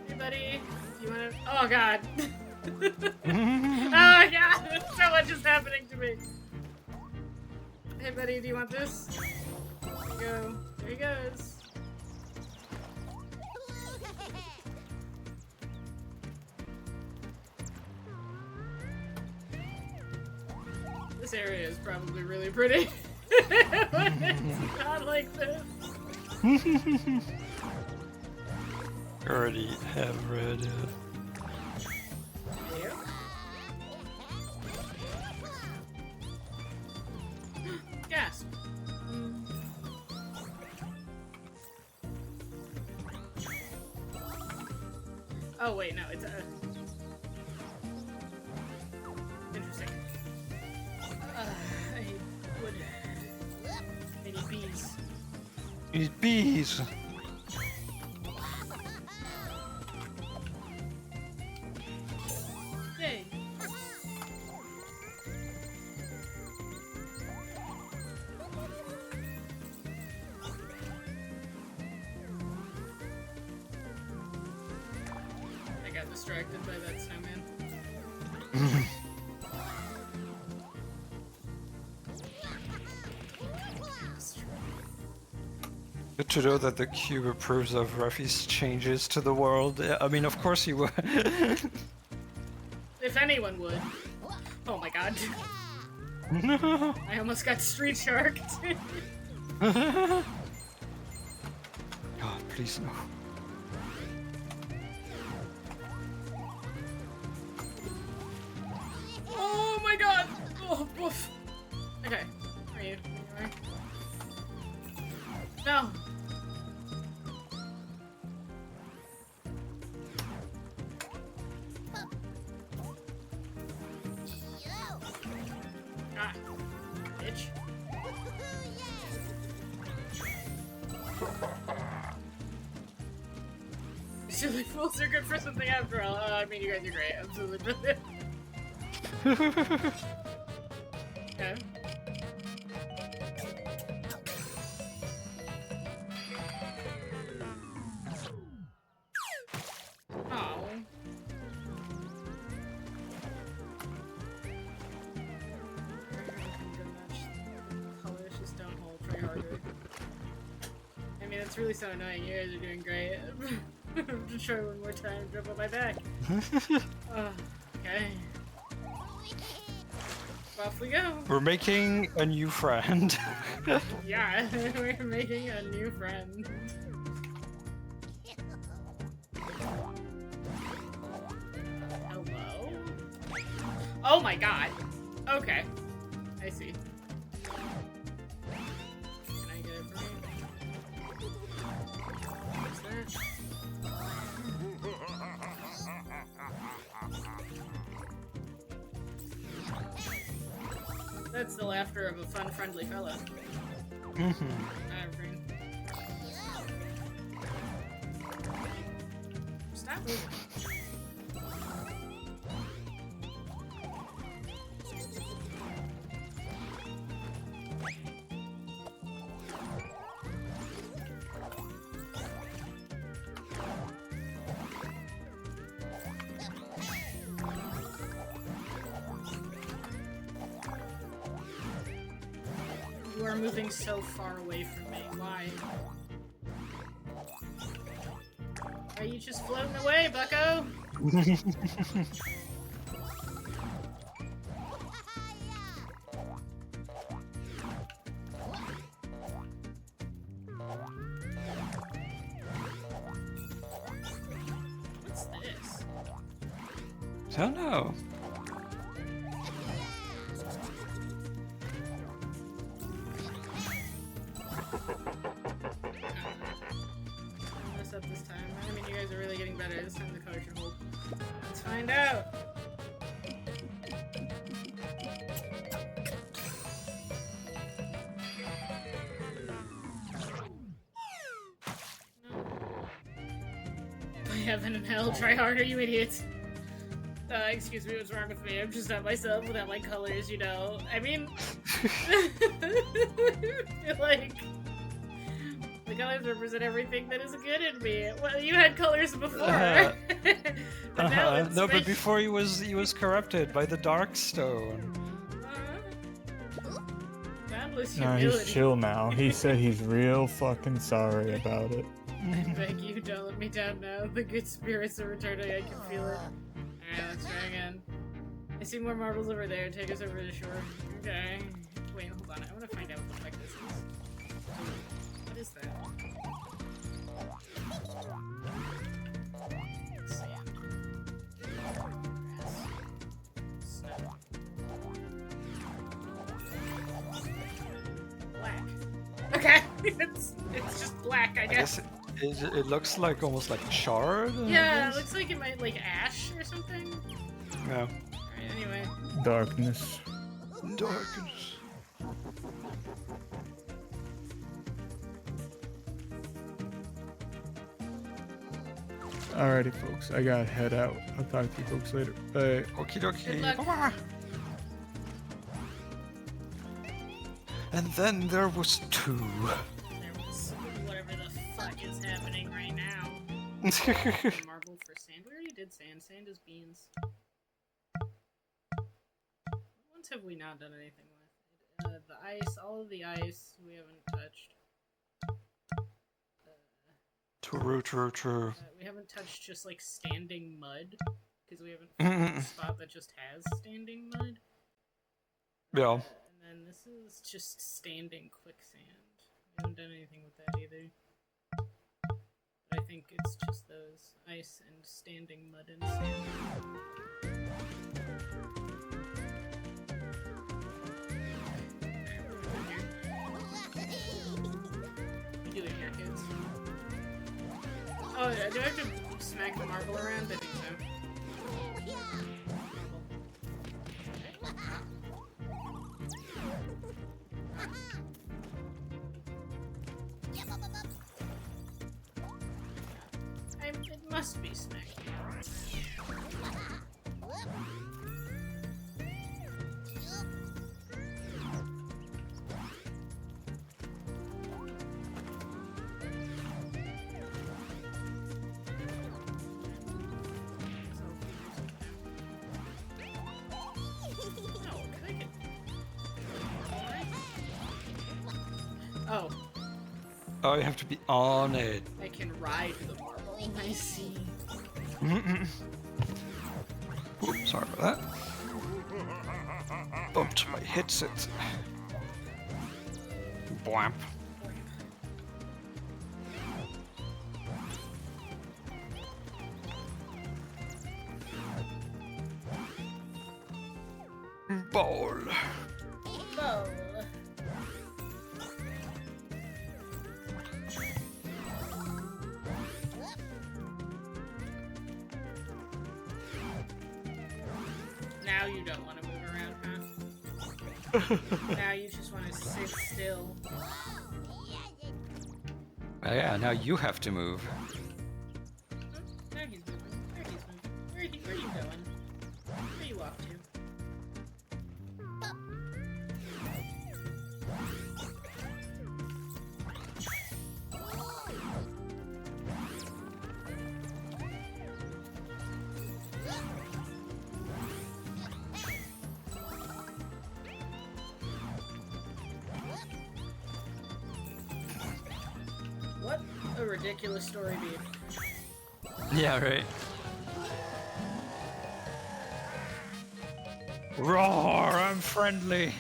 Hey buddy, you wanna... Oh god. Oh my god, so much is happening to me. Hey buddy, do you want this? There you go. There he goes. This area is probably really pretty. But it's not like this. Already have read. Gasp. Oh wait, no, it's interesting. I would. I need bees. These bees. Yay. I got distracted by that snowman. Good to know that the cube approves of Ruffy's changes to the world. I mean, of course he would. If anyone would. Oh my god. I almost got street sharked. God, please no. Oh my god! Oh, woof. Okay. Where are you? Where? No! Ah. Bitch. Silly fools are good for something after all. I mean, you guys are great. Absolutely brilliant. Okay. Oh. Colors just don't hold. Try harder. I mean, it's really so annoying. You guys are doing great. I'm just trying one more time. Jump on my back. Okay. Off we go. We're making a new friend. Yeah, we're making a new friend. Hello? Oh my god. Okay. I see. Can I get it from you? What's that? That's the laughter of a fun, friendly fella. Stop moving. You are moving so far away from me. Why? Are you just floating away, bucko? What's this? I don't know. Up this time. I mean, you guys are really getting better. This time the color should hold. Let's find out. No. By heaven and hell, try harder, you idiots. Excuse me, what's wrong with me? I'm just not myself without my colors, you know. I mean, I feel like the colors represent everything that is good in me. Well, you had colors before. But now it's No, but before he was corrupted by the dark stone. Boundless Nah, humility. he's chill now. He said he's real fucking sorry about it. I beg you, don't let me down now. The good spirits are returning. I can feel it. Alright, let's try again. I see more marbles over there. Take us over the shore. Okay. Wait, hold on. I want to find out what the fuck this is. What is that? Let's see. Snow. Black. Okay. it's just black, I guess. It looks like almost like charred. Yeah, it looks like it might like ash or something. Yeah. Alright, anyway. Darkness. Darkness. Alrighty, folks. I gotta head out. I'll talk to you folks later. Bye. Okie Good dokie. luck. Bye-bye. And then there was two. There was whatever the fuck is happening right now. Marble for sand. We already did sand. Sand is beans. What ones have we not done anything with? The ice, all of the ice we haven't touched. True. We haven't touched just like standing mud because we haven't found a spot that just has standing mud. Yeah. And then this is just standing quicksand. We haven't done anything with that either. But I think it's just those ice and standing mud and sand. What are you doing here, kids? Oh, do I have to smack the marble around? I think so. It must be smacking. Oh, you have to be on it. I can ride the marble. I see. Oops, sorry about that. Bumped my headset. Bwamp. Ball. Bowl. Now you don't want to move around, huh? Now you just want to sit still. Oh, yeah, now you have to move. There he's moving. There he's moving. Where are you going? Where are you off to? What a ridiculous story beat. Yeah, right. Roar, I'm friendly.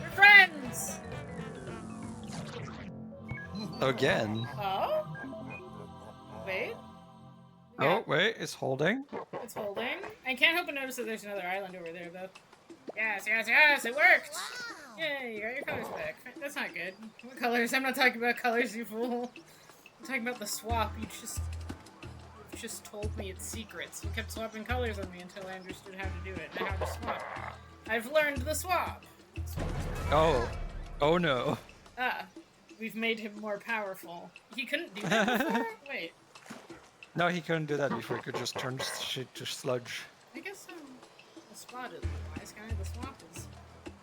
We're friends! Again. Oh? Wait. Oh, wait, it's holding. It's holding. I can't help but notice that there's another island over there, though. Yes, yes, yes, it worked! Yay, you got your colors back. That's not good. What colors? I'm not talking about colors, you fool. I'm talking about the swap. You just told me its secrets. You kept swapping colors on me until I understood how to do it and how to swap. I've learned the swap. Oh. Oh no. Ah, we've made him more powerful. He couldn't do that before? Wait. No, he couldn't do that before. He could just turn shit to sludge. I guess the spot is the wise guy. The swap is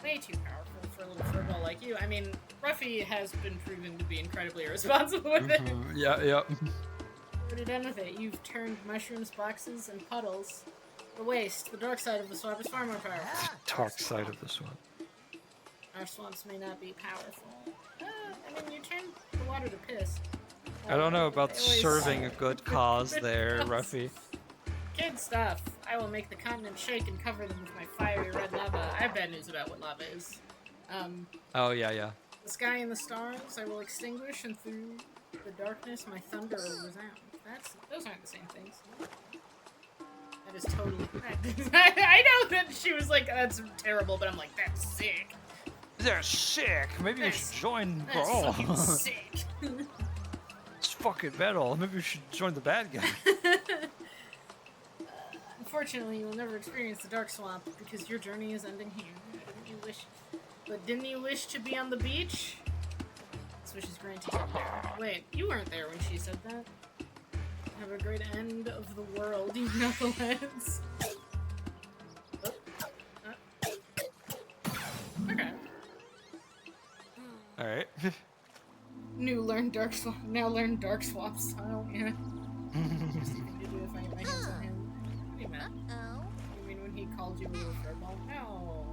way too powerful for a little furball like you. I mean, Ruffy has been proven to be incredibly irresponsible with it. Yeah, yeah. What have you done with it? You've turned mushrooms, boxes, and puddles. The waste, the dark side of the swamp is far more powerful. Dark side of the swamp. Our swamps may not be powerful. I mean, you turn the water to piss. I don't know about They always- serving a good cause there, Ruffy. Kid stuff. I will make the continent shake and cover them with my fiery red lava. I have bad news about what lava is. Oh, yeah, yeah. The sky and the stars I will extinguish, and through the darkness my thunder will resound. Those aren't the same things. That is totally. I know that she was like, that's terrible, but I'm like, that's sick. They're sick. Maybe you should join. That's Oh, fucking sick. it's fucking metal. Maybe you should join the bad guy. Unfortunately, you will never experience the Dark Swamp because your journey is ending here. Didn't you wish to be on the beach? This wish is granted you now. Wait, you weren't there when she said that. Have a great end of the world, you knuckleheads. Okay. Alright. Now learn Dark Swap style, yeah. Just you can do if I get my hands on him. Hey, man. You mean when he called you a little furball? No.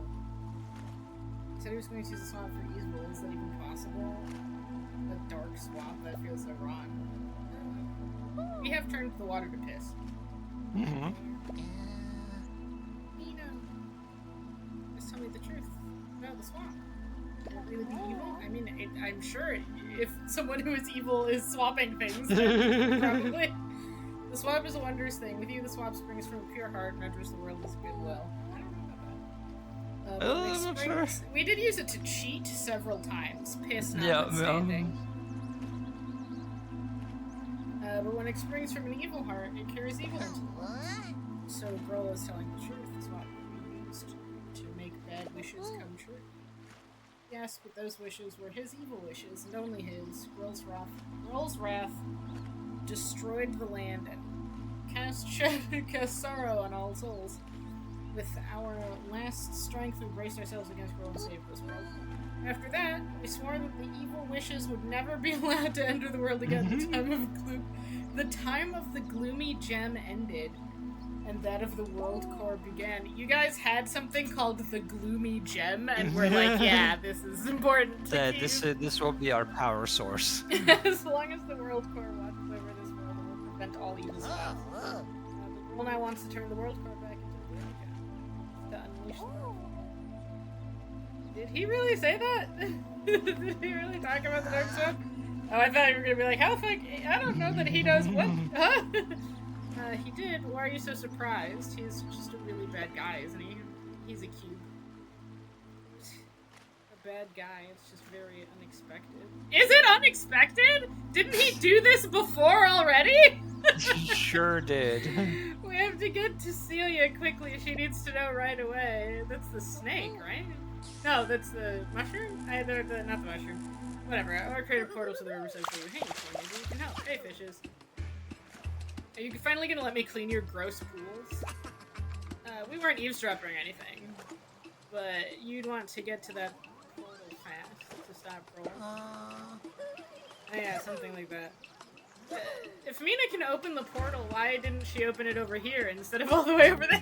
He said he was going to use the swap for evil. Is that even possible? A dark swap? That feels so wrong. We have turned the water to piss. Mm-hmm. Nino. Just tell me the truth about the swamp. Can it really be evil? I mean, I'm sure if someone who is evil is swapping things, then probably. The swap is a wondrous thing. With you, the swap springs from a pure heart and enters the world as goodwill. I don't know about that. I'm not sure. We did use it to cheat several times. Piss Yeah, notwithstanding. But when it springs from an evil heart, it carries evil into the world. So Grola is telling the truth. The swap can be used to make bad wishes come true. Yes, but those wishes were his evil wishes, and only his. Grohl's wrath destroyed the land and cast sorrow on all souls. With our last strength, we braced ourselves against Grohl and saved this world. After that, we swore that the evil wishes would never be allowed to enter the world again. The time of the gloomy gem ended. and that of the world core began. You guys had something called the Gloomy Gem, and we're like, yeah, this is important to keep. This will be our power source. As long as the world core watches over this world, it will prevent all evil spells. The girl now wants to turn the world core back into the Niko to unleash the world. Did he really say that? Did he really talk about the dark stuff? Oh, I thought you were gonna be like, how the fuck? I don't know that he knows what. Huh? He did. Why are you so surprised? He's just a really bad guy, isn't he? He's a cube. A bad guy. It's just very unexpected. Is it unexpected? Didn't he do this before already? He sure did. We have to get to Celia quickly. She needs to know right away. That's the snake, right? No, that's the mushroom? Not the mushroom. Whatever. I'll create a portal to the Riverside for you. Hey, maybe you can help. Hey, fishes. Are you finally gonna let me clean your gross pools? We weren't eavesdropping or anything, but you'd want to get to that portal fast to stop rolling. Yeah, something like that. If Mina can open the portal, why didn't she open it over here instead of all the way over there?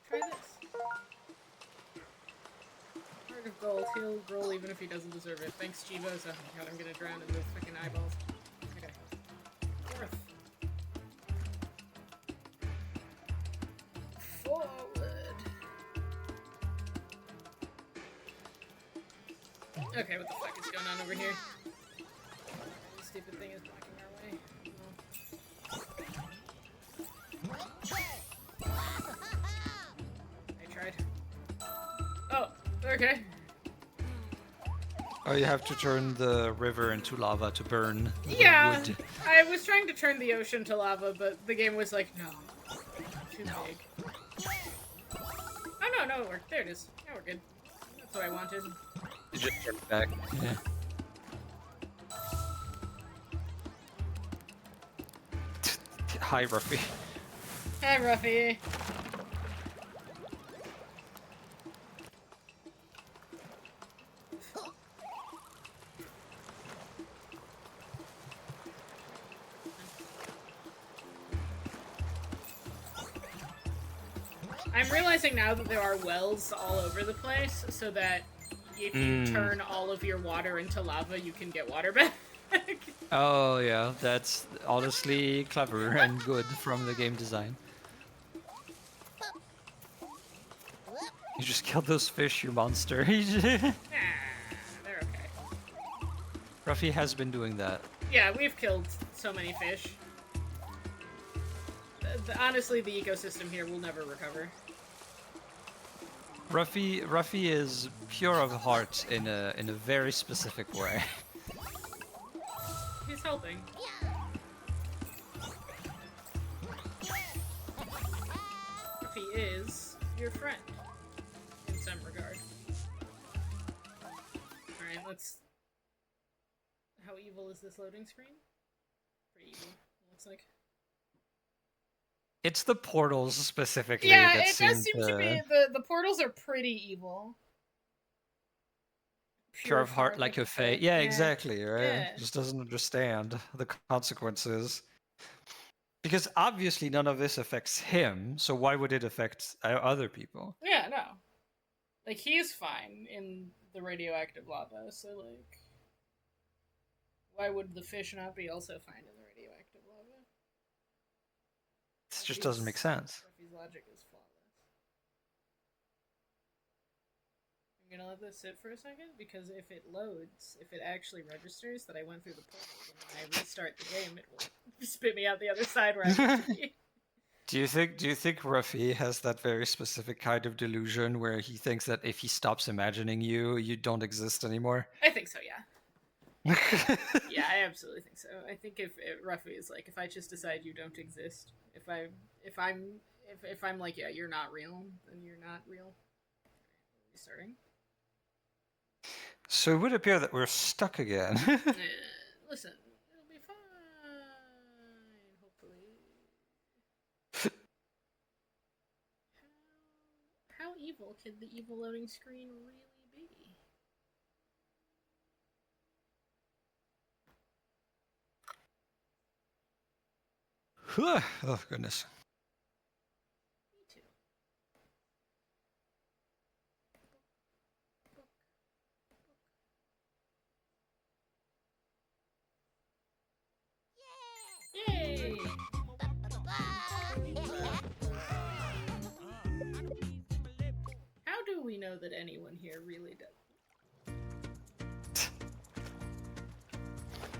Try this. Heart of gold. He'll roll even if he doesn't deserve it. Thanks, Chivos. Oh god, I'm gonna drown in those fucking eyeballs. Okay. Fourth. Forward. Okay, what the fuck is going on over here? This stupid thing is blocking our way. I tried. Oh, okay. Oh, you have to turn the river into lava to burn the Yeah, wood. I was trying to turn the ocean to lava, but the game was like, no. Too big. Oh, no, it worked. There it is. Now we're good. That's what I wanted. You just turn it back. Yeah. Hi, Ruffy. Hi, Ruffy. I'm realizing now that there are wells all over the place, so that if you turn all of your water into lava, you can get water back. Oh, yeah, that's honestly clever and good from the game design. You just killed those fish, you monster. They're okay. Ruffy has been doing that. Yeah, we've killed so many fish. Honestly, the ecosystem here will never recover. Ruffy is pure of heart in a very specific way. He's helping. Ruffy is your friend, in some regard. Alright, let's... How evil is this loading screen? Pretty evil, it looks like. It's the portals specifically. Yeah, that it does seem to be... The portals are pretty evil. Pure of heart like a fae. Yeah, exactly, right? Yeah. Just doesn't understand the consequences. Because obviously none of this affects him, so why would it affect other people? Yeah, no. Like, he's fine in the radioactive lava, so, like... Why would the fish not be also fine in the radioactive lava? This just doesn't make sense. Ruffy's logic is flawless. I'm gonna let this sit for a second, because if it loads, if it actually registers that I went through the portal, and when I restart the game, it will spit me out the other side where I need to be. Do you think Ruffy has that very specific kind of delusion where he thinks that if he stops imagining you, you don't exist anymore? I think so, yeah. Yeah, I absolutely think so. I think if Ruffy is like, if I just decide you don't exist, if I'm like, yeah, you're not real, then you're not real. Restarting. So it would appear that we're stuck again. Listen, it'll be fine. Hopefully. How evil could the evil loading screen really be? Oh, goodness. Me too. Yay! How do we know that anyone here really does?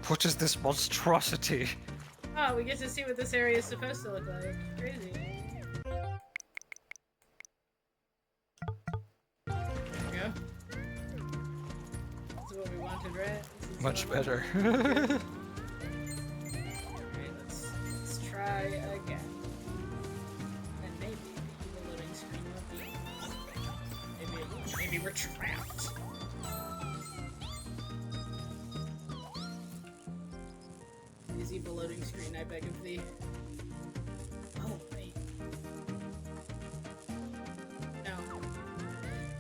What is this monstrosity? Oh, we get to see what this area is supposed to look like. Crazy. There we go. This is what we wanted, right? This is Much what we better. wanted. Alright, let's try again. And maybe the loading screen will be... Maybe we're trapped. Please, evil loading screen, I beg of thee. Oh, wait. No.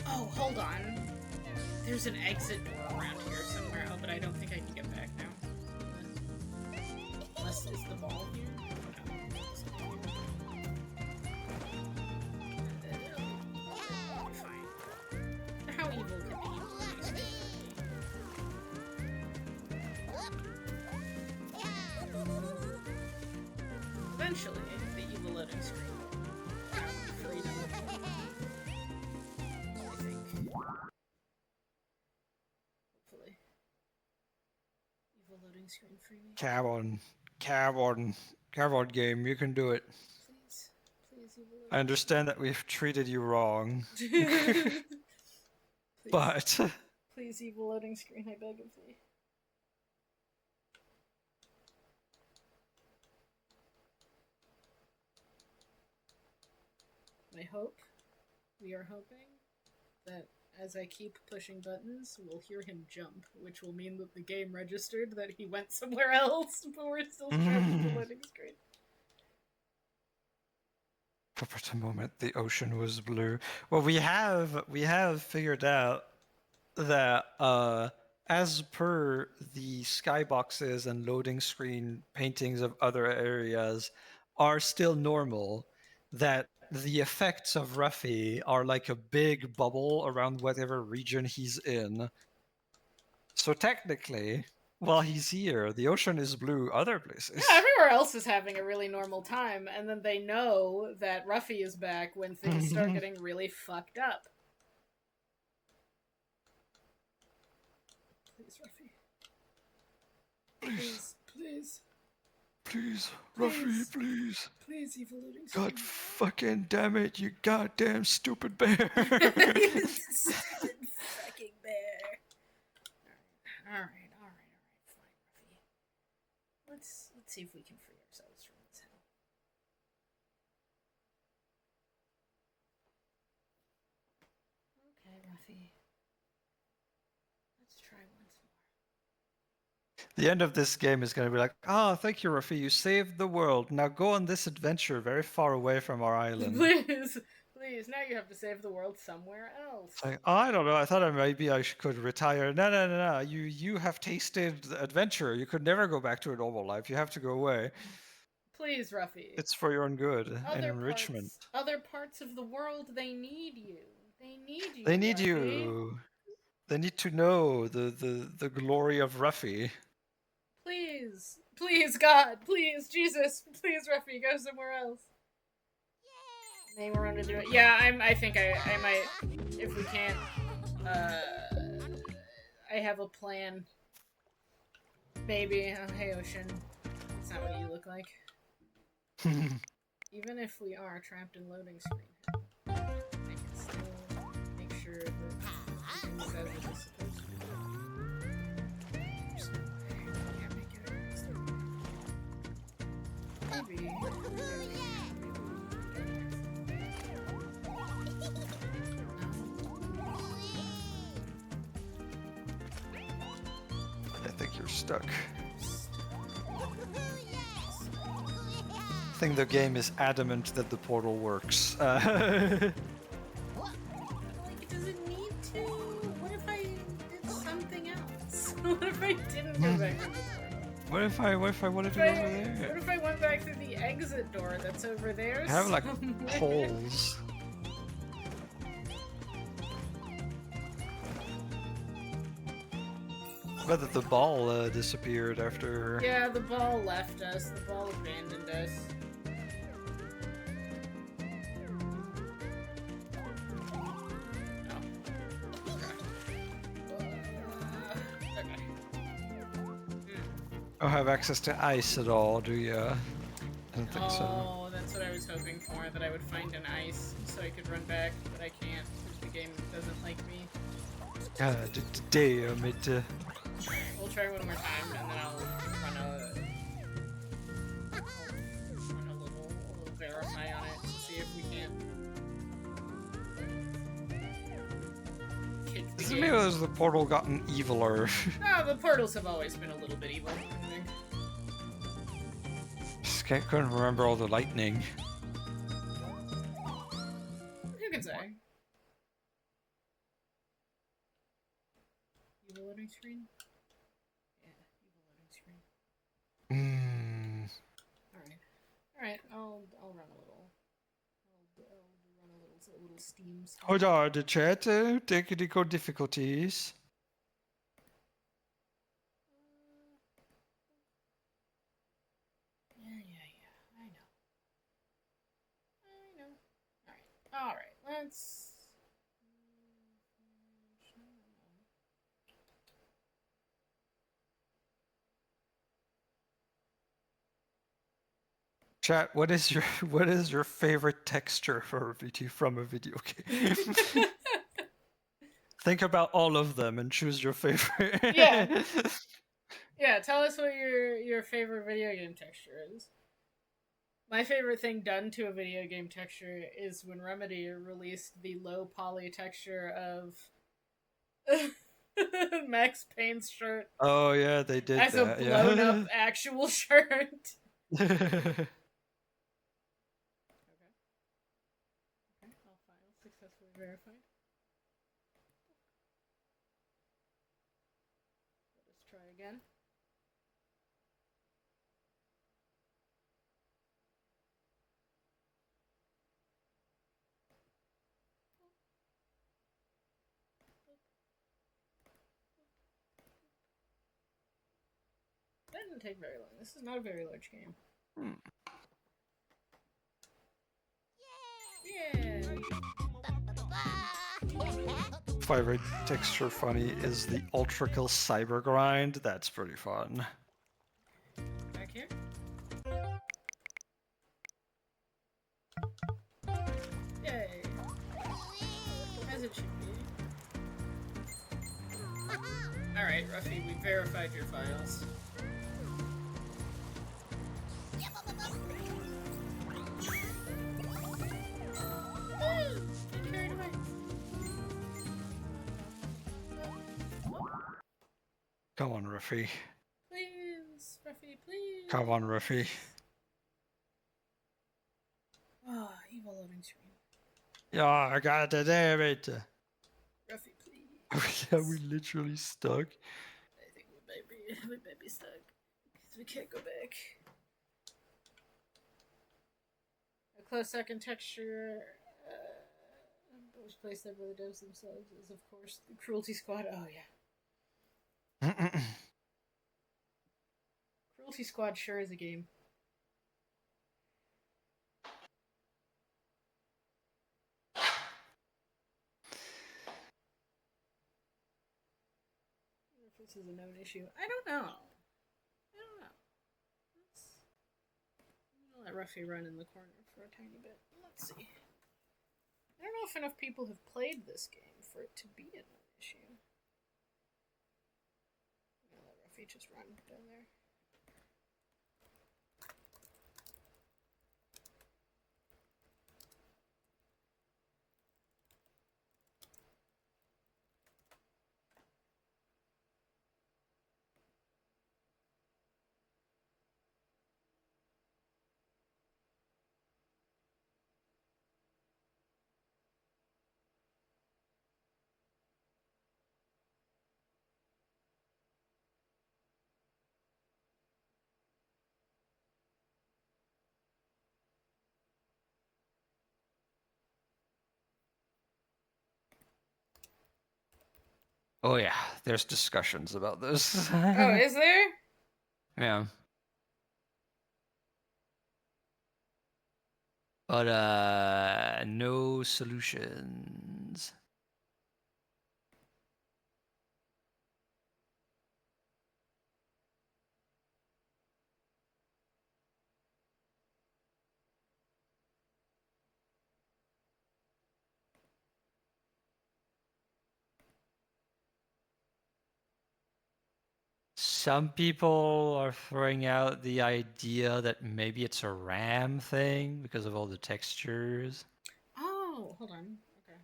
Oh, hold on. There's an exit door around here somewhere. Oh, but I don't think I can get back now. Unless, is the ball here? No. Fine. How evil can the evil loading screen be? Eventually, the evil loading screen will have freedom. I think. Hopefully. Evil loading screen free me. Come on, game, you can do it. Please. Please, evil I understand that we've treated you wrong, loading but Please, evil loading screen, I beg of thee. I hope, we are hoping, that as I keep pushing buttons, we'll hear him jump, which will mean that the game registered that he went somewhere else, but we're still trapped in the loading screen. for a moment the ocean was blue. Well, we have figured out that as per the skyboxes and loading screen paintings of other areas are still normal, that the effects of Ruffy are like a big bubble around whatever region he's in. So technically, while he's here, the ocean is blue other places. Yeah, everywhere else is having a really normal time, and then they know that Ruffy is back when things start getting really fucked up. Please, Ruffy. Please, please. Please, Ruffy, please. Please, evil loading screen. God fucking damn it, you goddamn stupid bear. Stupid fucking bear. Alright, fine, Ruffy. Let's see if we can free ourselves from this hell. Okay, Ruffy. Let's try once more. The end of this game is going to be like, oh, thank you, Ruffy, you saved the world. Now go on this adventure very far away from our island. Please, now you have to save the world somewhere else. Like, oh, I don't know. I thought maybe I could retire. No. You have tasted the adventure. You could never go back to a normal life. You have to go away. Please, Ruffy. It's for your own good and enrichment. Other parts of the world, they need you. They need you. They need Ruffy. you. They need to know the glory of Ruffy. Please, God, please, Jesus, please, Ruffy, go somewhere else. Maybe we're gonna do it. Yeah, I think I might, if we can't, I have a plan. Maybe. Oh, hey, Ocean. That's not what you look like. Even if we are trapped in loading screen, I can still make sure that things as it is supposed to be. Can't make it. Maybe. I think you're stuck. I think the game is adamant that the portal works. Like, does it need to? What if I did something else? What if I didn't go back to the portal? What if I wanted to go over there? What if I went back through the exit door that's over there? I have like somewhere? holes. But that the ball disappeared after. Yeah, the ball left us. The ball abandoned us. Don't have access to ice at all, do you? I don't think so. Oh, that's what I was hoping for, that I would find an ice so I could run back, but I can't because the game doesn't like me. God damn it. We'll try one more time and then I'll run a little verify on it to see if we can't kick the Doesn't game. mean as the portal gotten eviler. No, the portals have always been a little bit evil, I think. Just couldn't remember all the lightning. You can say. Evil loading screen? Yeah, evil loading screen. Alright, I'll run a little. I'll run a little Steam stuff. Hold on, the chat, technical difficulties. Yeah, I know. Alright, let's... Chat, what is your favorite texture for a video from a video game? Think about all of them and choose your favorite. Yeah. Yeah, tell us what your favorite video game texture is. My favorite thing done to a video game texture is when Remedy released the low poly texture of Max Payne's shirt Oh yeah, they did as a that. blown Yeah. up actual shirt. Okay, all files successfully verified. Let us try again. That didn't take very long. This is not a very large game. Yeah. Favorite texture funny is the Ultra Kill Cyber Grind. That's pretty fun. Back here. Yay. As it should be. Alright, Ruffy, we verified your files. Get carried away. Come on, Ruffy. Please, Ruffy, please. Come on, Ruffy. Ah, evil loading screen. Yeah, God damn it. Ruffy, please. Are we literally stuck? I think we might be stuck. Because we can't go back. A close second texture was placed there by the devs themselves is, of course, the Cruelty Squad. Oh, yeah. Cruelty Squad sure is a game. If this is a known issue. I don't know. I'm gonna let Ruffy run in the corner for a tiny bit. Let's see. I don't know if enough people have played this game for it to be a known issue. I'm gonna let Ruffy just run down there. Oh yeah, there's discussions about this. Oh, is there? Yeah. But no solutions. Some people are throwing out the idea that maybe it's a RAM thing because of all the textures. Oh, hold on. Okay.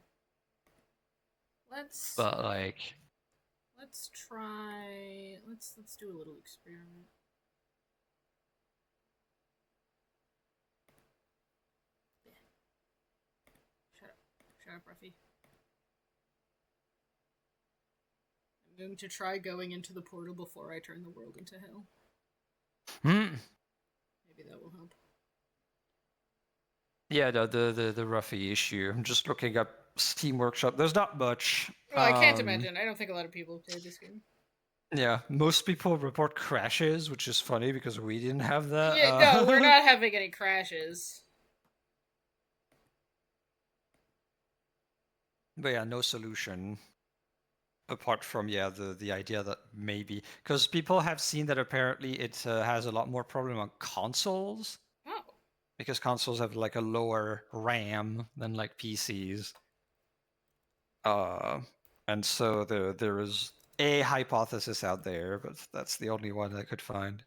Let's But like, try. Let's do a little experiment. Yeah. Shut up, Ruffy. I'm going to try going into the portal before I turn the world into hell. Maybe that will help. Yeah, the Ruffy issue. I'm just looking up Steam Workshop. There's not much. Well, I can't imagine. I don't think a lot of people have played this game. Yeah, most people report crashes, which is funny because we didn't have that. Yeah, no, we're not having any crashes. But yeah, no solution. Apart from, yeah, the idea that maybe... Because people have seen that apparently it has a lot more problem on consoles. Oh. Because consoles have like a lower RAM than like PCs. And so there is a hypothesis out there, but that's the only one I could find.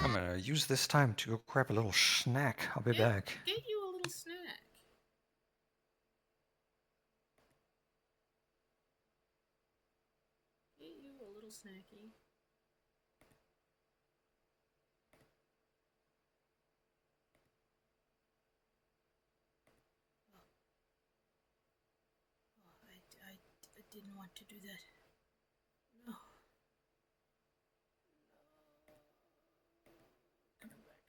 I'm gonna use this time to go grab a little snack. I'll be back. Get you a little snack. Get you a little snacky. I didn't want to do that. No. Coming back.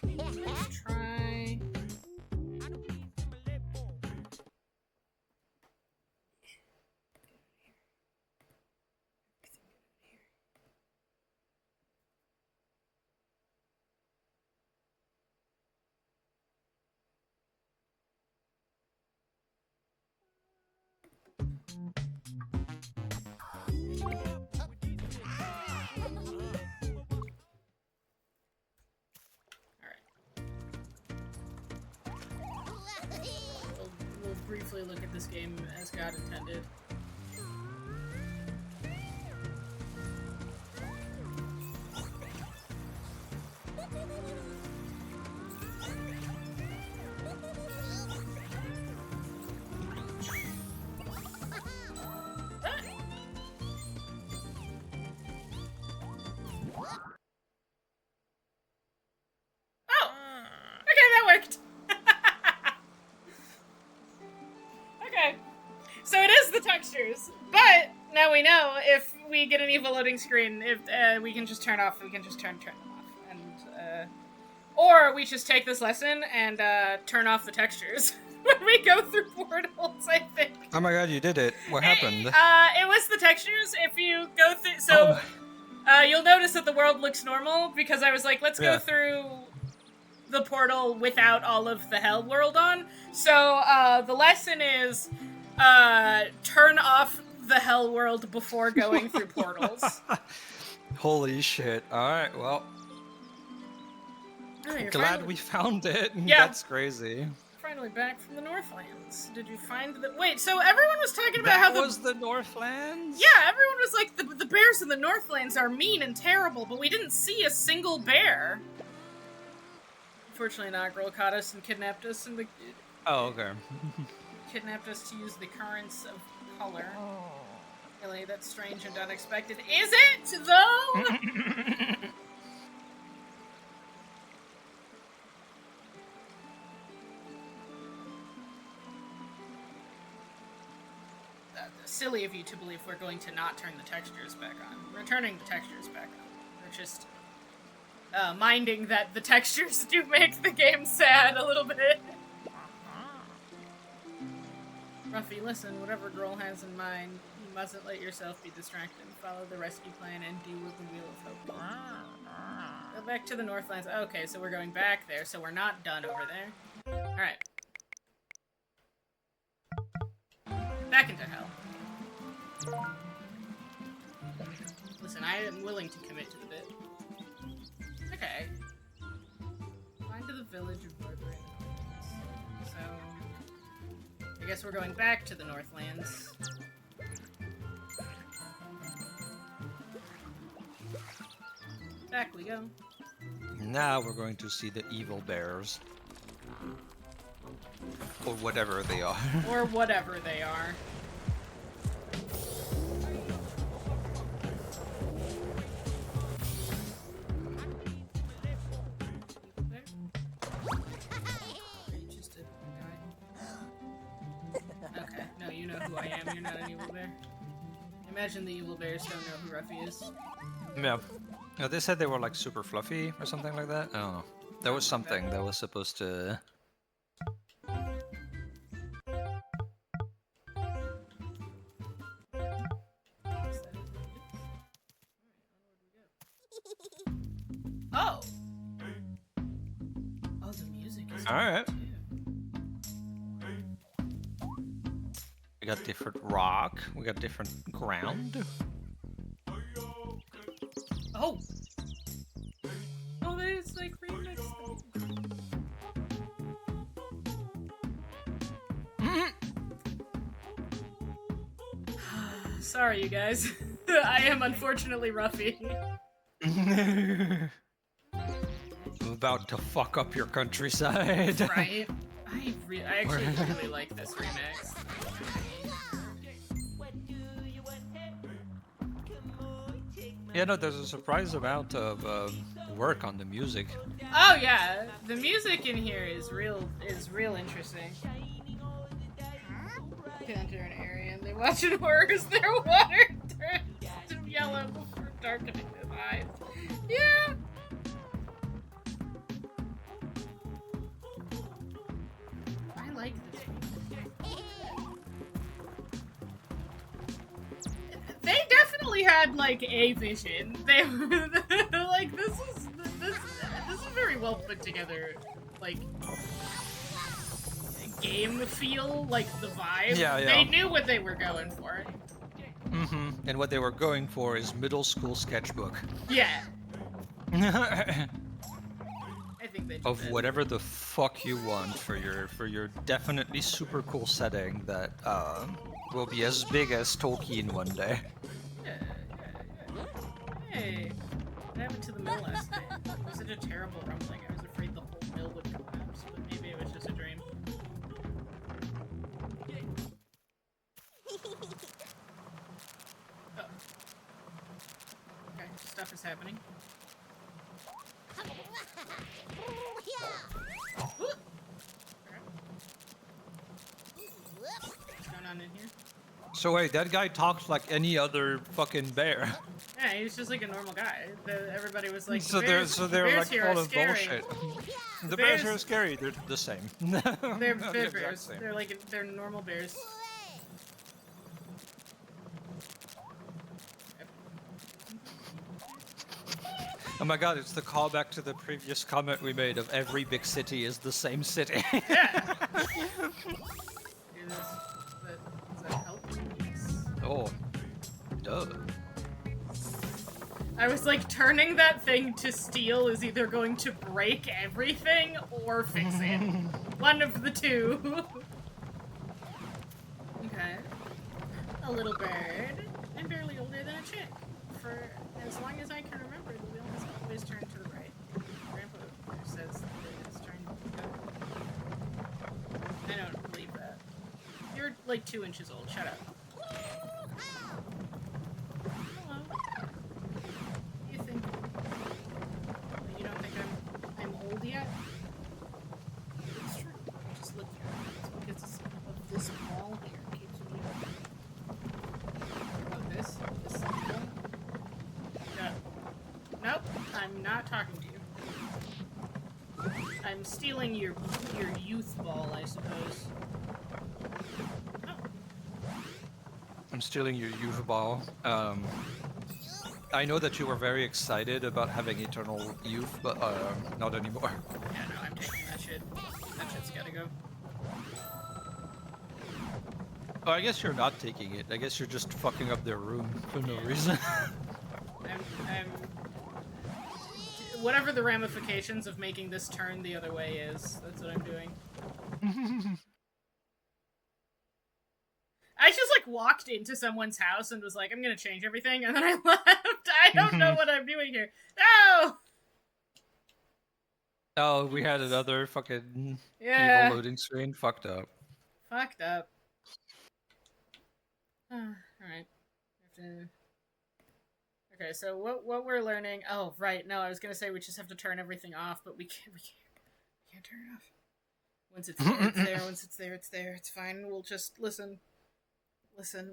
Okay. Let's try. We'll briefly look at this game as God intended. Oh! Okay, that worked! Okay. So it is the textures, but now we know if we get an evil loading screen, if we can just turn them off, and or we just take this lesson and turn off the textures when we go through portals. I think. Oh my god, you did it! What happened? It was the textures. If you go through, you'll notice that the world looks normal because I was like, let's go through the portal without all of the hell world on. So the lesson is turn off the hell world before going through portals. Holy shit. Alright, well. Oh, Glad we found it. Yeah. That's crazy. Finally back from the Northlands. Did you find the... Wait, so everyone was talking about how that was the Northlands? Yeah, everyone was like, the bears in the Northlands are mean and terrible, but we didn't see a single bear. Unfortunately, Nagril caught us and kidnapped us, and Oh, okay. kidnapped us to use the currents of color. Really, that's strange and unexpected. Is it, though? silly of you to believe we're going to not turn the textures back on. We're turning the textures back on. We're just minding that the textures do make the game sad a little bit. Ruffy, listen, whatever Grohl has in mind, you mustn't let yourself be distracted. Follow the rescue plan and deal with the Wheel of Hope. Go back to the Northlands. Okay, so we're going back there, so we're not done over there. Alright. Back into hell. Listen, I am willing to commit to the bit. Okay. Find to the village of Barbarian. So, I guess we're going back to the Northlands. Back we go. Now we're going to see the evil bears. Or whatever they are. Or whatever they are. Okay, no, you know who I am. You're not an evil bear. Imagine the evil bears don't know who Ruffy is. Yeah. No, they said they were like super fluffy or something like that. I don't know. There was something that was supposed to. Oh! Oh, the music is Alright. too. We got different rock. We got different ground. Oh! Oh, there's like remix. Sorry, you guys. I am unfortunately Ruffy. I'm about to fuck up your countryside. Right? I actually really like this remix. Yeah, no, there's a surprise amount of work on the music. Oh yeah, the music in here is real interesting. You can enter an area and they watch it horrors. Their water turns to yellow before darkening their eyes. Yeah. I like this. They definitely had like a vision. They were like this is very well put together, like game feel, like the vibe. Yeah, yeah. They knew what they were going for. Mm-hmm. And what they were going for is middle school sketchbook. Yeah. I think they did Of that. whatever the fuck you want for your definitely super cool setting that will be as big as Tolkien one day. Yeah. Hey, what happened to the mill last night? It was such a terrible rumbling. I was afraid the whole mill would collapse, but maybe it was just a dream. Oh. Okay, stuff is happening. Ooh. What's going on in here? So wait, that guy talks like any other fucking bear. Yeah, he was just like a normal guy. Everybody was like, So bears, they're bears like here full are of scary. bullshit. The bears- bears are scary. They're the same. They're The exact bears. same. They're normal bears. Oh my god, it's the callback to the previous comment we made of every big city is the same city. Yeah. Do this. Does that help? Yes. Oh. Duh. I was like, turning that thing to steel is either going to break everything or fix it. One of the two. Okay. A little bird. I'm barely older than a chick. For as long as I can remember, the wheel has always turned to the right. Grandpa says that it's turned to go. I don't believe that. You're like 2 inches old. Shut up. Hello. You think? You don't think I'm old yet? It's true. Just look here. It's because of this wall here keeps me stealing your youth ball, I suppose. I'm stealing your youth ball. I know that you were very excited about having eternal youth, but not anymore. Yeah, no, I'm taking that shit. That shit's gotta go. Oh, I guess you're not taking it. I guess you're just fucking up their room for no reason. I'm whatever the ramifications of making this turn the other way is, that's what I'm doing. I just like walked into someone's house and was like, I'm gonna change everything, and then I left. I don't know what I'm doing here. No! Oh, we had another fucking Yeah. evil loading screen. Fucked up. Fucked up. Alright. Okay, so what we're learning... Oh, right, no, I was gonna say we just have to turn everything off, but we can't turn it off. Once it's there, it's there. Once it's there, it's there. It's fine. We'll just listen.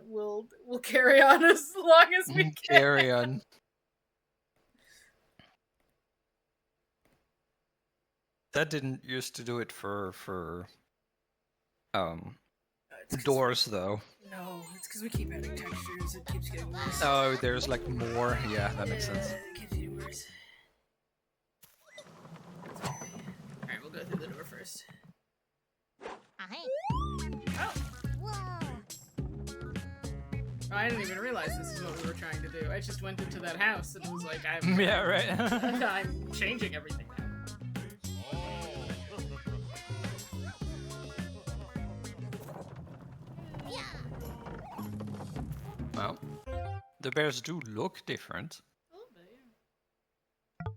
We'll carry on as long as we can. Carry on. That didn't used to do it for doors though. No, it's because we keep adding textures. It keeps getting worse. Oh, there's like more. Yeah, that makes sense. It keeps getting worse. Alright, we'll go through the door first. Oh, I didn't even realize this is what we were trying to do. I just went into that house and was like, Yeah, right. I'm changing everything now. Well, the bears do look different. A little bit, yeah.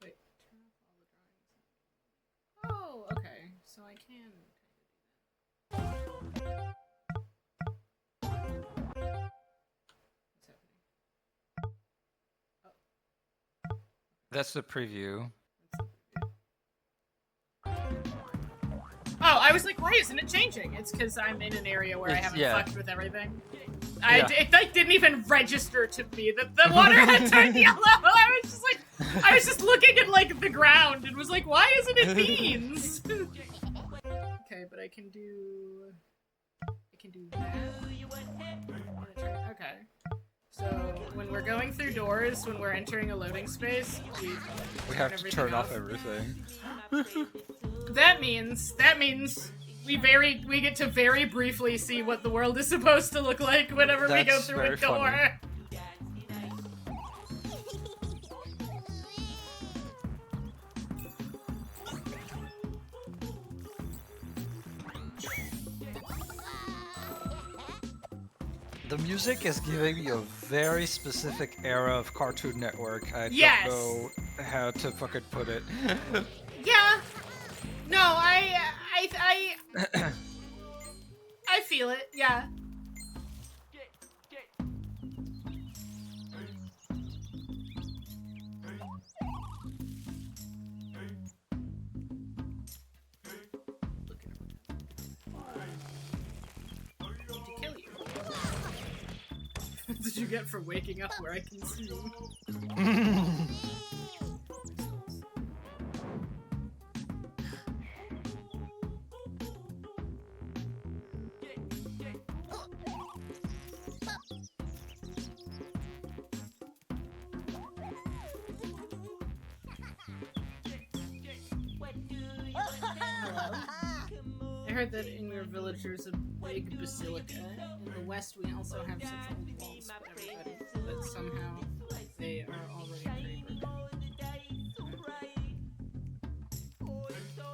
Wait, turn off all the drawings. Oh, okay. So I can kind of do that. What's happening? That's the preview. Oh, I was like, why isn't it changing? It's because I'm in an area where I haven't fucked with everything. It didn't even register to me that the water had turned yellow. I was just looking at like the ground and was like, why isn't it beans? Okay, but I can do that. Okay. So when we're going through doors, when we're entering a loading space, We have to turn off everything. That means we get to very briefly see what the world is supposed to look like whenever we go That's through a very door. funny. The music is giving me a very specific era of Cartoon Network. I Yes. don't know how to fucking put it. Yeah. No, I feel it. Yeah. To kill you. What did you get for waking up where I can see you? I heard that in your village there's a big basilica. In the west we also have such old walls, but somehow they are already pretty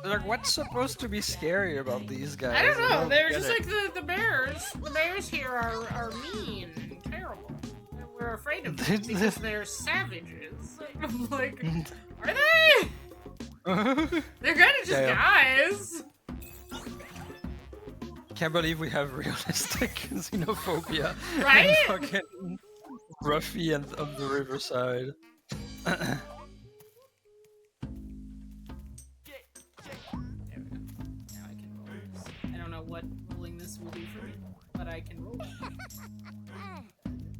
Like, what's supposed to be scary about these guys? I don't know, they're get just it. like the bears. The bears here are mean and terrible. We're afraid of them because they're savages. I'm like, are they? They're kind of just Damn. guys. Can't believe we have realistic xenophobia. Right? And fucking Ruffy and of the Riverside. There we go. Now I can roll this. I don't know what rolling this will do for me, but I can roll it.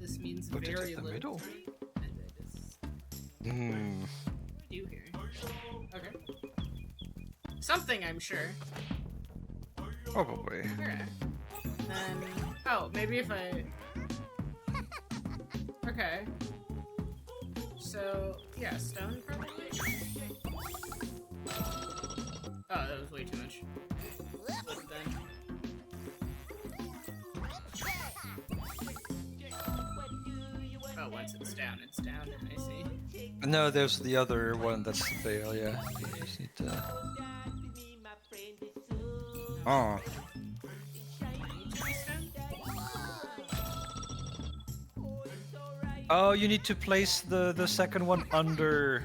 This means Put it very in the little. middle. And it is... Hmm. What do you here? Something, I'm sure. Probably. Okay. Then, oh, maybe if I... Okay. So, yeah, stone probably? Oh, that was way too much. Split it then. Oh, once it's down, I see. No, there's the other one that's the veil, yeah. You just need to... Oh. Oh, you need to place the second one under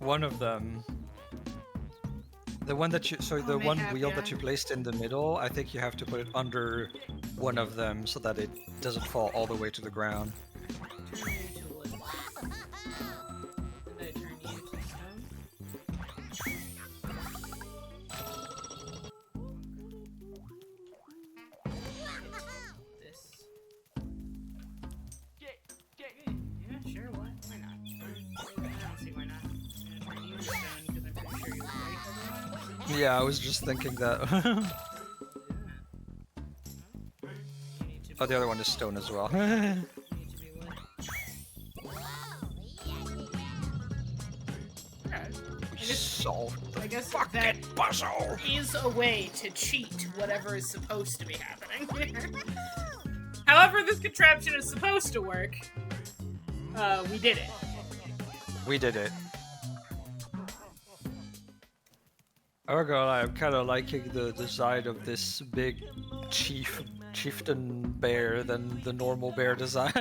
one of them. The one that you, sorry, the one mayhap, wheel yeah. that you placed in the middle, I think you have to put it under one of them so that it doesn't fall all the way to the ground. Turn you to wood. Did I turn you to stone? This. Yeah, sure, why not? I don't see why not. I'm gonna turn you to stone because I'm pretty sure you'll break otherwise. Yeah, I was just thinking that. You need to Oh, the other one is stone as well. you need to be wood. Okay. Solve the I guess fucking that puzzle! is a way to cheat whatever is supposed to be happening here. However this contraption is supposed to work, we did it. We did it. Oh god, I'm kind of liking the design of this big chieftain bear than the normal bear design.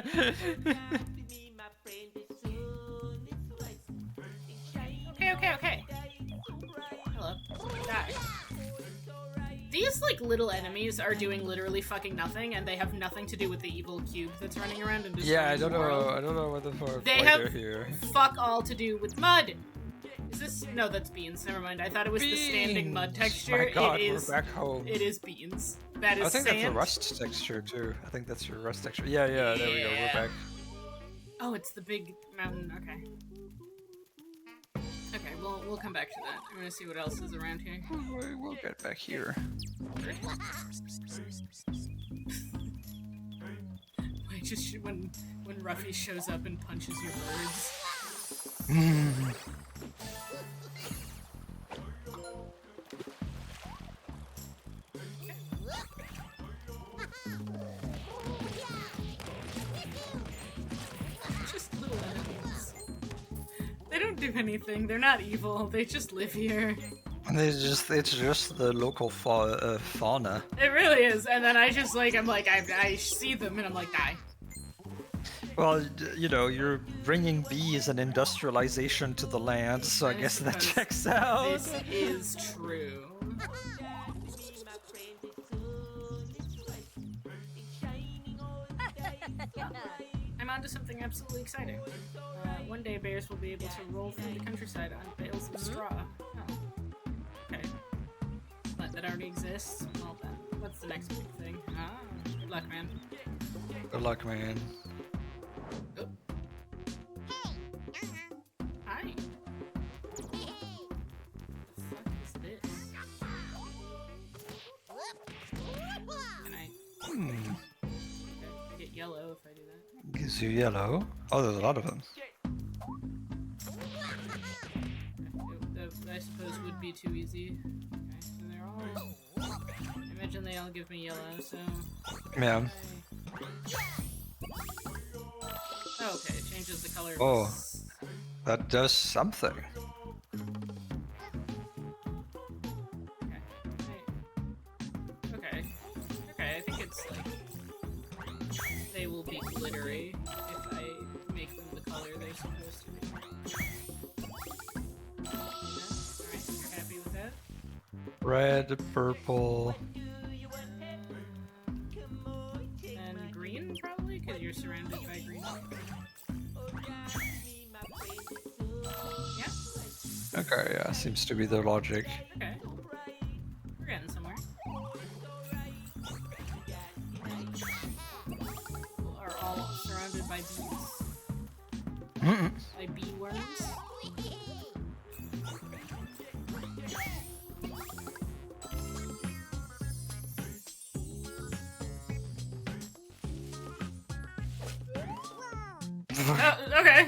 Okay. Hello. Die. These, like, little enemies are doing literally fucking nothing, and they have nothing to do with the evil cube that's running around and destroying Yeah, I don't the world. know. I don't know what the fuck They they're have here. fuck all to do with mud. Is this? No, that's beans. Never mind. I thought it was the standing mud Beans! texture. My god, it is. we're back home. It is beans. That is I think sand. that's a rust texture too. I think that's your rust texture. Yeah, there we go. We're Yeah. back. Oh, it's the big mountain. Okay. Okay, we'll come back to that. I'm gonna see what else is around here. We'll get back here. Wait, just when Ruffy shows up and punches your birds. Just little enemies. They don't do anything. They're not evil. They just live here. And it's just the local fauna. It really is. And then I just like, I see them and I'm like, die. Well, you know, you're bringing bees and industrialization to the land, so I guess that suppose checks out. This is true. I'm onto something absolutely exciting. One day bears will be able to roll through the countryside on bales of straw. Oh. Okay. But that already exists? Well then, what's the next big thing? Ah, good luck, man. Good luck, man. Oh. Hi. The fuck is this? Can I... Hmm. I get yellow if I do that. Gives you yellow. Oh, there's a lot of them. That I suppose would be too easy. Okay, so they're all... I imagine they all give me yellow, so... Yeah. Oh, okay, it changes the color. Oh. That does something. Okay. Okay, I think it's like... They will be glittery if I make them the color they're supposed to be. Yeah, alright, you're happy with that? Red, purple. And green, probably? Because you're surrounded by green. Yeah? Okay, yeah, seems to be the logic. Okay. We're getting somewhere. People are all surrounded by bees. By bee worms. Oh, okay.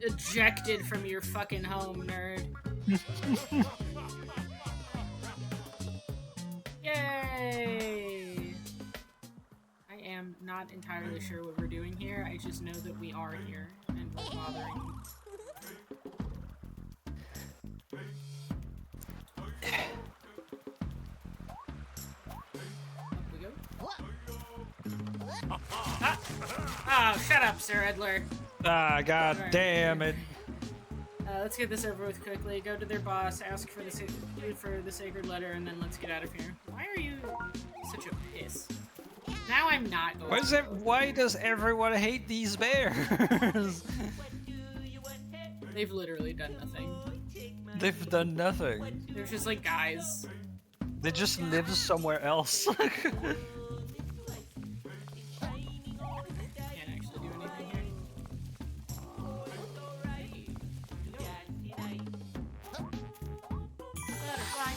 Ejected from your fucking home, nerd. Yay! I am not entirely sure what we're doing here. I just know that we are here and we're bothering. Up we go. Ah! Oh, shut up, Sir Edler. Ah, god damn it. Let's get this over with quickly. Go to their boss, ask for the sacred letter, and then let's get out of here. Why are you such a piss? Now I'm not going. Why does everyone hate these bears? They've literally done nothing. They've done nothing. They're just like guys. They just live somewhere else. Can't actually do anything here. Butterfly.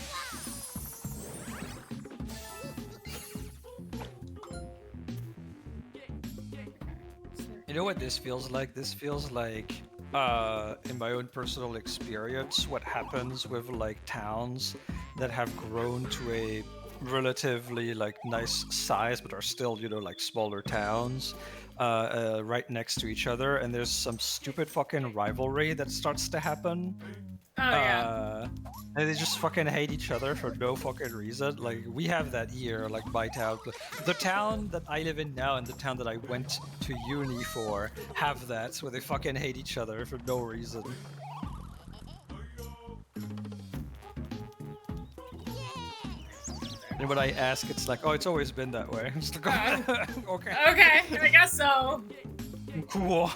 You know what this feels like? This feels like, in my own personal experience, what happens with like towns that have grown to a relatively like nice size but are still, you know, like smaller towns right next to each other, and there's some stupid fucking rivalry that starts to happen. Oh yeah. And they just fucking hate each other for no fucking reason. Like, we have that here, like my town. The town that I live in now and the town that I went to uni for have that, where they fucking hate each other for no reason. And when I ask, it's like, oh, it's always been that way. I'm just like, okay. Okay, I guess so. Cool.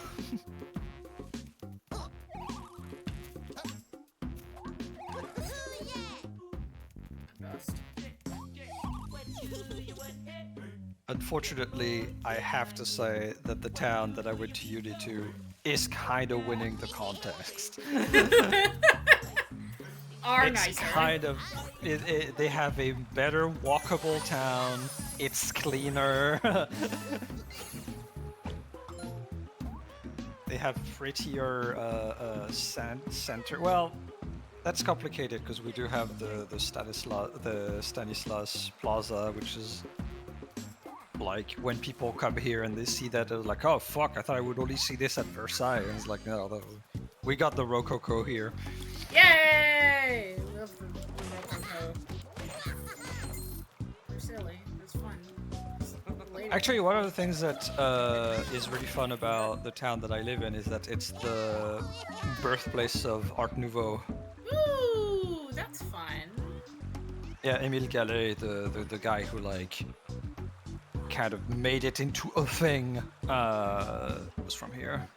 Unfortunately, I have to say that the town that I went to uni to is kind of winning the contest. Are It's nicer. kind of they have a better walkable town. It's cleaner. They have prettier center. Well, that's complicated because we do have the Stanislas Plaza, which is like when people come here and they see that, they're like, oh fuck, I thought I would only see this at Versailles. And it's like, no, we got the Rococo here. Yay! Love the Rococo. They're silly. It's fun. Actually, one of the things that is really fun about the town that I live in is that it's the birthplace of Art Nouveau. Ooh, that's fun. Yeah, Émile Gallet, the guy who like kind of made it into a thing, was from here.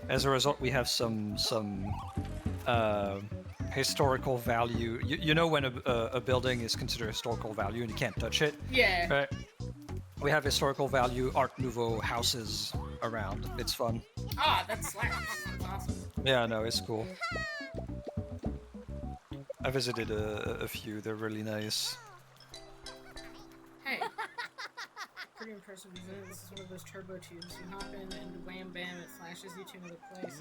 As a result, we have some historical value. You know when a building is considered historical value and you can't touch it? Yeah. Right. We have historical value Art Nouveau houses around. It's fun. Ah, that slaps. That's awesome. Yeah, no, it's cool. I visited a few. They're really nice. Hey. Pretty impressive design. This is one of those turbo tubes. You hop in and wham bam, it flashes you to another place.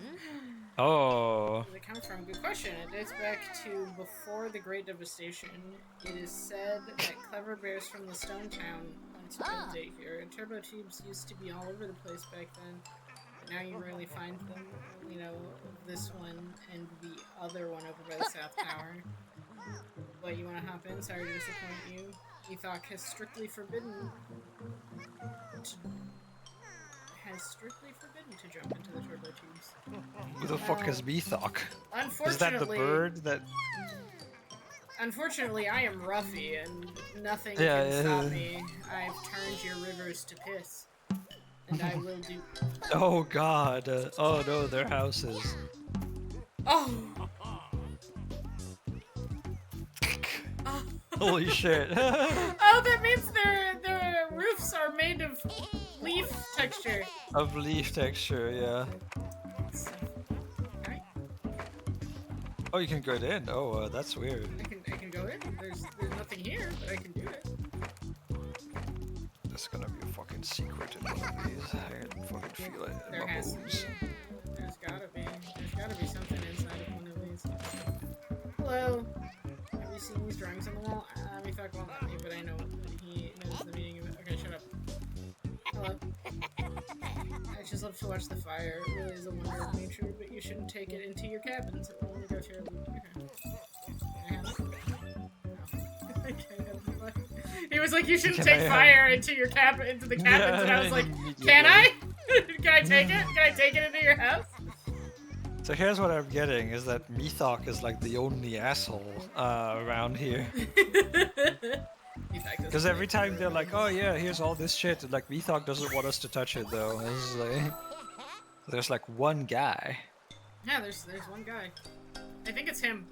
Oh. Where did it come from? Good question. It dates back to before the Great Devastation. It is said that clever bears from the Stone Town once built it here. And turbo tubes used to be all over the place back then. But now you rarely find them. You know, this one and the other one over by the South Tower. What, you want to hop in? Sorry to disappoint you. Ethok has strictly forbidden to jump into the turbo tubes. Who the fuck is Methok? Unfortunately, Is that the bird that... Unfortunately, I am Ruffy, and nothing Yeah, can yeah, stop yeah. me. I've turned your rivers to piss. And I will do... Oh god. Oh no, their houses. Oh! Holy shit. Oh, that means their roofs are made of leaf texture. Of leaf texture, yeah. Alright, Oh, you can go in. Oh, that's weird. I can go in. There's nothing here, but I can do it. There's gonna be a fucking secret in one of these. I can fucking feel it in There my has to bones. be. There's gotta be. There's gotta be something inside of one of these. Hello. Have you seen these drawings on the wall? We thought won't let me, but I know he knows the meaning of it. Okay, shut up. Hello. I just love to watch the fire. It really is a wonder of nature, but you shouldn't take it into your cabins. It will only go through your loop. Okay. Can I have it? No. I can't have the fire. He was like, you shouldn't take fire into your into the cabins, and I was like, can I? Can I take it? Can I take it into your house? So here's what I'm getting, is that Mythok is like the only asshole around here. Because every time they're like, oh yeah, here's all this shit, and like Mythok doesn't want us to touch it though. It's like, there's like one guy. Yeah, there's one guy. I think it's him.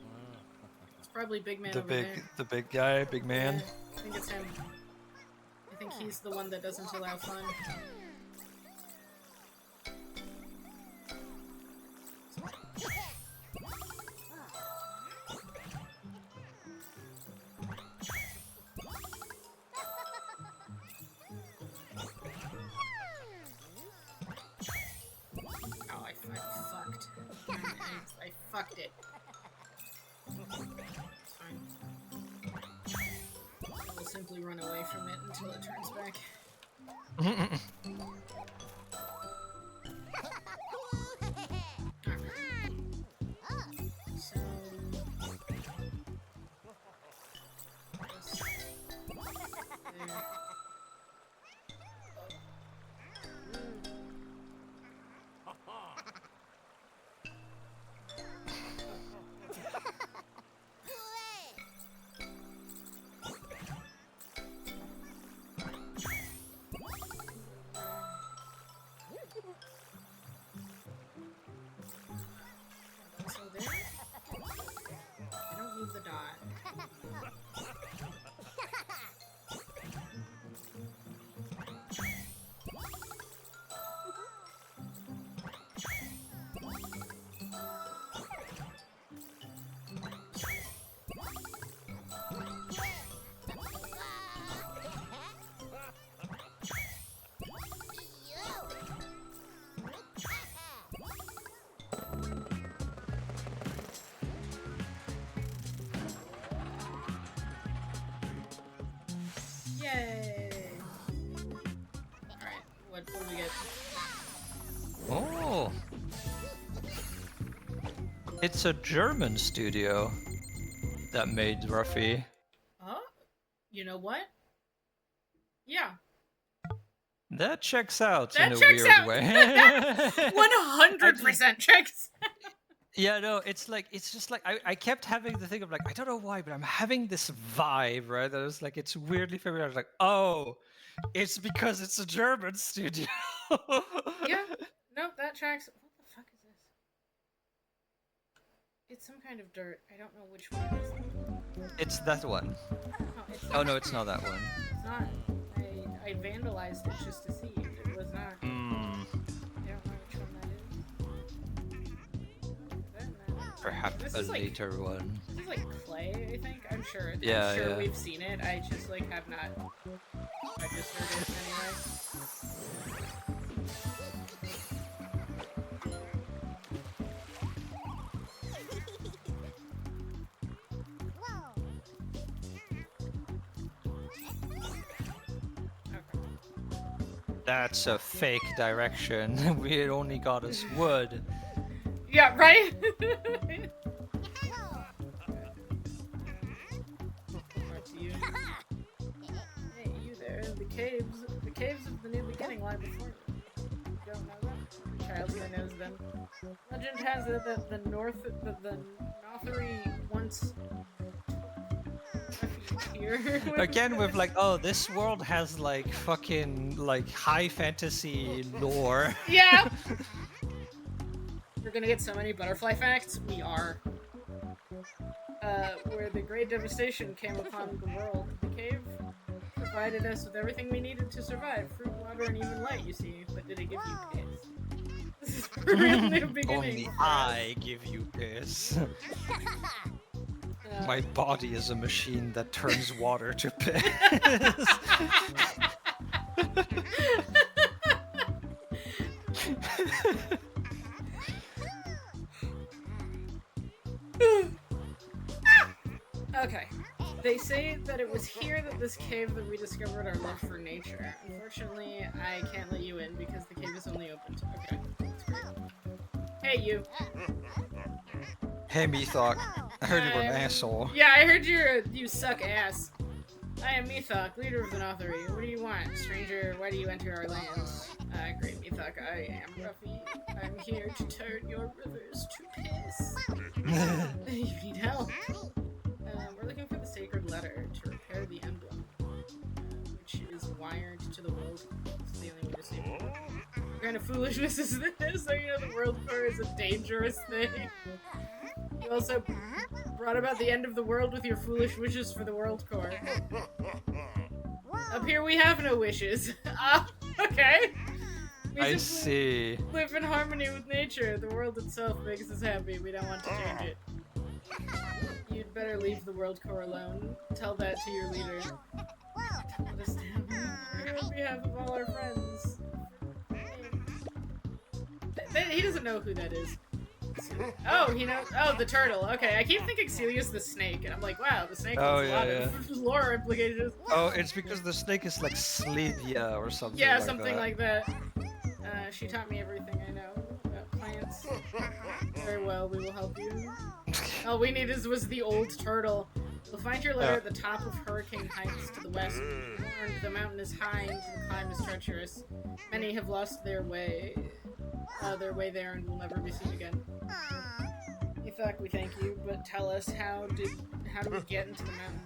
It's probably Big Man over there. The big guy, big man. Yeah, I think it's him. I think he's the one that doesn't allow fun. Oh, I fucked. I fucked it. It's fine. I will simply run away from it until it turns back. Alright. So... there. Also there. I don't need the dot. Yay! Alright, what do we get? Oh. It's a German studio that made Ruffy. Huh? You know what? Yeah. That checks out That in a checks weird out. way. 100% checks. Yeah, no, it's just like I kept having the thing of like, I don't know why, but I'm having this vibe, right? That was like, it's weirdly familiar. I was like, oh, it's because it's a German studio. Yeah. No, that tracks. What the fuck is this? It's some kind of dirt. I don't know which one it is. It's that one. Oh no, it's not that one. It's not. I vandalized it just to see. It was not. I don't know which one that is. Perhaps This a is like- later one. This is like clay, I think. I'm sure. Yeah, I'm sure yeah. we've seen it. I just like have not registered it anyway. That's a fake direction. We only got us wood. Yeah, right? Back to you. Hey, you there. The caves of the new beginning lie before you. You don't know that? The child who knows them. Legend has it that the Nothery once here. Again with like, oh, this world has like fucking like high fantasy lore. Yeah! We're gonna get so many butterfly facts. We are. Where the great devastation came upon the world, the cave provided us with everything we needed to survive. Fruit, water, and even light, you see. But did it give you piss? This is a real new beginning. Only I give you piss. My body is a machine that turns water to piss. Okay. They say that it was here that this cave that we discovered our love for nature. Unfortunately, I can't let you in because the cave is only open to... Okay, that's great. Hey, you. Hey, Methok. I heard you were an asshole. Yeah, I heard you suck ass. I am Methok, leader of the Nothery. What do you want? Stranger, why do you enter our lands? Great Methok, I am Ruffy. I'm here to turn your rivers to piss. You need help. We're looking for the sacred letter to repair the emblem, which is wired to the world. It's the only way to save it. What kind of foolishness is this? So you know the world core is a dangerous thing. You also brought about the end of the world with your foolish wishes for the world core. Up here we have no wishes. Okay. We I just see. live in harmony with nature. The world itself makes us happy. We don't want to change it. You'd better leave the world core alone. Tell that to your leader. Let us down on behalf of all our friends. He doesn't know who that is. Oh, he knows. Oh, the turtle. Okay, I keep thinking Celia's the snake, and I'm like, wow, the snake has a lot of lore implications. Oh, it's because the snake is like Slivia or something. Yeah, like something that. like that. She taught me everything I know about plants. Very well, we will help you. All we need was the old turtle. We'll find your letter at the top of Hurricane Heights to the west. Warned, the mountain is high and the climb is treacherous. Many have lost their way there and will never be seen again. Methok, we thank you, but tell us, how do we get into the mountain?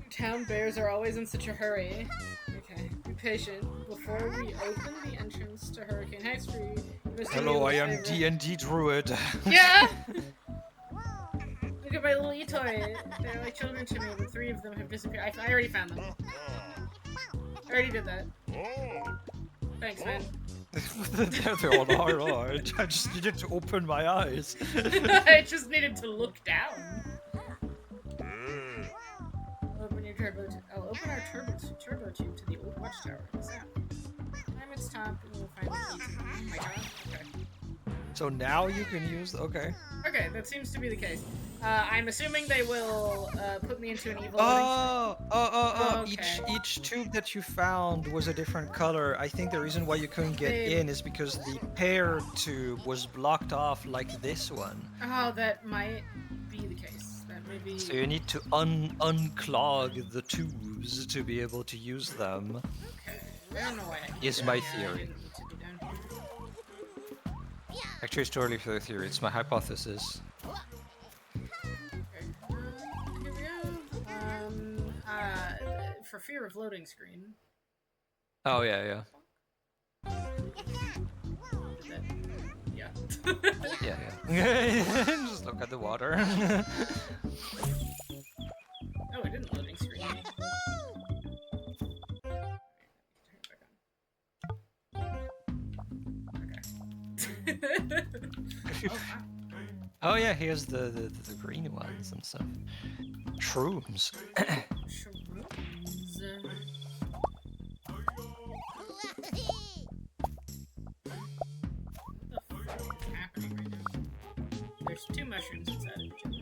Town bears are always in such a hurry. Okay, be patient. Before we open the entrance to Hurricane Heights for you, must do me a Hello, I little am favor. D&D druid. Yeah! Look at my little e-toy. They're like children to me, but 3 of them have disappeared. I already found them. I already did that. Thanks, man. They're on alright. I just needed to open my eyes. I just needed to look down. I'll open our turbo tube to the old watchtower. What's that? Climb its top and we'll find the key to oh my god. Okay. So now you can use. Okay. Okay, that seems to be the case. I'm assuming they will put me into an evil. Okay. Okay. Each tube that you found was a different color. I think the reason why you couldn't get in is because the pear tube was blocked off like this one. Oh, that might be the case. That may be. So you need to unclog the tubes to be able to use them. Okay. I don't know why. Is my theory. Actually, it's totally for the theory. It's my hypothesis. Here we go. For fear of loading screen. Oh yeah. Yeah. Yeah. Just look at the water. Oh, it didn't loading screen. Okay. Oh yeah, here's the green ones and stuff. Shrooms. Shrooms. What the fuck is happening right now? There's 2 mushrooms inside of each other.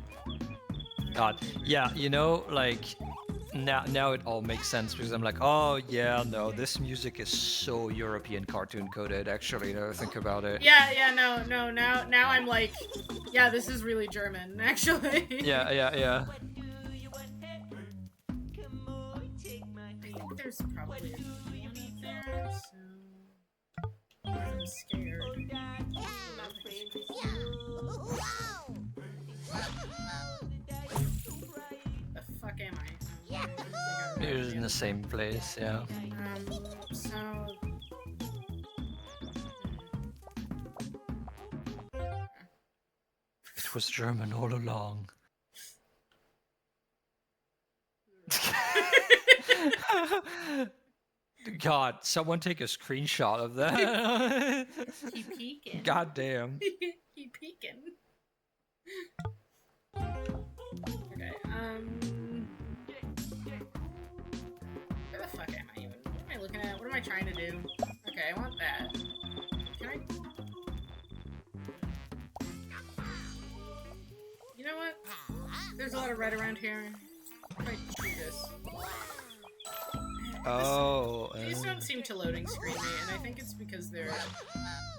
God, yeah, you know, like now it all makes sense because I'm like, oh yeah, no, this music is so European cartoon coded. Actually, now I think about it. Yeah, no. Now I'm like, yeah, this is really German, actually. Yeah. I think there's probably a one there, so I'm scared. The fuck am I? It was in the same place, yeah. So... It was German all along. God, someone take a screenshot of that. He peeking. God damn. He peeking. Okay, where the fuck am I even? What am I looking at? What am I trying to do? Okay, I want that. Can I? You know what? There's a lot of red around here. I might do this. Oh. These don't seem to loading screen me, and I think it's because they're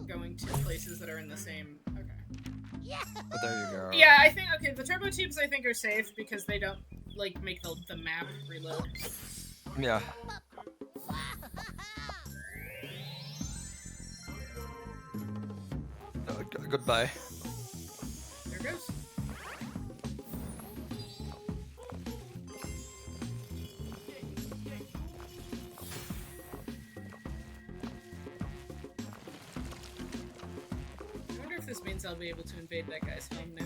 going to places that are in the same... Okay. But there you go. Yeah, I think... Okay, the turbo tubes I think are safe because they don't, like, make the map reload. Yeah. Goodbye. There goes. I wonder if this means I'll be able to invade that guy's home now.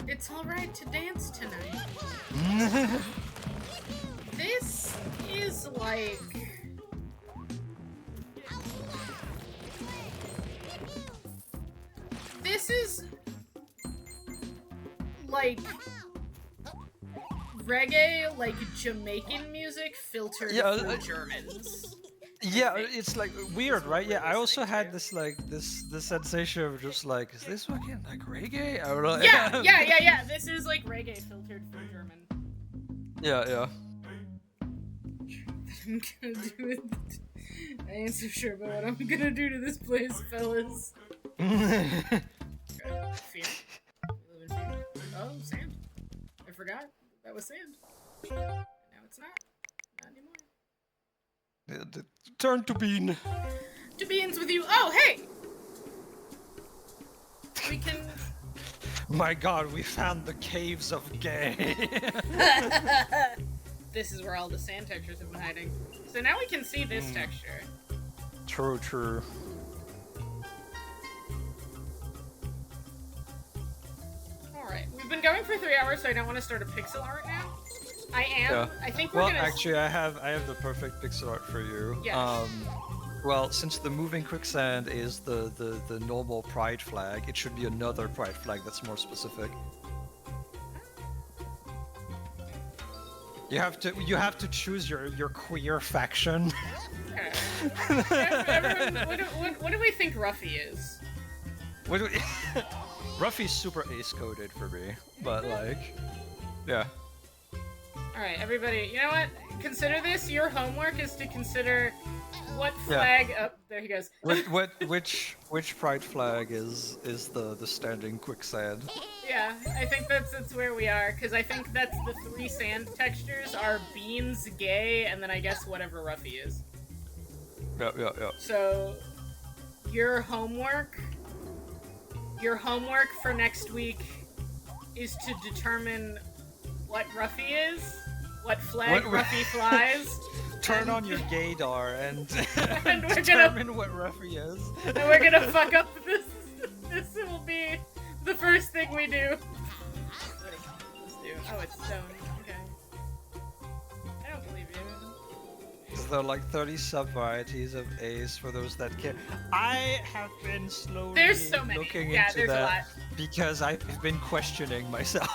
It's alright to dance tonight. This is like... This is... like... reggae, like Jamaican music filtered through Germans. Yeah, it's like weird, right? Yeah, I also had this like this sensation of just like, is this fucking like reggae? I don't know. Yeah. This is like reggae filtered through German. Yeah. I'm gonna do it. I ain't so sure about what I'm gonna do to this place, fellas. Fear. We live in fear. Oh, sand. I forgot. That was sand. Now it's not. Not anymore. Turn to bean. To beans with you. Oh, hey! We can... My god, we found the caves of gay. This is where all the sand textures have been hiding. So now we can see this texture. True. Alright, we've been going for 3 hours, so I don't want to start a pixel art now. I am. Yeah. I think we're well, gonna... actually, I have the perfect pixel art for you. Yes. Well, since the moving quicksand is the normal pride flag, it should be another pride flag that's more specific. You have to choose your queer faction. Okay. Everyone, what do we think Ruffy is? What do we... Ruffy's super ace coded for me, but like, yeah. Alright, everybody, you know what? Consider this. Your homework is to consider what flag... Yeah. Oh, there he goes. Which pride flag is the standing quicksand? Yeah, I think that's where we are, because I think that's the 3 sand textures are beans, gay, and then I guess whatever Ruffy is. Yeah. So, your homework for next week is to determine what Ruffy is, what flag Ruffy flies. Turn on your gaydar and, and determine what Ruffy is. And we're gonna fuck up this. This will be the first thing we do. Let's do. Oh, it's stone. Okay. I don't believe you. There are like 30 sub-varieties of Ace for those that care. I have been slowly There's so many. looking Yeah, into there's a lot. that because I've been questioning myself.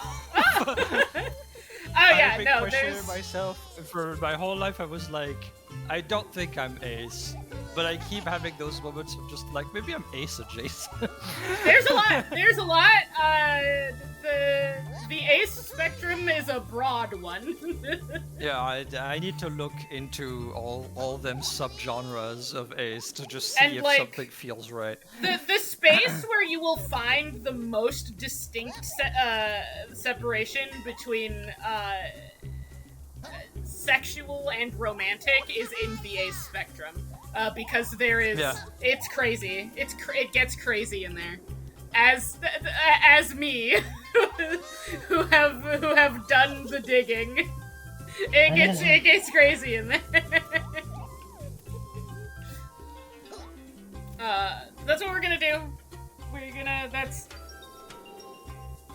Oh yeah, I've been no, questioning there's... myself for my whole life. I was like, I don't think I'm Ace, but I keep having those moments of just like, maybe I'm Ace adjacent. There's a lot. There's a lot. The Ace spectrum is a broad one. Yeah, I need to look into all them subgenres of Ace to just see And, if like, something feels right. The space where you will find the most distinct separation between sexual and romantic is in the Ace spectrum, because there is it's crazy. It gets crazy in there. As me, who have done the digging, it gets crazy in there. That's what we're gonna do.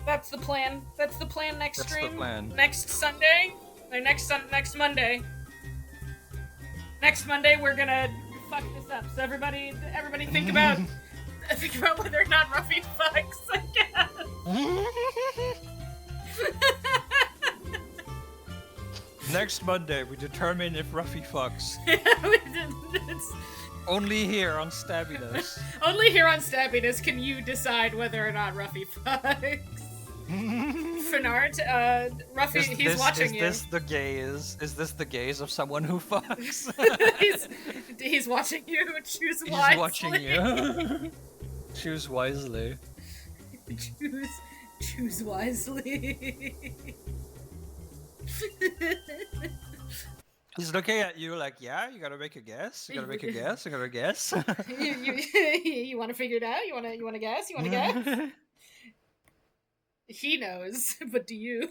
That's the plan. That's the plan next stream. That's the plan. Next Sunday. Next Monday. Next Monday we're gonna fuck this up. So everybody think about whether or not Ruffy fucks again. Next Monday, we determine if Ruffy fucks. It's Only here on Stabbiness. only here on Stabbiness can you decide whether or not Ruffy fucks. Fanart, Ruffy, he's watching you. Is this the gaze of someone who fucks? he's watching you. Choose wisely. He's watching you. Choose wisely. Choose wisely. He's looking at you like, yeah, you gotta make a guess. You gotta make a guess. You gotta guess. you want to figure it out? You want to guess? You want to guess? He knows, but do you?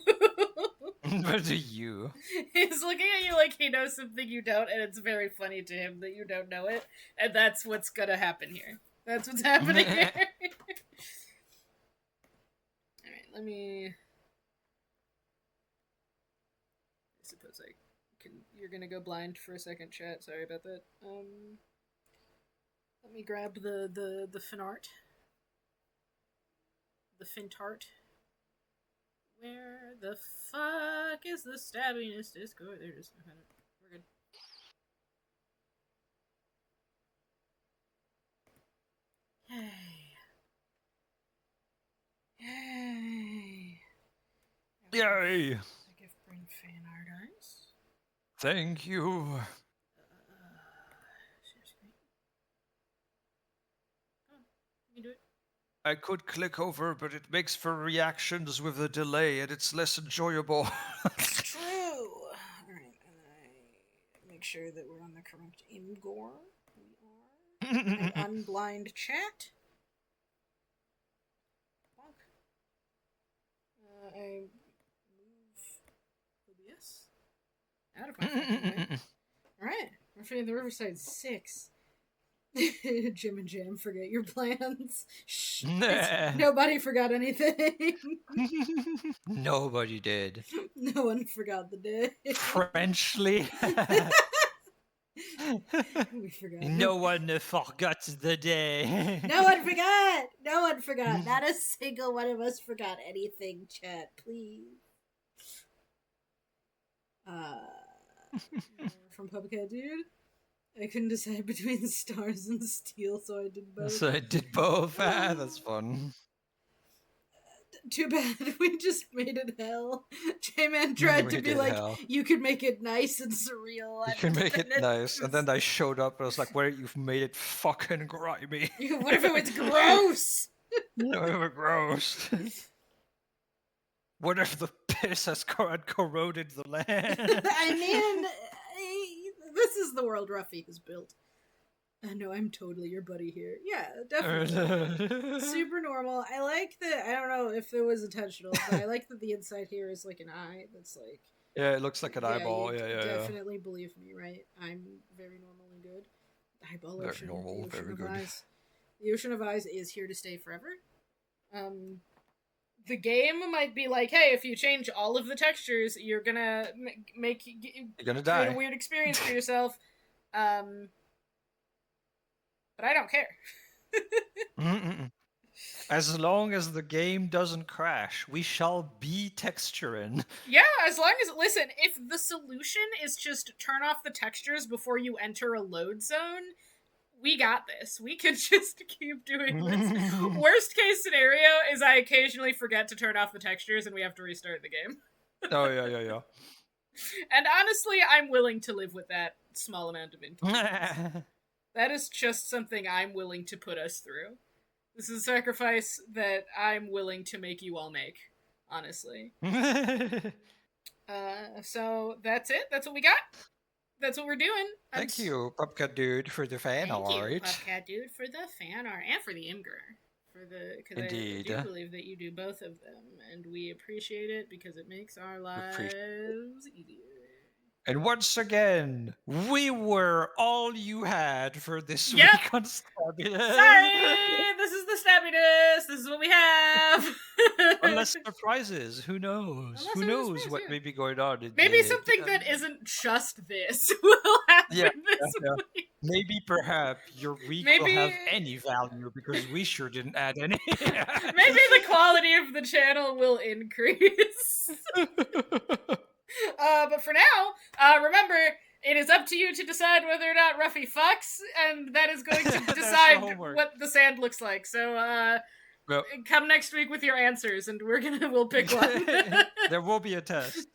But do you? He's looking at you like he knows something you don't, and it's very funny to him that you don't know it, and that's what's gonna happen here. That's what's happening here. Alright, let me... I suppose I can... You're gonna go blind for a second, chat. Sorry about that. Let me grab the Finart. The Fintart. Where the fuck is the Stabbiness Discord? There it is. I found it. We're good. Yay. Yay! I give Brain fan art eyes. Thank you. Share screen. Oh, you can do it. I could click over, but it makes for reactions with a delay, and it's less enjoyable. True. Alright, and I make sure that we're on the correct Imgur. We are. And unblind chat. Bonk. I move OBS out of my fucking way. Alright, we're for the Riverside 6. Jim and Jam, forget your plans. Shh. Nobody forgot anything. Nobody did. No one forgot the day. Frenchly. We forgot. No one forgot the day. No one forgot. No one forgot. Not a single one of us forgot anything, chat. Please. From Pubcat Dude. I couldn't decide between stars and steel, so I did both. So I did both. Ah, that's fun. Too bad we just made it hell. J-Man tried to be like, hell. You could make it nice and surreal. You can make it nice. And then I showed up and I was like, wait, you've made it fucking grimy. What if it was gross? What if it gross? What if the piss has corroded the land? I mean... This is the world Ruffy has built. I know, I'm totally your buddy here. Yeah, definitely. Super normal. I like that, I don't know if it was intentional, but I like that the inside here is like an eye that's like... Yeah, it looks like an eyeball. Yeah. Definitely believe me, right? I'm very normal and good. Eyeball very ocean. Normal, the ocean very of good. Eyes. The Ocean of Eyes is here to stay forever. The game might be like, hey, if you change all of the textures, you're gonna you're gonna die. Create a weird experience for yourself. But I don't care. As long as the game doesn't crash, we shall be texturing. Yeah, as long as, listen, if the solution is just turn off the textures before you enter a load zone, we got this. We could just keep doing this. Worst case scenario is I occasionally forget to turn off the textures and we have to restart the game. Oh, yeah. And honestly, I'm willing to live with that small amount of inconvenience. That is just something I'm willing to put us through. This is a sacrifice that I'm willing to make you all make, honestly. So that's it. That's what we got. That's what we're doing. Thank you, Pupcat Dude, for the fan art. Thank you, Pupcat Dude, for the fan art and for the Imgur. Because I do believe that you do both of them, and we appreciate it because it makes our lives easier. And once again, we were all you had for this week on Stabbiness. Sorry, this is the Stabbiness. This is what we have. Oh Unless surprises, who knows? Unless Who there's a knows surprise, what yeah. may be going on? Maybe something that isn't just this will happen this week. Maybe perhaps your week will Maybe- have any value because we sure didn't add any. Maybe the quality of the channel will increase. But for now, remember, it is up to you to decide whether or not Ruffy fucks, and that is going to That's decide the homework. what the sand looks like. So, Well, come next week with your answers, and we'll pick one. there will be a test.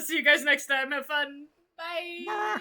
See you guys next time. Have fun. Bye.